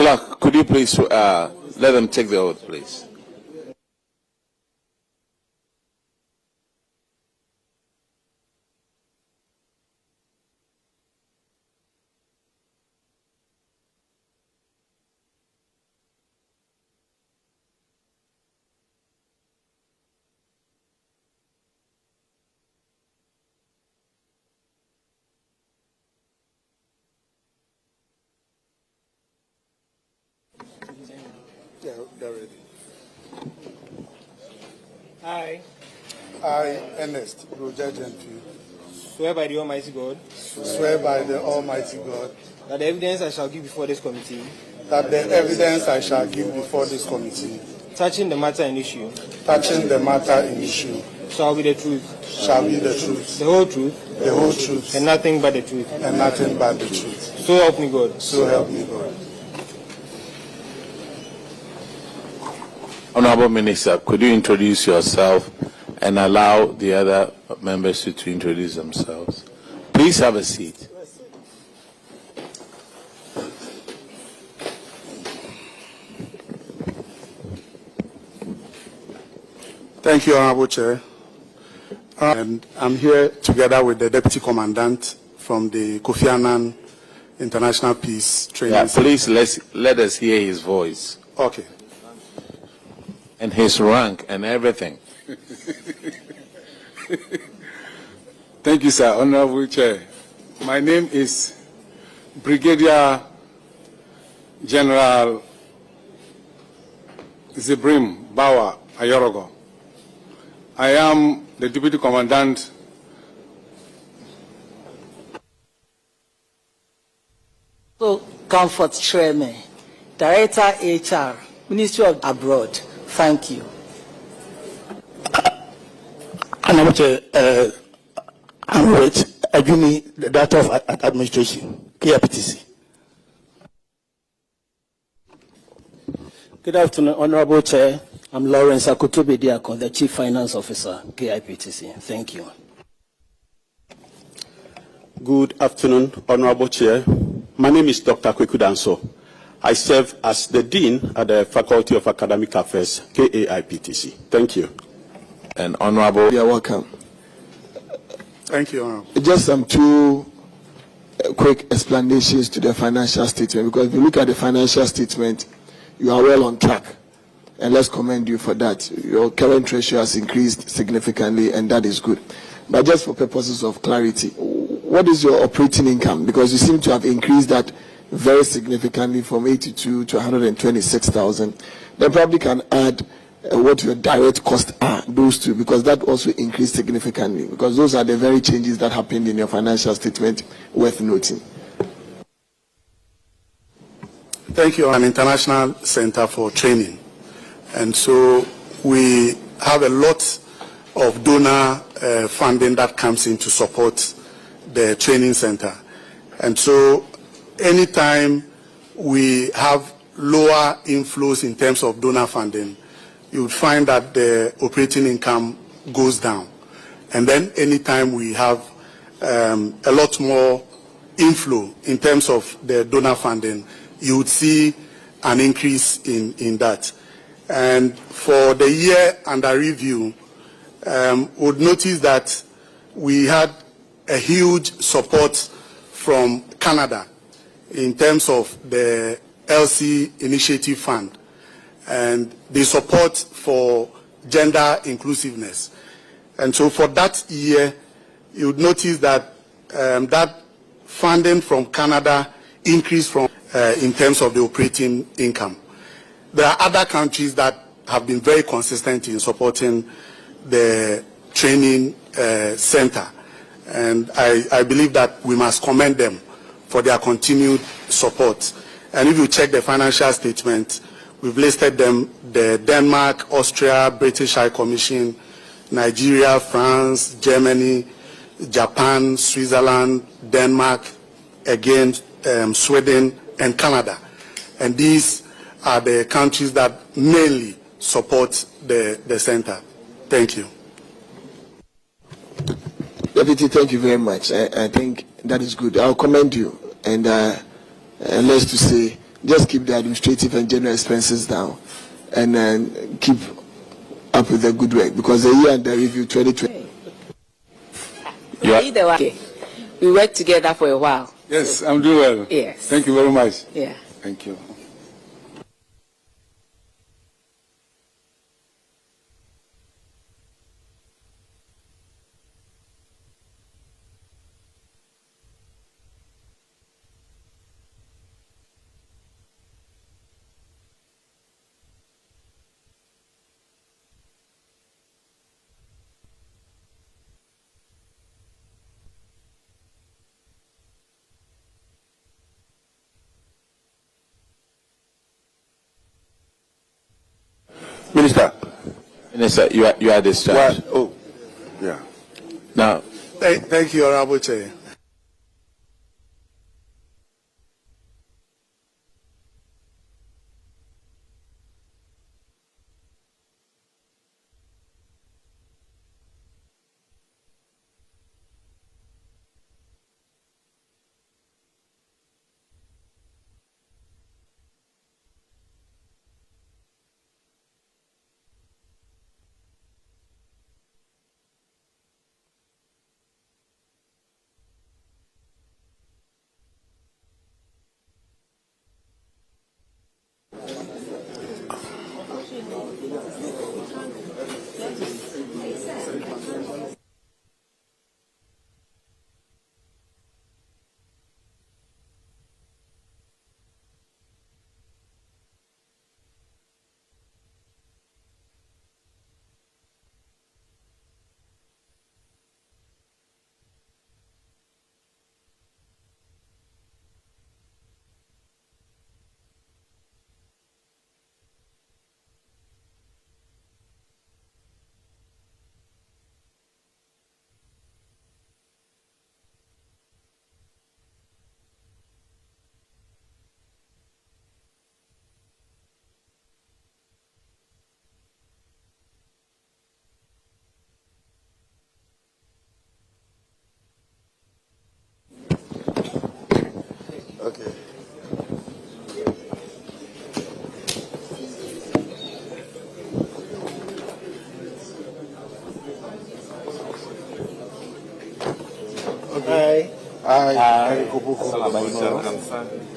Clerk, could you please let them take the oath, please? Yeah, they're ready. I, Ernest Roger Gentry, swear by the Almighty God swear by the Almighty God that the evidence I shall give before this committee that the evidence I shall give before this committee touching the matter in issue shall be the truth, the whole truth, and nothing but the truth. and nothing but the truth. So help me God. So help me God. Honorable Minister, could you introduce yourself and allow the other members to introduce themselves? Please have a seat. Thank you, Honorable Chair. And I'm here together with the Deputy Commandant from the Kofi Annan International Peace Training Yeah, Center. please let us hear his voice Okay. and his rank and everything. Thank you, sir. Honorable Chair. My name is Brigadier General Zibrim Bawa Ayorogo. I am the Deputy Commandant. So, Comfort Shreme, Director HR, Ministry of Abroad. Thank you. I'm Rich Ajuni, the Director of Administration, KIPTC. Good afternoon, Honorable Chair. I'm Lawrence Akutobe Diakon, the Chief Finance Officer, KIPTC. Thank you. Good afternoon, Honorable Chair. My name is Dr. Kweku Danso. I serve as the Dean at the Faculty of Academic Affairs, KAIPTC. Thank you. And Honorable. You're welcome. Thank you, Honorable. Just some two quick explanations to the financial statement, because if you look at the financial statement, you are well on track. And let's commend you for that. Your current ratio has increased significantly, and that is good. But just for purposes of clarity, what is your operating income? Because you seem to have increased that very significantly from 82 to 126,000. Then probably can add what your direct costs are, those two, because that also increased significantly. Because those are the very changes that happened in your financial statement worth noting. Thank you. An international center for training. And so we have a lot of donor funding that comes in to support the training center. And so anytime we have lower inflows in terms of donor funding, you would find that the operating income goes down. And then anytime we have a lot more inflow in terms of the donor funding, you would see an increase in that. And for the year under review, would notice that we had a huge support from Canada in terms of the LC Initiative Fund and the support for gender inclusiveness. And so for that year, you would notice that that funding from Canada increased from in terms of the operating income. There are other countries that have been very consistent in supporting the training center. And I believe that we must commend them for their continued support. And if you check the financial statement, we've listed them: the Denmark, Austria, British High Commission, Nigeria, France, Germany, Japan, Switzerland, Denmark, again, Sweden, and Canada. And these are the countries that mainly support the center. Thank you. Deputy, thank you very much. I think that is good. I'll commend you. And let's to say, just keep the administrative and general expenses down, and then keep up with the good work, because the year under review 2020. Either way, we worked together for a while. Yes, I'm doing well. Yes. Thank you very much. Yeah. Thank you. Minister. Minister, you are discharged. Oh, yeah. Now, Thank you, Honorable Chair. Okay. I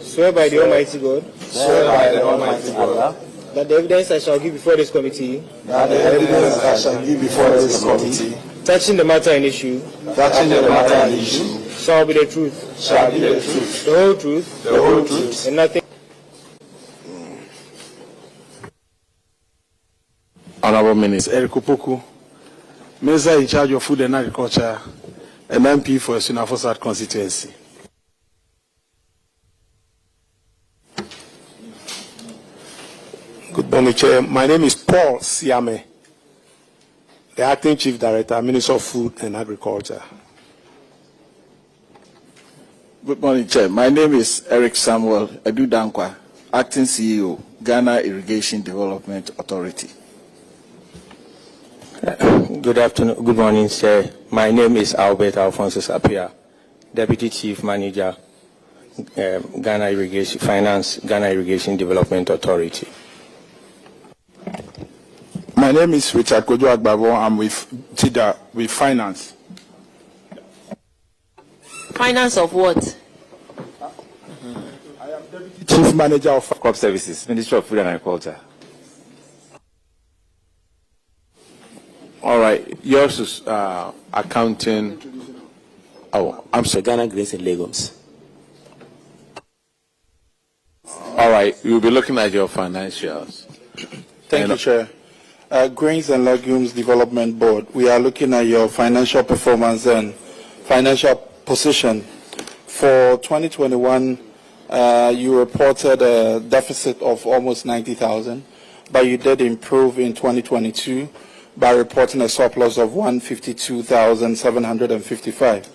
swear by the Almighty God. Swear by the Almighty God. That the evidence I shall give before this committee. That the evidence I shall give before this committee. Touching the matter in issue. Touching the matter in issue. Shall be the truth. Shall be the truth. The whole truth. The whole truth. And nothing. Honorable Minister. Eric Opoku, Minister in charge of Food and Agriculture, and MP for Sunafosat constituency. Good morning, Chair. My name is Paul Siame, the Acting Chief Director, Minister of Food and Agriculture. Good morning, Chair. My name is Eric Samuel Edu Dankwa, Acting CEO, Ghana Irrigation Development Authority. Good afternoon. Good morning, sir. My name is Albert Alfonso Sapia, Deputy Chief Manager, Ghana Irrigation Finance, Ghana Irrigation Development Authority. My name is Richard Kojo Agbabo. I'm with TIDA, with Finance. Finance of what? I am Deputy Chief Manager of Crop Services, Ministry of Food and Agriculture. All right, yours is accounting. Oh, I'm sorry. Ghana Grains in Lagos. All right, we'll be looking at your financials. Thank you, Chair. Grains and Legumes Development Board, we are looking at your financial performance and financial position. For 2021, you reported a deficit of almost 90,000, but you did improve in 2022 by reporting a surplus of 152,755.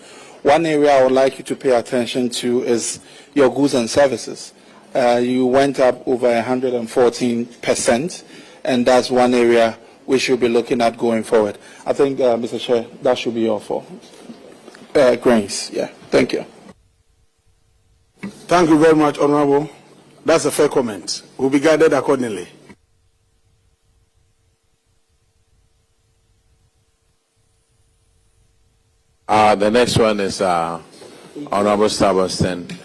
One area I would like you to pay attention to is your goods and services. You went up over 114%, and that's one area we should be looking at going forward. I think, Mr. Chair, that should be all for grains. Yeah, thank you. Thank you very much, Honorable. That's a fair comment. Will be guided accordingly. The next one is Honorable Staberston.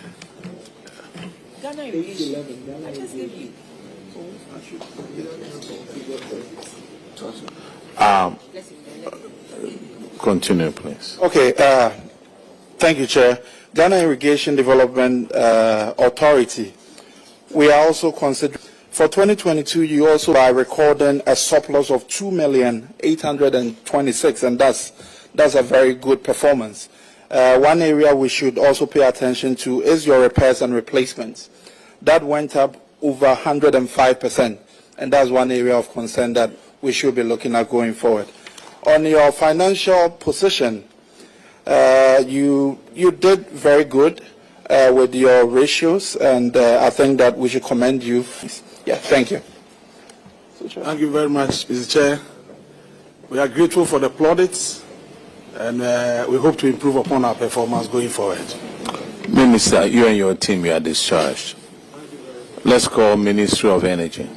Continue, please. Okay, thank you, Chair. Ghana Irrigation Development Authority. We are also considering, for 2022, you also are recording a surplus of 2,826,000, and that's a very good performance. One area we should also pay attention to is your repairs and replacements. That went up over 105%, and that's one area of concern that we should be looking at going forward. On your financial position, you did very good with your ratios, and I think that we should commend you. Yeah, thank you. Thank you very much, Mr. Chair. We are grateful for the plaudits, and we hope to improve upon our performance going forward. Minister, you and your team, you are discharged. Let's call Ministry of Energy.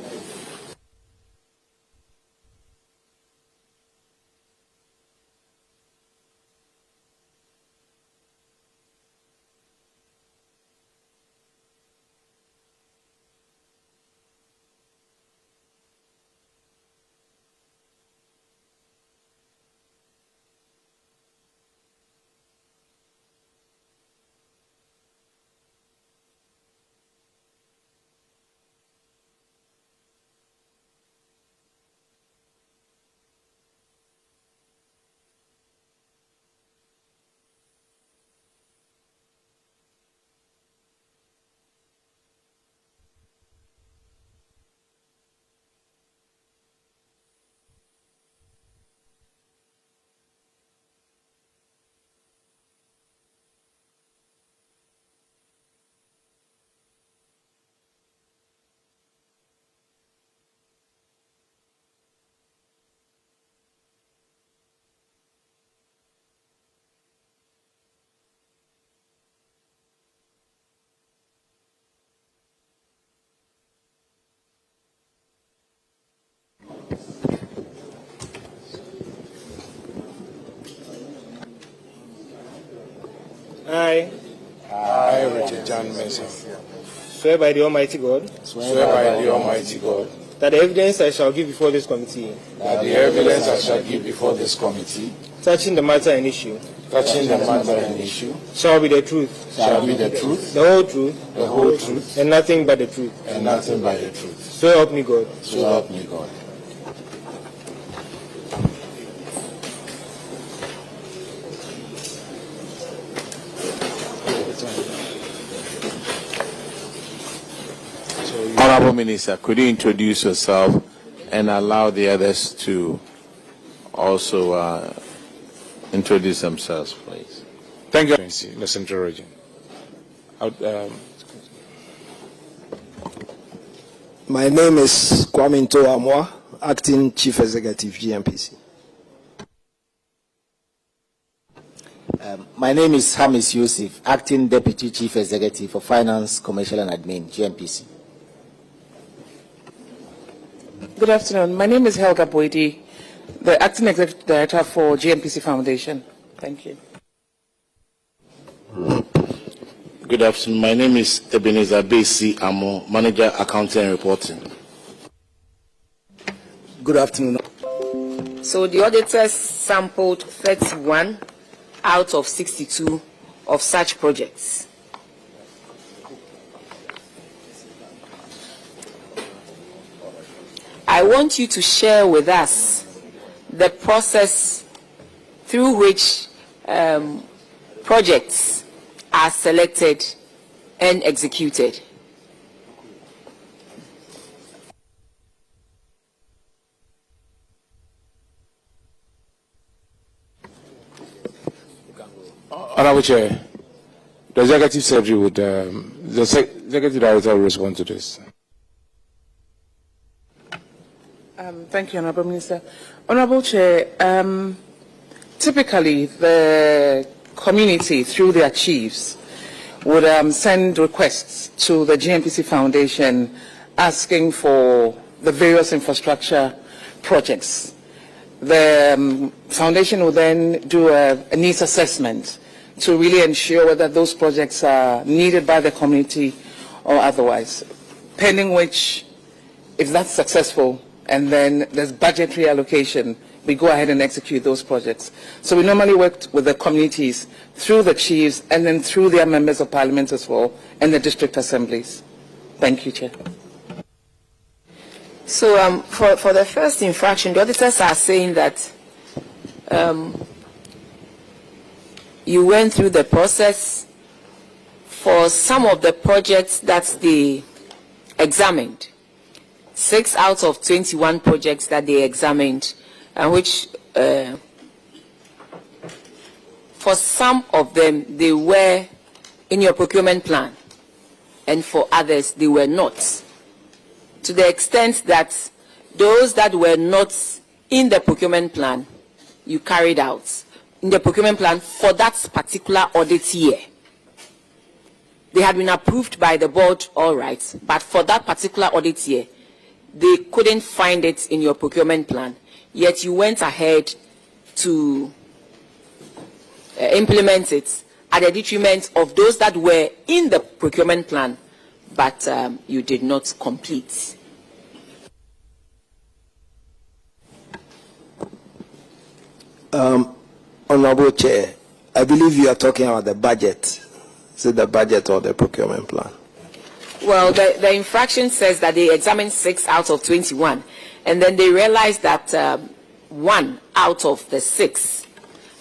I, Richard John Mason, swear by the Almighty God, swear by the Almighty God, that the evidence I shall give before this committee, that the evidence I shall give before this committee, touching the matter and issue, shall be the truth, the whole truth, and nothing but the truth. So help me God. Honorable Minister, could you introduce yourself and allow the others to also introduce themselves, please? Thank you, in the Central Region. My name is Kwame Nto Amwa, Acting Chief Executive, GMPC. My name is Hamis Yusuf, Acting Deputy Chief Executive for Finance, Commercial and Admin, GMPC. Good afternoon. My name is Helga Boidi, the Acting Executive Director for GMPC Foundation. Thank you. Good afternoon. My name is Ebenezer Besi Amo, Manager Accounting and Reporting. Good afternoon. So the auditors sampled 31 out of 62 of such projects. I want you to share with us the process through which projects are selected and executed. Honorable Chair, the Executive Secretary would, the Executive Director will respond to this. Thank you, Honorable Minister. Honorable Chair, typically the community, through their chiefs, would send requests to the GMPC Foundation asking for the various infrastructure projects. The foundation will then do a needs assessment to really ensure whether those projects are needed by the community or otherwise, pending which, if that's successful, and then there's budgetary allocation, we go ahead and execute those projects. So we normally work with the communities through the chiefs and then through their members of parliament as well and the district assemblies. Thank you, Chair. So for the first infraction, the auditors are saying that you went through the process for some of the projects that they examined. 6 out of 21 projects that they examined, which for some of them they were in your procurement plan, and for others they were not. To the extent that those that were not in the procurement plan, you carried out in the procurement plan for that particular audit year. They had been approved by the board, all right, but for that particular audit year, they couldn't find it in your procurement plan, yet you went ahead to implement it at the detriment of those that were in the procurement plan, but you did not complete. Honorable Chair, I believe you are talking about the budget. Is it the budget or the procurement plan? Well, the infraction says that they examined 6 out of 21, and then they realized that 1 out of the 6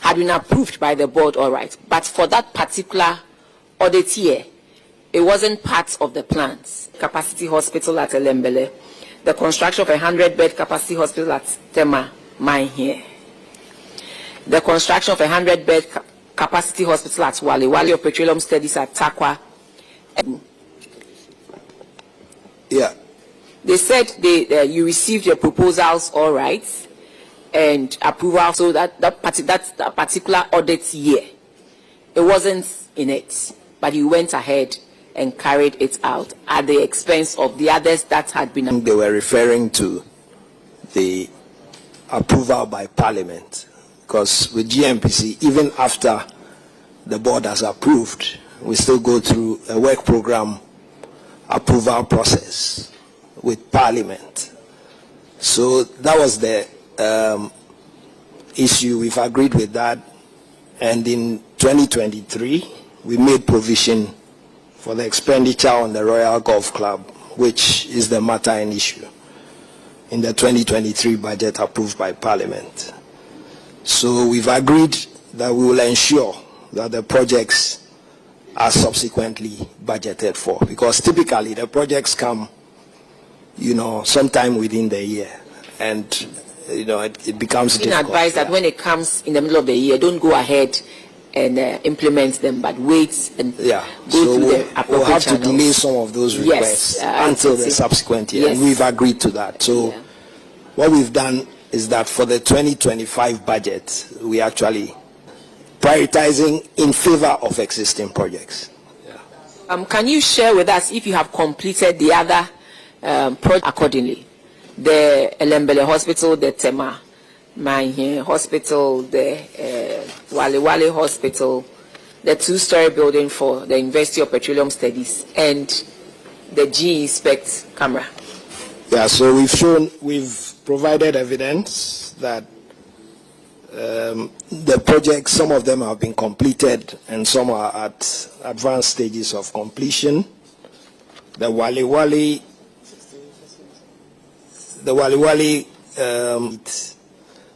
had been approved by the board, all right. But for that particular audit year, it wasn't part of the plans. Capacity hospital at Elembele, the construction of a 100-bed capacity hospital at Tema, mine here. The construction of a 100-bed capacity hospital at Wale of petroleum studies at Takwa. Yeah. They said you received your proposals, all right, and approval, so that particular audit year, it wasn't in it, but you went ahead and carried it out at the expense of the others that had been. They were referring to the approval by Parliament, because with GMPC, even after the board has approved, we still go through a work program approval process with Parliament. So that was the issue. We've agreed with that, and in 2023 we made provision for the expenditure on the Royal Golf Club, which is the matter in issue, in the 2023 budget approved by Parliament. So we've agreed that we will ensure that the projects are subsequently budgeted for, because typically the projects come, sometime within the year, and it becomes difficult. Advise that when it comes in the middle of the year, don't go ahead and implement them, but wait and go through the appropriate we'll have channels. to delay some of those requests until the subsequent year, and we've agreed to that. So what we've done is that for the 2025 budget, we actually prioritizing in favor of existing projects. Can you share with us if you have completed the other projects accordingly? The Elembele Hospital, the Tema Mine Hospital, the Wale Hospital, the 2-story building for the University of Petroleum Studies, and the G-Inspect camera. Yeah, so we've provided evidence that the projects, some of them have been completed and some are at advanced stages of completion. The Wale,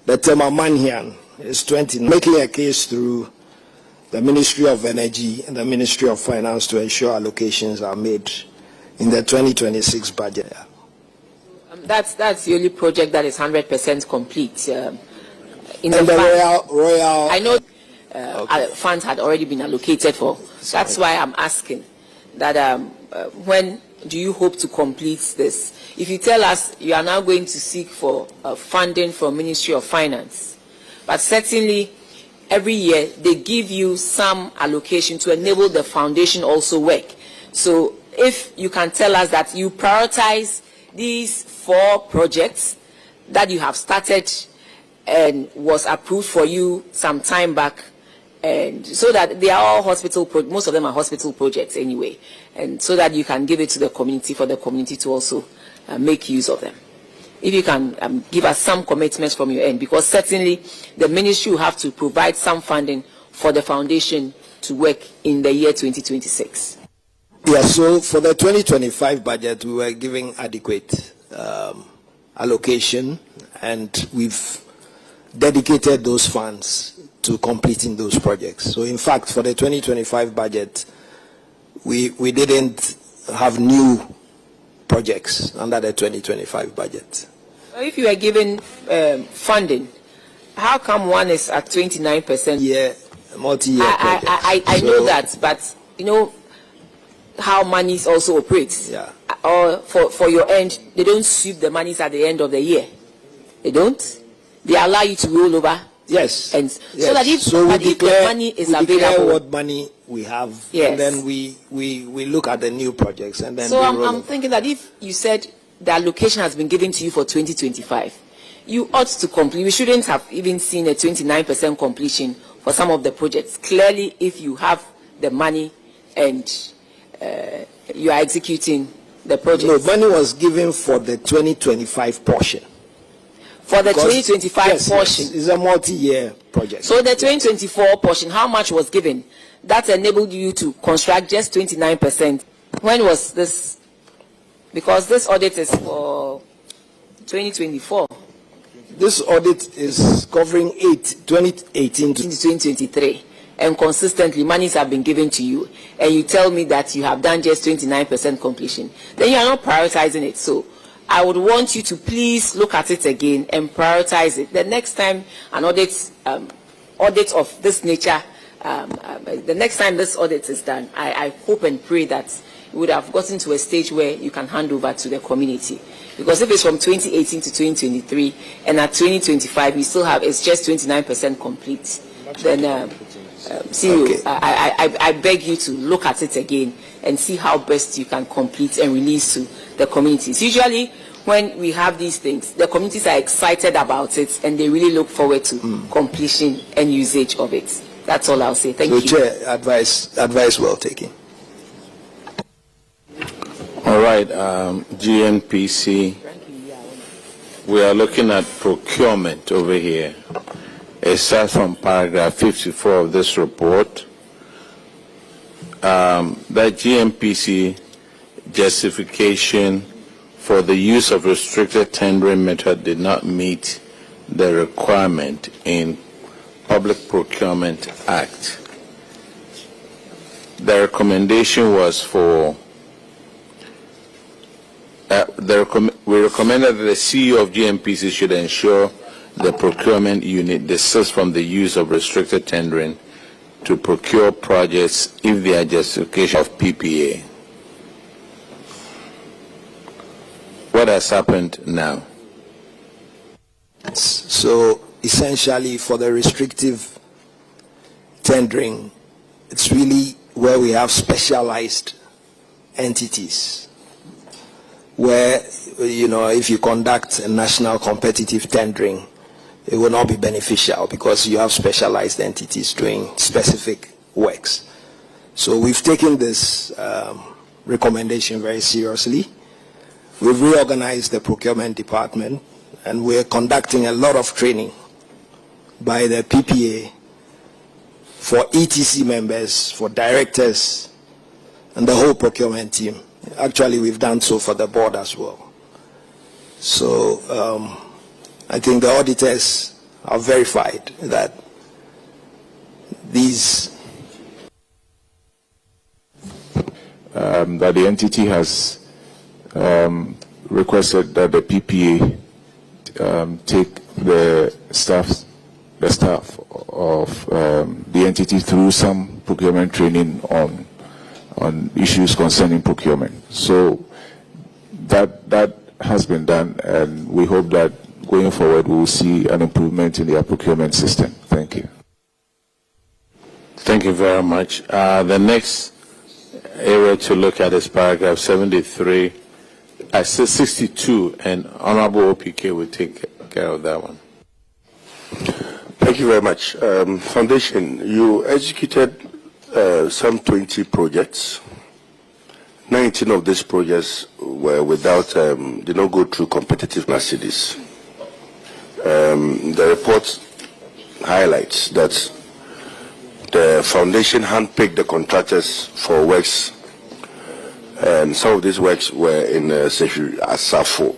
the Tema Manhian is 20, making a case through the Ministry of Energy and the Ministry of Finance to ensure allocations are made in the 2026 budget. That's the only project that is 100% complete. In and the Royal. I know funds had already been allocated for. That's why I'm asking that when do you hope to complete this? If you tell us you are now going to seek for funding from Ministry of Finance, but certainly every year they give you some allocation to enable the foundation also work. So if you can tell us that you prioritize these 4 projects that you have started and was approved for you some time back, and so that they are all most of them are hospital projects anyway, and so that you can give it to the community for the community to also make use of them. If you can give us some commitments from your end, because certainly the ministry will have to provide some funding for the foundation to work in the year 2026. Yeah, so for the 2025 budget, we were giving adequate allocation, and we've dedicated those funds to completing those projects. So in fact, for the 2025 budget, we didn't have new projects under the 2025 budget. If you are given funding, how come one is at 29%? Yeah, multi-year project. I know that, but you know how monies also operates. Yeah. Or for your end, they don't sweep the monies at the end of the year. They don't. They allow you to roll over. Yes. And yes. so that if, so we declare, the money is we available, declare what money we have, yes. And then we look at the new projects, and then. So I'm thinking that if you said the allocation has been given to you for 2025, you ought to complete. We shouldn't have even seen a 29% completion for some of the projects. Clearly, if you have the money and you are executing the project. No, money was given for the 2025 portion. For the 2025 portion. Yes, it's a multi-year project. So the 2024 portion, how much was given? That enabled you to construct just 29%. When was this? Because this audit is for 2024. This audit is covering 2018 to 2023. And consistently, monies have been given to you. And you tell me that you have done just 29% completion. Then you are not prioritizing it. So I would want you to please look at it again and prioritize it. The next time an audit of this nature, the next time this audit is done, I hope and pray that you would have gotten to a stage where you can hand over to the community. Because if it's from 2018 to 2023, and at 2025 you still have, it's just 29% complete, then CEO, okay. I beg you to look at it again and see how best you can complete and release to the communities. Usually, when we have these things, the communities are excited about it and they really look forward to completion and usage of it. That's all I'll say. Thank you. Chair, advice well taken. All right, GNPC. We are looking at procurement over here. It starts from paragraph 54 of this report. That GNPC justification for the use of restricted tendering method did not meet the requirement in Public Procurement Act. The recommendation was for we recommended that the CEO of GNPC should ensure the procurement unit desists from the use of restricted tendering to procure projects if they are justification of PPA. What has happened now? So essentially for the restrictive tendering, it's really where we have specialized entities where, you know, if you conduct a national competitive tendering, it will not be beneficial because you have specialized entities doing specific works. So we've taken this recommendation very seriously. We've reorganized the procurement department and we're conducting a lot of training by the PPA for ETC members, for directors, and the whole procurement team. Actually, we've done so for the board as well. So I think the auditors have verified that these that the entity has requested that the PPA take the staff of the entity through some procurement training on issues concerning procurement. So that has been done, and we hope that going forward we will see an improvement in their procurement system. Thank you. Thank you very much. The next area to look at is paragraph 73, 62, and Honorable OPK will take care of that one. Thank you very much. Foundation, you executed some 20 projects. 19 of these projects were did not go through competitive cities. The report highlights that the foundation handpicked the contractors for works, and some of these works were in Asafo,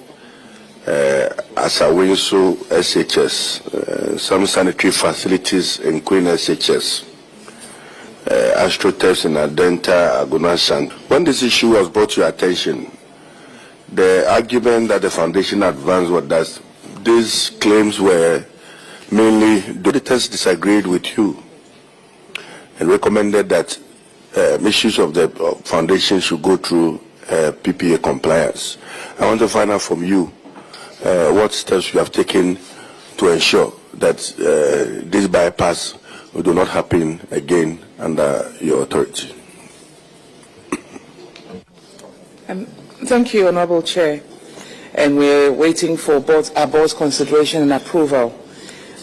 Asawinso SHS, some sanitary facilities in Queen SHS, Astrotex in Adenta, Agunasang. When this issue was brought to your attention, the argument that the foundation advanced was that these claims were mainly, the auditors disagreed with you and recommended that issues of the foundation should go through PPA compliance. I want to find out from you what steps you have taken to ensure that this bypass will not happen again under your authority. Thank you, Honorable Chair. And we're waiting for our board's consideration and approval.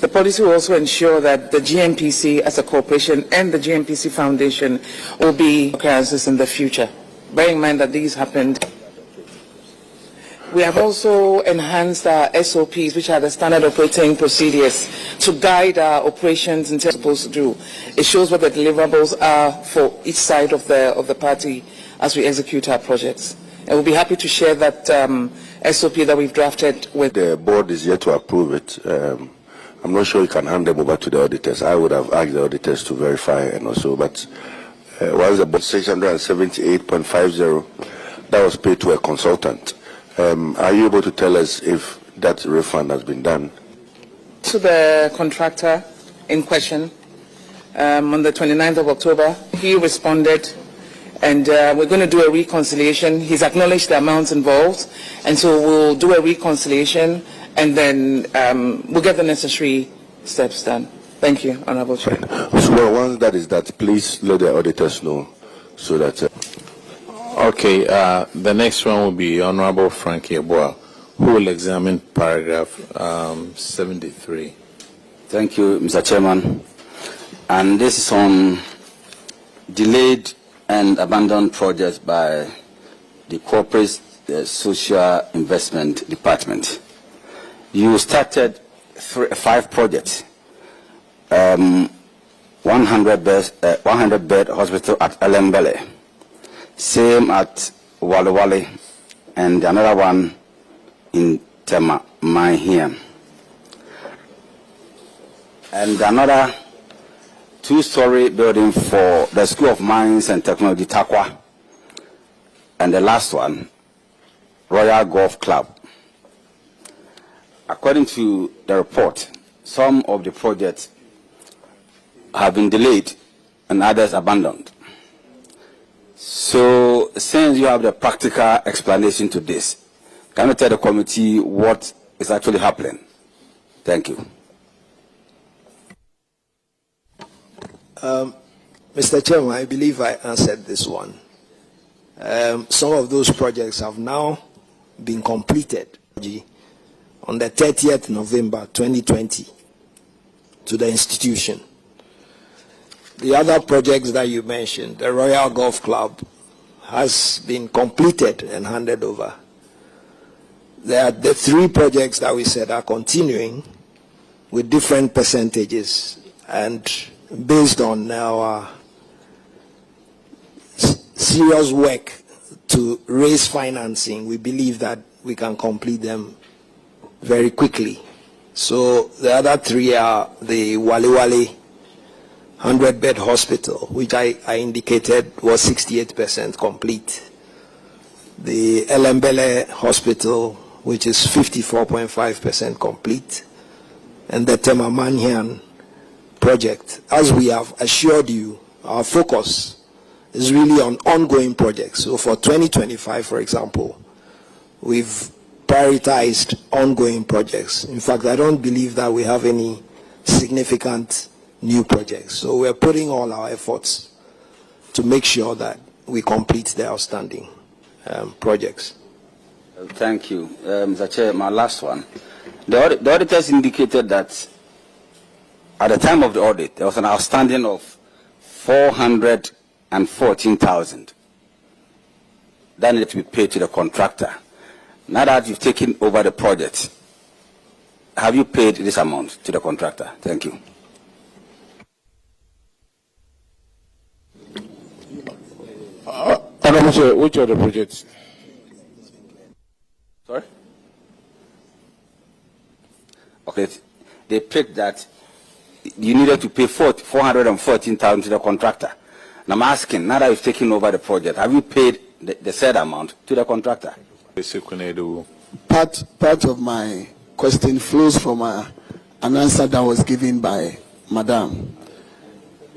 The policy will also ensure that the GNPC as a corporation and the GNPC Foundation will be occurrences in the future. Bearing in mind that these happened. We have also enhanced our SOPs, which are the standard operating procedures, to guide our operations in terms of what we're supposed to do. It shows what the deliverables are for each side of the party as we execute our projects. And we'll be happy to share that SOP that we've drafted with. The board is yet to approve it. I'm not sure you can hand them over to the auditors. I would have asked the auditors to verify and also, but once the board 678.50 that was paid to a consultant. Are you able to tell us if that refund has been done? To the contractor in question on the 29th of October, he responded, and we're going to do a reconciliation. He's acknowledged the amounts involved, and so we'll do a reconciliation, and then we'll get the necessary steps done. Thank you, Honorable Chair. So once that is that, please let the auditors know so that. Okay, the next one will be Honorable Frankie Eboa, who will examine paragraph 73. Thank you, Mr. Chairman. And this is on delayed and abandoned projects by the Corporate Social Investment Department. You started 5 projects, 100 bed hospital at Elembele, same at Walewale, and another one in Tema, Manhiam. And another 2-story building for the School of Mines and Technology, Takwa. And the last one, Royal Golf Club. According to the report, some of the projects have been delayed and others abandoned. So, since you have the practical explanation to this, can you tell the committee what is actually happening? Thank you. Mr. Chairman, I believe I answered this one. Some of those projects have now been completed on the 30th November 2020 to the institution. The other projects that you mentioned, the Royal Golf Club, has been completed and handed over. The 3 projects that we said are continuing with different percentages, and based on our serious work to raise financing, we believe that we can complete them very quickly. So the other 3 are the Walewale 100-bed hospital, which I indicated was 68% complete. The Elembele hospital, which is 54.5% complete. And the Tema Manhian project. As we have assured you, our focus is really on ongoing projects. So for 2025, for example, we've prioritized ongoing projects. In fact, I don't believe that we have any significant new projects. So we're putting all our efforts to make sure that we complete the outstanding projects. Thank you. Mr. Chair, my last one. The auditors indicated that at the time of the audit, there was an outstanding of 414,000 that needed to be paid to the contractor. Now that you've taken over the project, have you paid this amount to the contractor? Thank you. Which are the projects? Sorry? Okay, they picked that you needed to pay 414,000 to the contractor. And I'm asking, now that you've taken over the project, have you paid the said amount to the contractor? Part of my question flows from an answer that was given by Madam.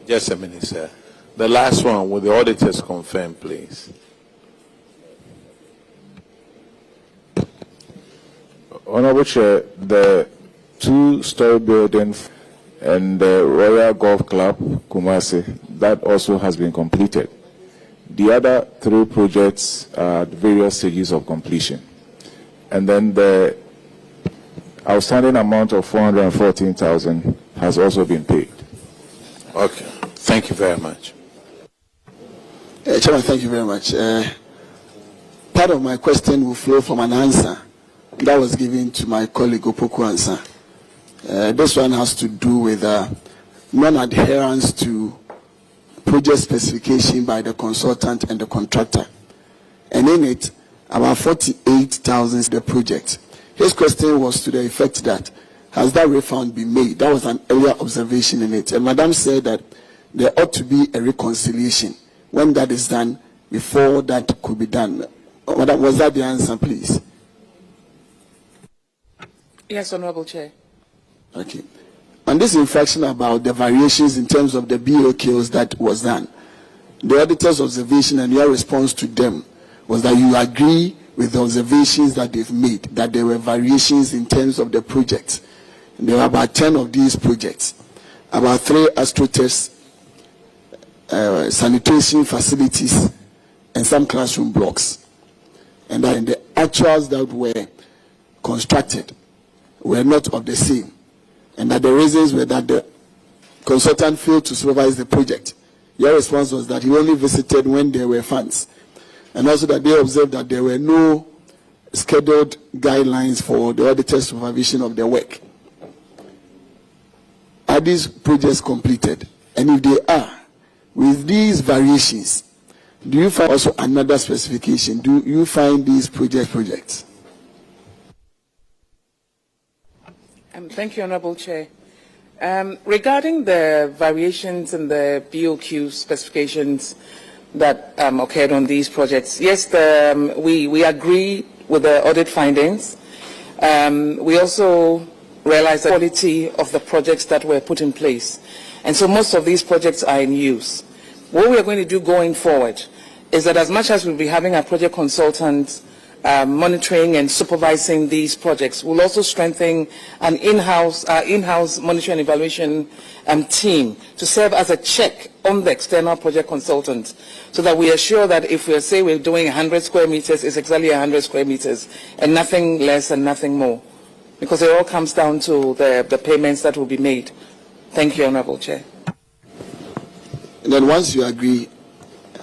Just a minute, sir. The last one, will the auditors confirm, please? Honorable Chair, the two-story building and the Royal Golf Club, Kumasi, that also has been completed. The other three projects are at various stages of completion. And then the outstanding amount of 414,000 has also been paid. Okay. Thank you very much. Chairman, thank you very much. Part of my question will flow from an answer that was given to my colleague Opoku Ansah. This one has to do with non-adherence to project specification by the consultant and the contractor. And in it, about 48,000 the project. His question was to the effect that, has that refund been made? That was an earlier observation in it. And Madam said that there ought to be a reconciliation when that is done, before that could be done. Madam, was that the answer, please? Yes, Honorable Chair. Okay. On this infraction about the variations in terms of the BOQs that was done, the auditor's observation and your response to them was that you agree with the observations that they've made, that there were variations in terms of the projects. And there were about 10 of these projects, about 3 astroturfs, sanitation facilities, and some classroom blocks. And that in the actuals that were constructed were not of the same. And that the reasons were that the consultant failed to supervise the project. Your response was that he only visited when there were funds. And also that they observed that there were no scheduled guidelines for the auditor's supervision of the work. Are these projects completed? And if they are, with these variations, do you find also another specification? Do you find these projects? Thank you, Honorable Chair. Regarding the variations in the BOQ specifications that occurred on these projects, yes, we agree with the audit findings. We also realize the quality of the projects that were put in place. And so most of these projects are in use. What we are going to do going forward is that as much as we'll be having our project consultants monitoring and supervising these projects, we'll also strengthen an in-house monitoring and evaluation team to serve as a check on the external project consultants, so that we assure that if we say we're doing 100 square meters, it's exactly 100 square meters and nothing less and nothing more, because it all comes down to the payments that will be made. Thank you, Honorable Chair. And then once you agree,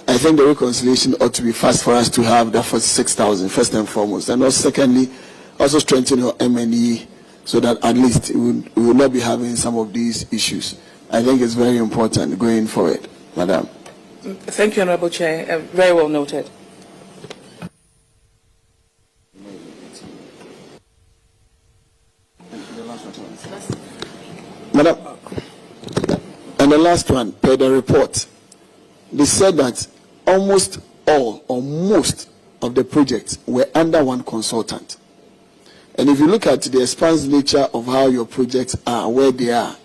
I think the reconciliation ought to be fast for us to have that 46,000 first and foremost, and also secondly, also strengthen your M&E so that at least we will not be having some of these issues. I think it's very important going forward, Madam. Thank you, Honorable Chair. Very well noted. Madam, and the last one, per the report, they said that almost all or most of the projects were under one consultant. And if you look at the expansive nature of how your projects are, where they are,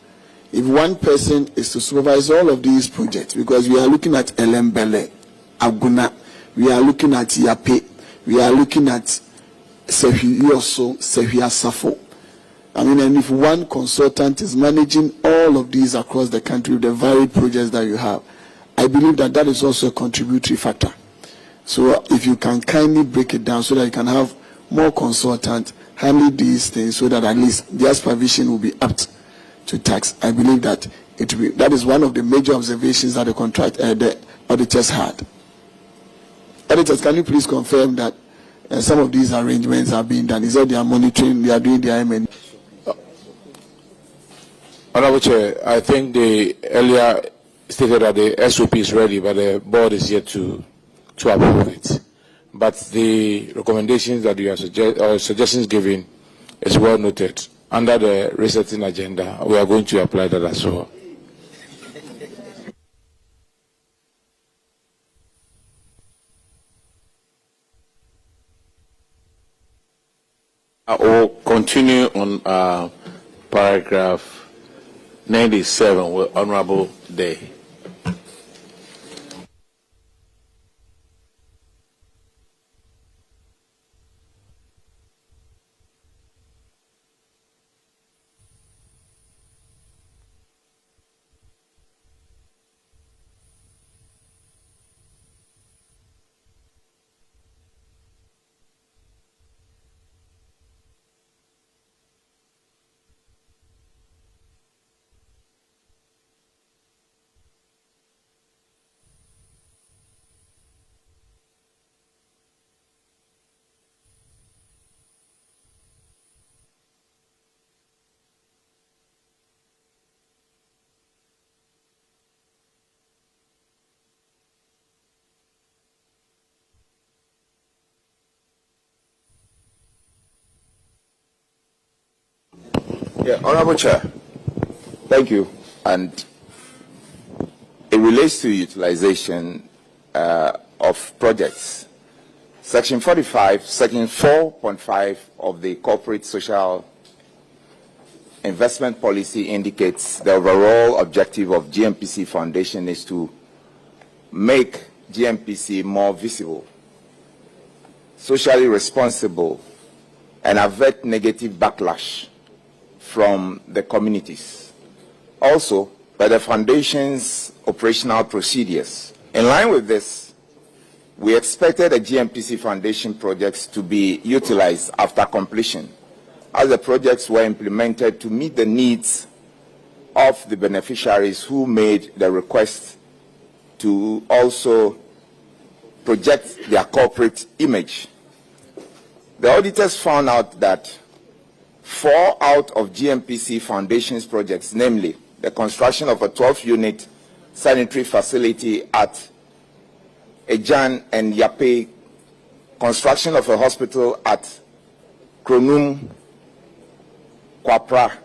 if one person is to supervise all of these projects, because we are looking at Elembele, Aguna, we are looking at Yape, we are looking at Sehi Yoso, Sehi Asafo, And if one consultant is managing all of these across the country with the varied projects that you have, I believe that that is also a contributory factor. So if you can kindly break it down so that you can have more consultants handle these things so that at least their supervision will be apt to tax, I believe that that is one of the major observations that the auditors had. Auditors, can you please confirm that some of these arrangements are being done? Is that they are monitoring, they are doing their M&A? Honorable Chair, I think they earlier stated that the SOP is ready, but the board is yet to approve it. But the recommendations that you are suggestions given is well noted. Under the resetting agenda, we are going to apply that as well. I will continue on paragraph 97 with Honorable Day. Yeah, Honorable Chair, thank you. And it relates to utilization of projects. Section 45, Section 4.5 of the Corporate Social Investment Policy indicates the overall objective of GMPC Foundation is to make GMPC more visible, socially responsible, and avert negative backlash from the communities. Also, by the Foundation's operational procedures. In line with this, we expected the GMPC Foundation projects to be utilized after completion, as the projects were implemented to meet the needs of the beneficiaries who made the request to also project their corporate image. The auditors found out that 4 out of GMPC Foundation's projects, namely the construction of a 12-unit sanitary facility at Ejan and Yape, construction of a hospital at Kronum, Kwapra,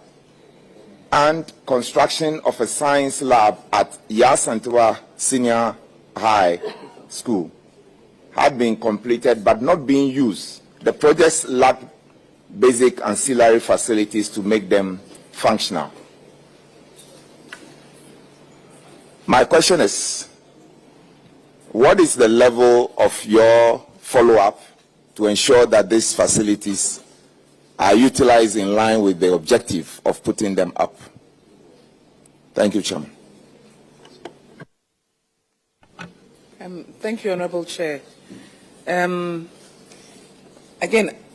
and construction of a science lab at Yasantua Senior High School had been completed but not being used. The projects lacked basic ancillary facilities to make them functional. My question is, what is the level of your follow-up to ensure that these facilities are utilized in line with the objective of putting them up? Thank you, Chairman. Thank you, Honorable Chair. Again,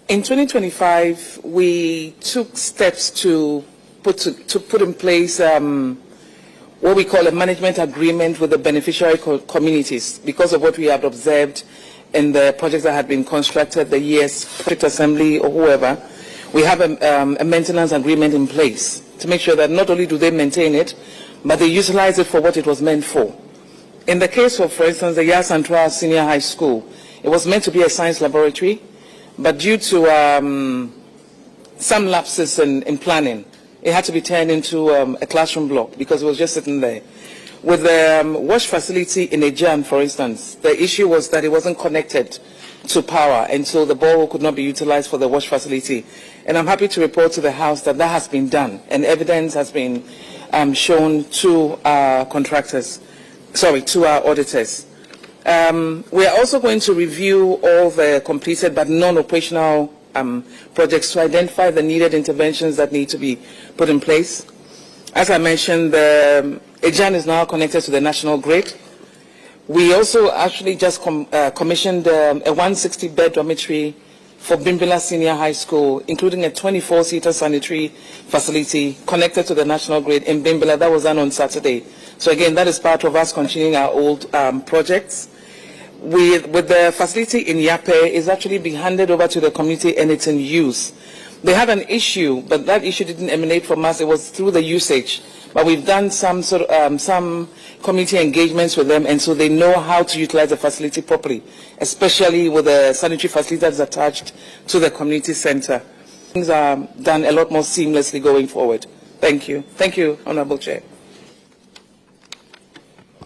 in 2025, we took steps to put in place what we call a management agreement with the beneficiary communities because of what we had observed in the projects that had been constructed, the years, Project Assembly or whoever. We have a maintenance agreement in place to make sure that not only do they maintain it, but they utilize it for what it was meant for. In the case of, for instance, the Yasantua Senior High School, it was meant to be a science laboratory, but due to some lapses in planning, it had to be turned into a classroom block because it was just sitting there. With the wash facility in Ejan, for instance, the issue was that it wasn't connected to power, and so the borehole could not be utilized for the wash facility. And I'm happy to report to the House that that has been done, and evidence has been shown to our contractors, to our auditors. We are also going to review all the completed but non-operational projects to identify the needed interventions that need to be put in place. As I mentioned, the EJAN is now connected to the national grid. We also actually just commissioned a 160-bed dormitory for Bimbilla Senior High School, including a 24-seater sanitary facility connected to the national grid in Bimbilla. That was done on Saturday. So again, that is part of us continuing our old projects. With the facility in Yape is actually being handed over to the community and it's in use. They had an issue, but that issue didn't emanate from us. It was through the usage. But we've done some community engagements with them, and so they know how to utilize the facility properly, especially with the sanitary facility that's attached to the community center. Things are done a lot more seamlessly going forward. Thank you. Thank you, Honorable Chair.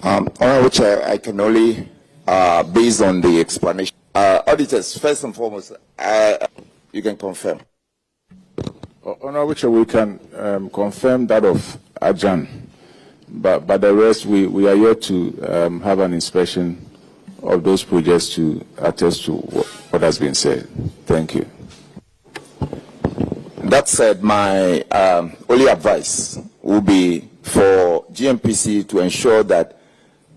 Honorable Chair, I can only, based on the explanation, auditors, first and foremost, you can confirm. Honorable Chair, we can confirm that of Ajan, but the rest we are yet to have an inspection of those projects to attest to what has been said. Thank you. That said, my only advice will be for GMPC to ensure that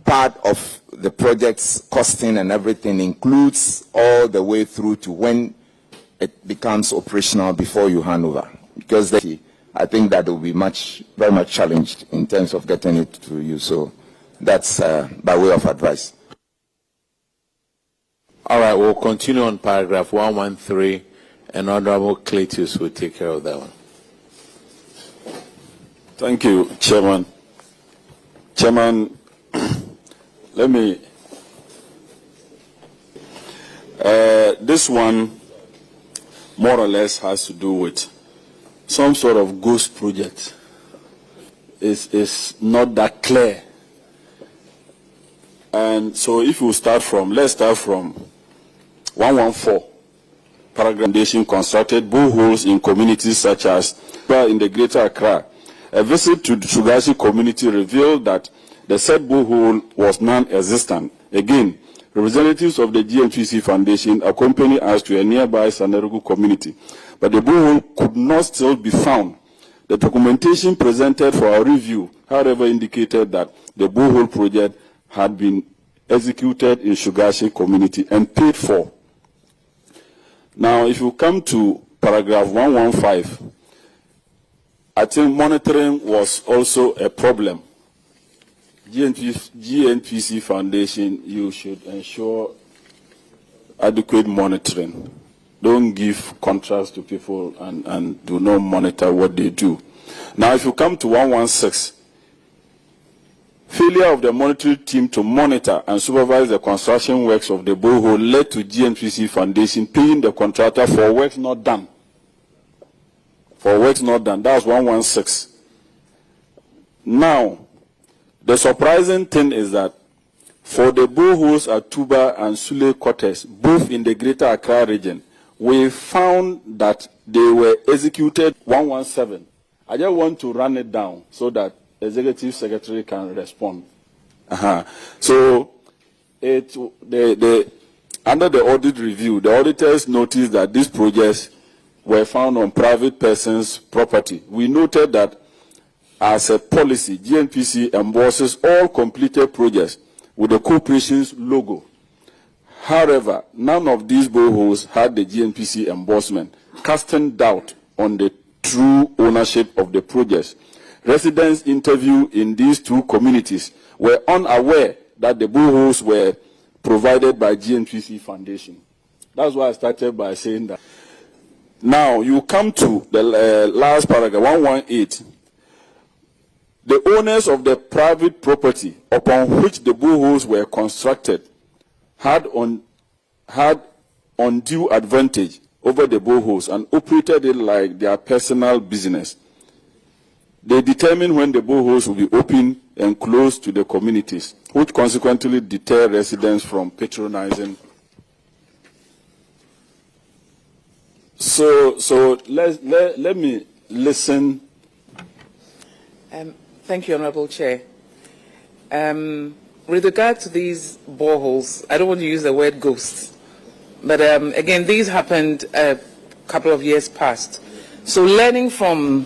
part of the project's costing and everything includes all the way through to when it becomes operational before you hand over. Because I think that will be very much challenged in terms of getting it to you. So that's by way of advice. All right, we'll continue on paragraph 113, and Honorable Cletus will take care of that one. Thank you, Chairman. Chairman, let me. This one more or less has to do with some sort of ghost project. Is not that clear. And so if you start from, let's start from 114. Paragraph foundation constructed boreholes in communities such as in the Greater Accra. A visit to the Shugashi community revealed that the said borehole was non-existent. Again, representatives of the GMPC Foundation accompanied us to a nearby Sanerugu community, but the borehole could not still be found. The documentation presented for our review, however, indicated that the borehole project had been executed in Shugashi community and paid for. Now, if you come to paragraph 115, I think monitoring was also a problem. GNPC Foundation, you should ensure adequate monitoring. Don't give contracts to people and do not monitor what they do. Now, if you come to 116, failure of the monitoring team to monitor and supervise the construction works of the borehole led to GNPC Foundation paying the contractor for works not done. For works not done. That's 116. Now, the surprising thing is that for the boreholes at Tuba and Sule Quarters, both in the Greater Accra region, we found that they were executed 117. I just want to run it down so that Executive Secretary can respond. So, under the audit review, the auditors noticed that these projects were found on private persons' property. We noted that as a policy, GNPC endorses all completed projects with the corporation's logo. However, none of these boreholes had the GNPC endorsement, casting doubt on the true ownership of the projects. Residents interviewed in these two communities were unaware that the boreholes were provided by GNPC Foundation. That's why I started by saying that. Now, you come to the last paragraph, 118. The owners of the private property upon which the boreholes were constructed had undue advantage over the boreholes and operated it like their personal business. They determined when the boreholes will be open and closed to the communities, which consequently deter residents from patronizing. So let me listen. Thank you, Honorable Chair. With regard to these boreholes, I don't want to use the word ghosts, but again, these happened a couple of years past. So learning from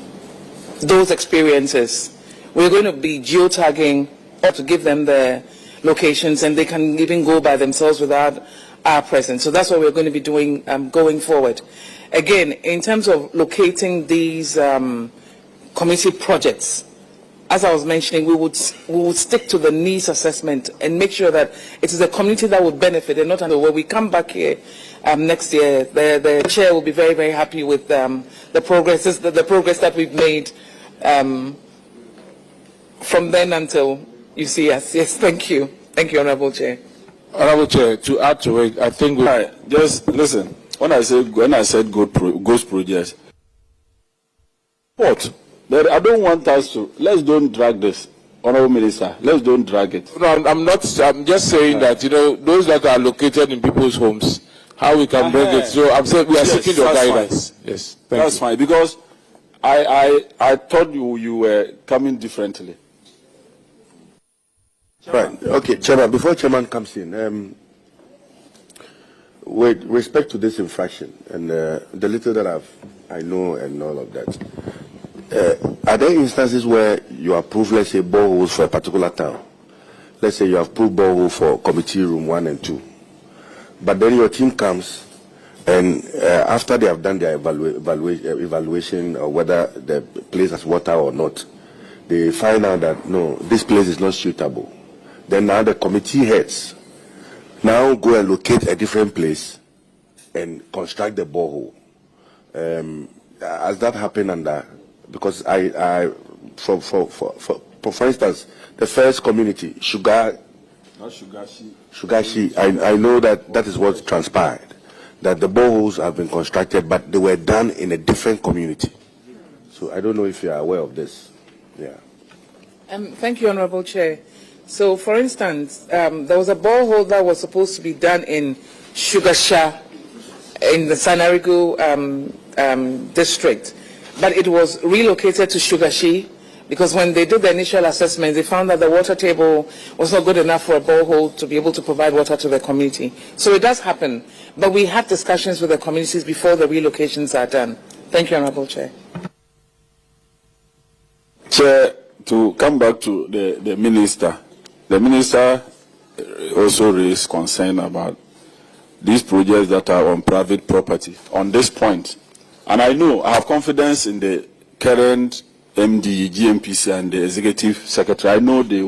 those experiences, we're going to be geotagging or to give them the locations, and they can even go by themselves without our presence. So that's what we're going to be doing going forward. Again, in terms of locating these community projects, as I was mentioning, we would stick to the needs assessment and make sure that it is the community that would benefit, and not until when we come back here next year, the chair will be very, very happy with the progress that we've made from then until you see us. Yes, thank you. Thank you, Honorable Chair. Honorable Chair, to add to it, I think we... Just listen. When I said ghost projects, what? I don't want us to. Let's don't drag this, Honorable Minister. Let's don't drag it. No, I'm not. I'm just saying that, you know, those that are located in people's homes, how we can bring it. So I'm saying we are seeking your guidance. Fine. Yes, that's fine, because I thought you were coming differently. Right. Okay, Chairman. Before Chairman comes in, with respect to this infraction and the little that I know and all of that. Are there instances where you approve, let's say, boreholes for a particular town? Let's say you have approved borehole for committee room 1 and 2, but then your team comes and after they have done their evaluation or whether the place has water or not, they find out that no, this place is not suitable. Then now the committee heads now go and locate a different place and construct the borehole. Has that happened under? Because for instance, the first community, Sugashi, I know that is what transpired, that the boreholes have been constructed, but they were done in a different community. So I don't know if you are aware of this. Yeah. Thank you, Honorable Chair. So, for instance, there was a borehole that was supposed to be done in Sugasha, in the Sanarigu district. But it was relocated to Sugashi because when they did the initial assessment, they found that the water table was not good enough for a borehole to be able to provide water to the community. So it does happen, but we have discussions with the communities before the relocations are done. Thank you, Honorable Chair. Chair, to come back to the minister also raised concern about these projects that are on private property on this point. And I have confidence in the current MD, GMPC, and the Executive Secretary. I know the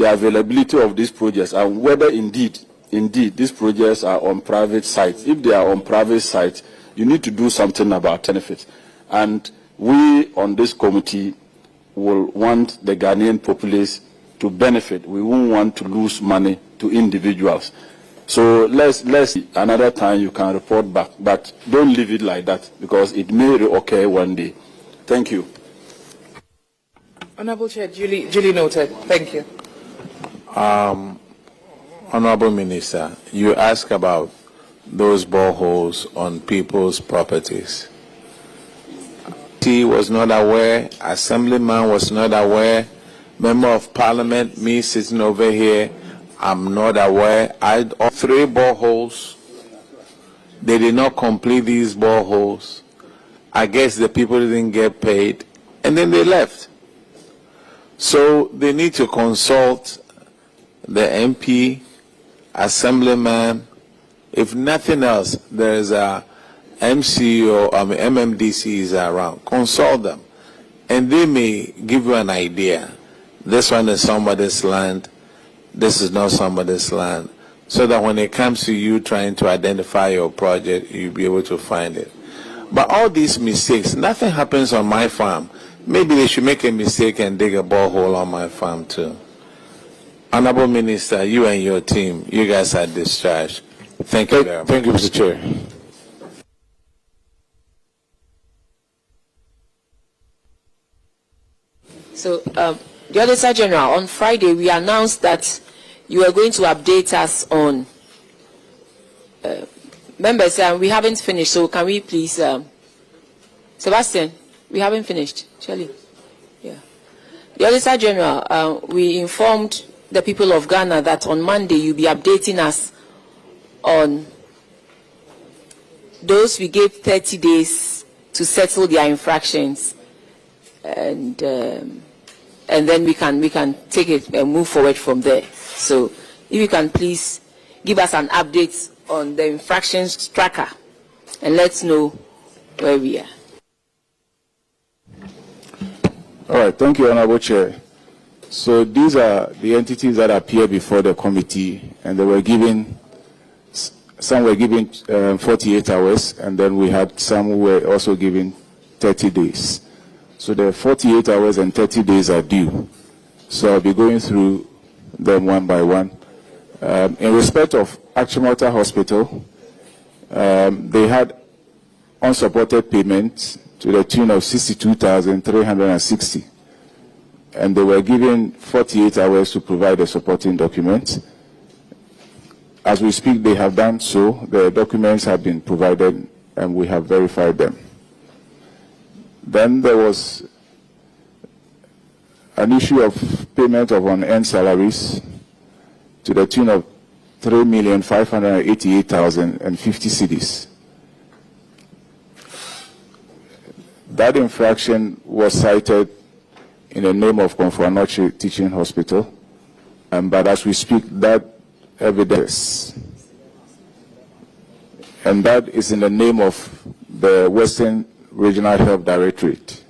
availability of these projects and whether indeed these projects are on private sites. If they are on private sites, you need to do something about benefits. And we on this committee will want the Ghanaian populace to benefit. We won't want to lose money to individuals. So let's another time you can report back, but don't leave it like that because it may reoccur one day. Thank you. Honorable Chair, duly noted. Thank you. Honorable Minister, you ask about those boreholes on people's properties. He was not aware, Assemblyman was not aware, Member of Parliament, me sitting over here, I'm not aware. I 3 boreholes. They did not complete these boreholes. I guess the people didn't get paid, and then they left. So they need to consult the MP, Assemblyman. If nothing else, there is a MMDC is around. Consult them, and they may give you an idea. This one is somebody's land. This is not somebody's land, so that when it comes to you trying to identify your project, you'll be able to find it. But all these mistakes, nothing happens on my farm. Maybe they should make a mistake and dig a borehole on my farm too. Honorable Minister, you and your team, you guys are discharged. Thank you very much. Thank you, Mr. Chair. So, the Auditor General, on Friday we announced that you are going to update us on members. We haven't finished, so can we please, Sebastian? We haven't finished, Shirley. Yeah. The Auditor General, we informed the people of Ghana that on Monday you'll be updating us on those we gave 30 days to settle their infractions, and then we can take it and move forward from there. So if you can please give us an update on the infractions tracker and let's know where we are. All right, thank you, Honorable Chair. So these are the entities that appeared before the committee, and they were given, some were given 48 hours, and then we had some who were also given 30 days. So the 48 hours and 30 days are due. So I'll be going through them one by one. In respect of Achimota Hospital, they had unsupported payments to the tune of 62,360. And they were given 48 hours to provide the supporting documents. As we speak, they have done so. The documents have been provided, and we have verified them. Then there was an issue of payment of unearned salaries to the tune of 3,588,050 cedis. That infraction was cited in the name of Konfuanochi Teaching Hospital, but as we speak, that evidence, and that is in the name of the Western Regional Health Directorate.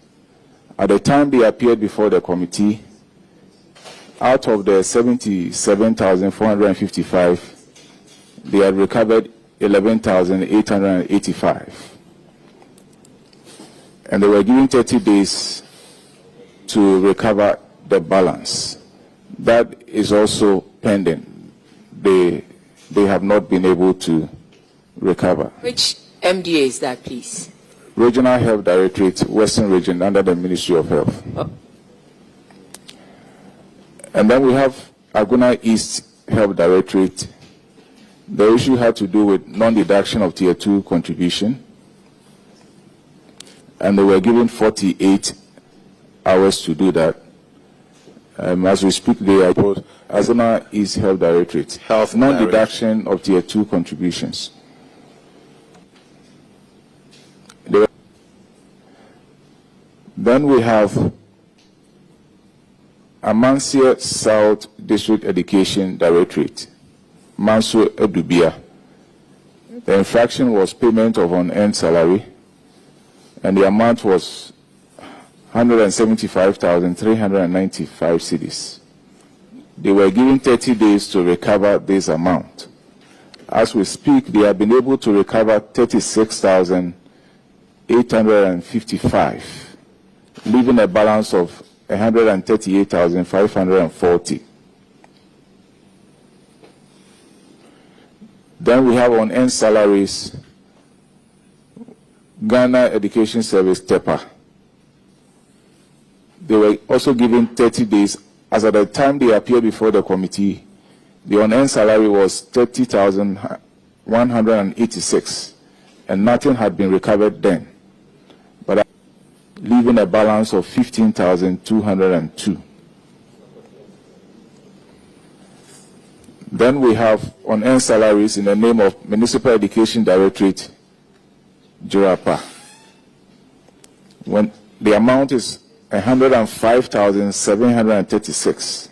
At the time they appeared before the committee, out of the 77,455, they had recovered 11,885. And they were given 30 days to recover the balance. That is also pending. They have not been able to recover. Which MDA is that, please? Regional Health Directorate, Western Region, under the Ministry of Health. Oh. And then we have Aguna East Health Directorate. The issue had to do with non-deduction of Tier 2 contribution. And they were given 48 hours to do that. As we speak, they are both Aguna East Health Directorate. Health non-deduction of Tier 2 contributions. Then we have Amansia South District Education Directorate, Manso Edubia. The infraction was payment of unearned salary, and the amount was 175,395 cedis. They were given 30 days to recover this amount. As we speak, they have been able to recover 36,855, leaving a balance of 138,540. Then we have unearned salaries, Ghana Education Service, TEPA. They were also given 30 days. As at the time they appeared before the committee, the unearned salary was 30,186, and nothing had been recovered then, but leaving a balance of 15,202. Then we have unearned salaries in the name of Municipal Education Directorate, Jurapa. When the amount is 105,736.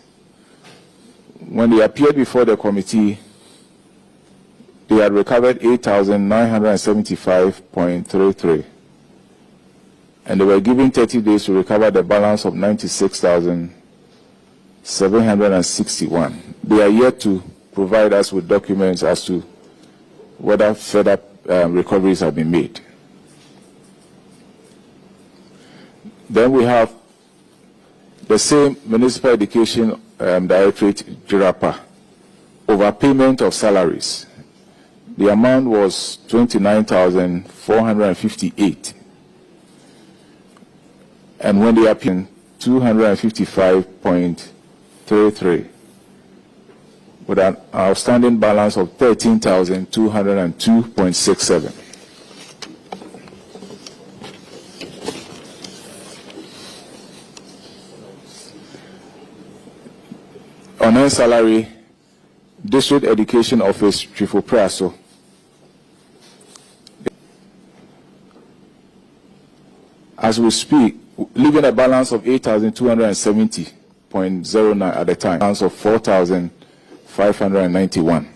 When they appeared before the committee, they had recovered 8,975.33. And they were given 30 days to recover the balance of 96,761. They are yet to provide us with documents as to whether further recoveries have been made. Then we have the same Municipal Education Directorate, Jurapa, overpayment of salaries. The amount was 29,458. And when they appeared, 255.33, with an outstanding balance of 13,202.67. Unearned salary, District Education Office, Trifopraso. As we speak, leaving a balance of 8,270.09 at the time, balance of 4,591.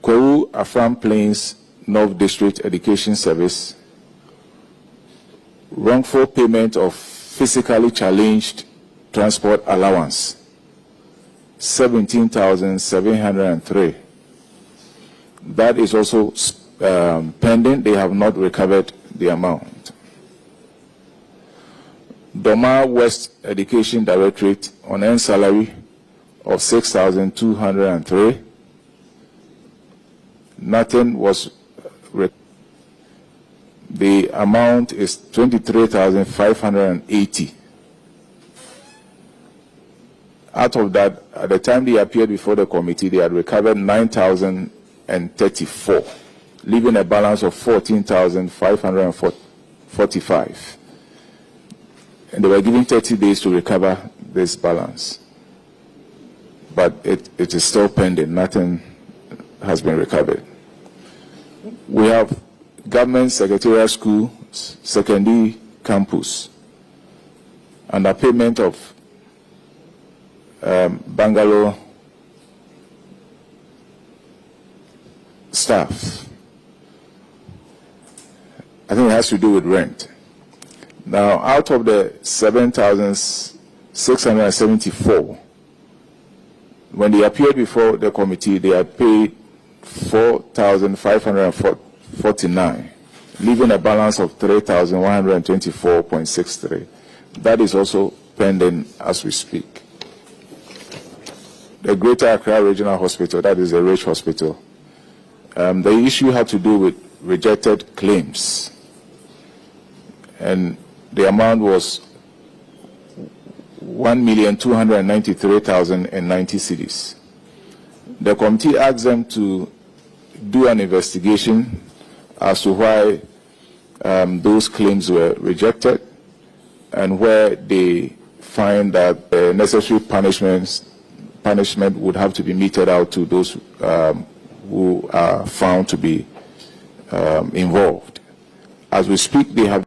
Kwewu Afram Plains North District Education Service, wrongful payment of physically challenged transport allowance, 17,703. That is also pending. They have not recovered the amount. Doma West Education Directorate on earned salary of 6,203. Nothing was. The amount is 23,580. Out of that, at the time they appeared before the committee, they had recovered 9,034, leaving a balance of 14,545. And they were given 30 days to recover this balance. But it is still pending. Nothing has been recovered. We have Government Secretariat School, Secondary Campus, underpayment of Bangalore staff. I think it has to do with rent. Now, out of the 7,674, when they appeared before the committee, they had paid 4,549, leaving a balance of 3,124.63. That is also pending as we speak. The Greater Accra Regional Hospital, that is the Rich Hospital, the issue had to do with rejected claims. And the amount was 1,293,090 cedis. The committee asked them to do an investigation as to why those claims were rejected and where they find that the necessary punishment would have to be meted out to those who are found to be involved. As we speak, they have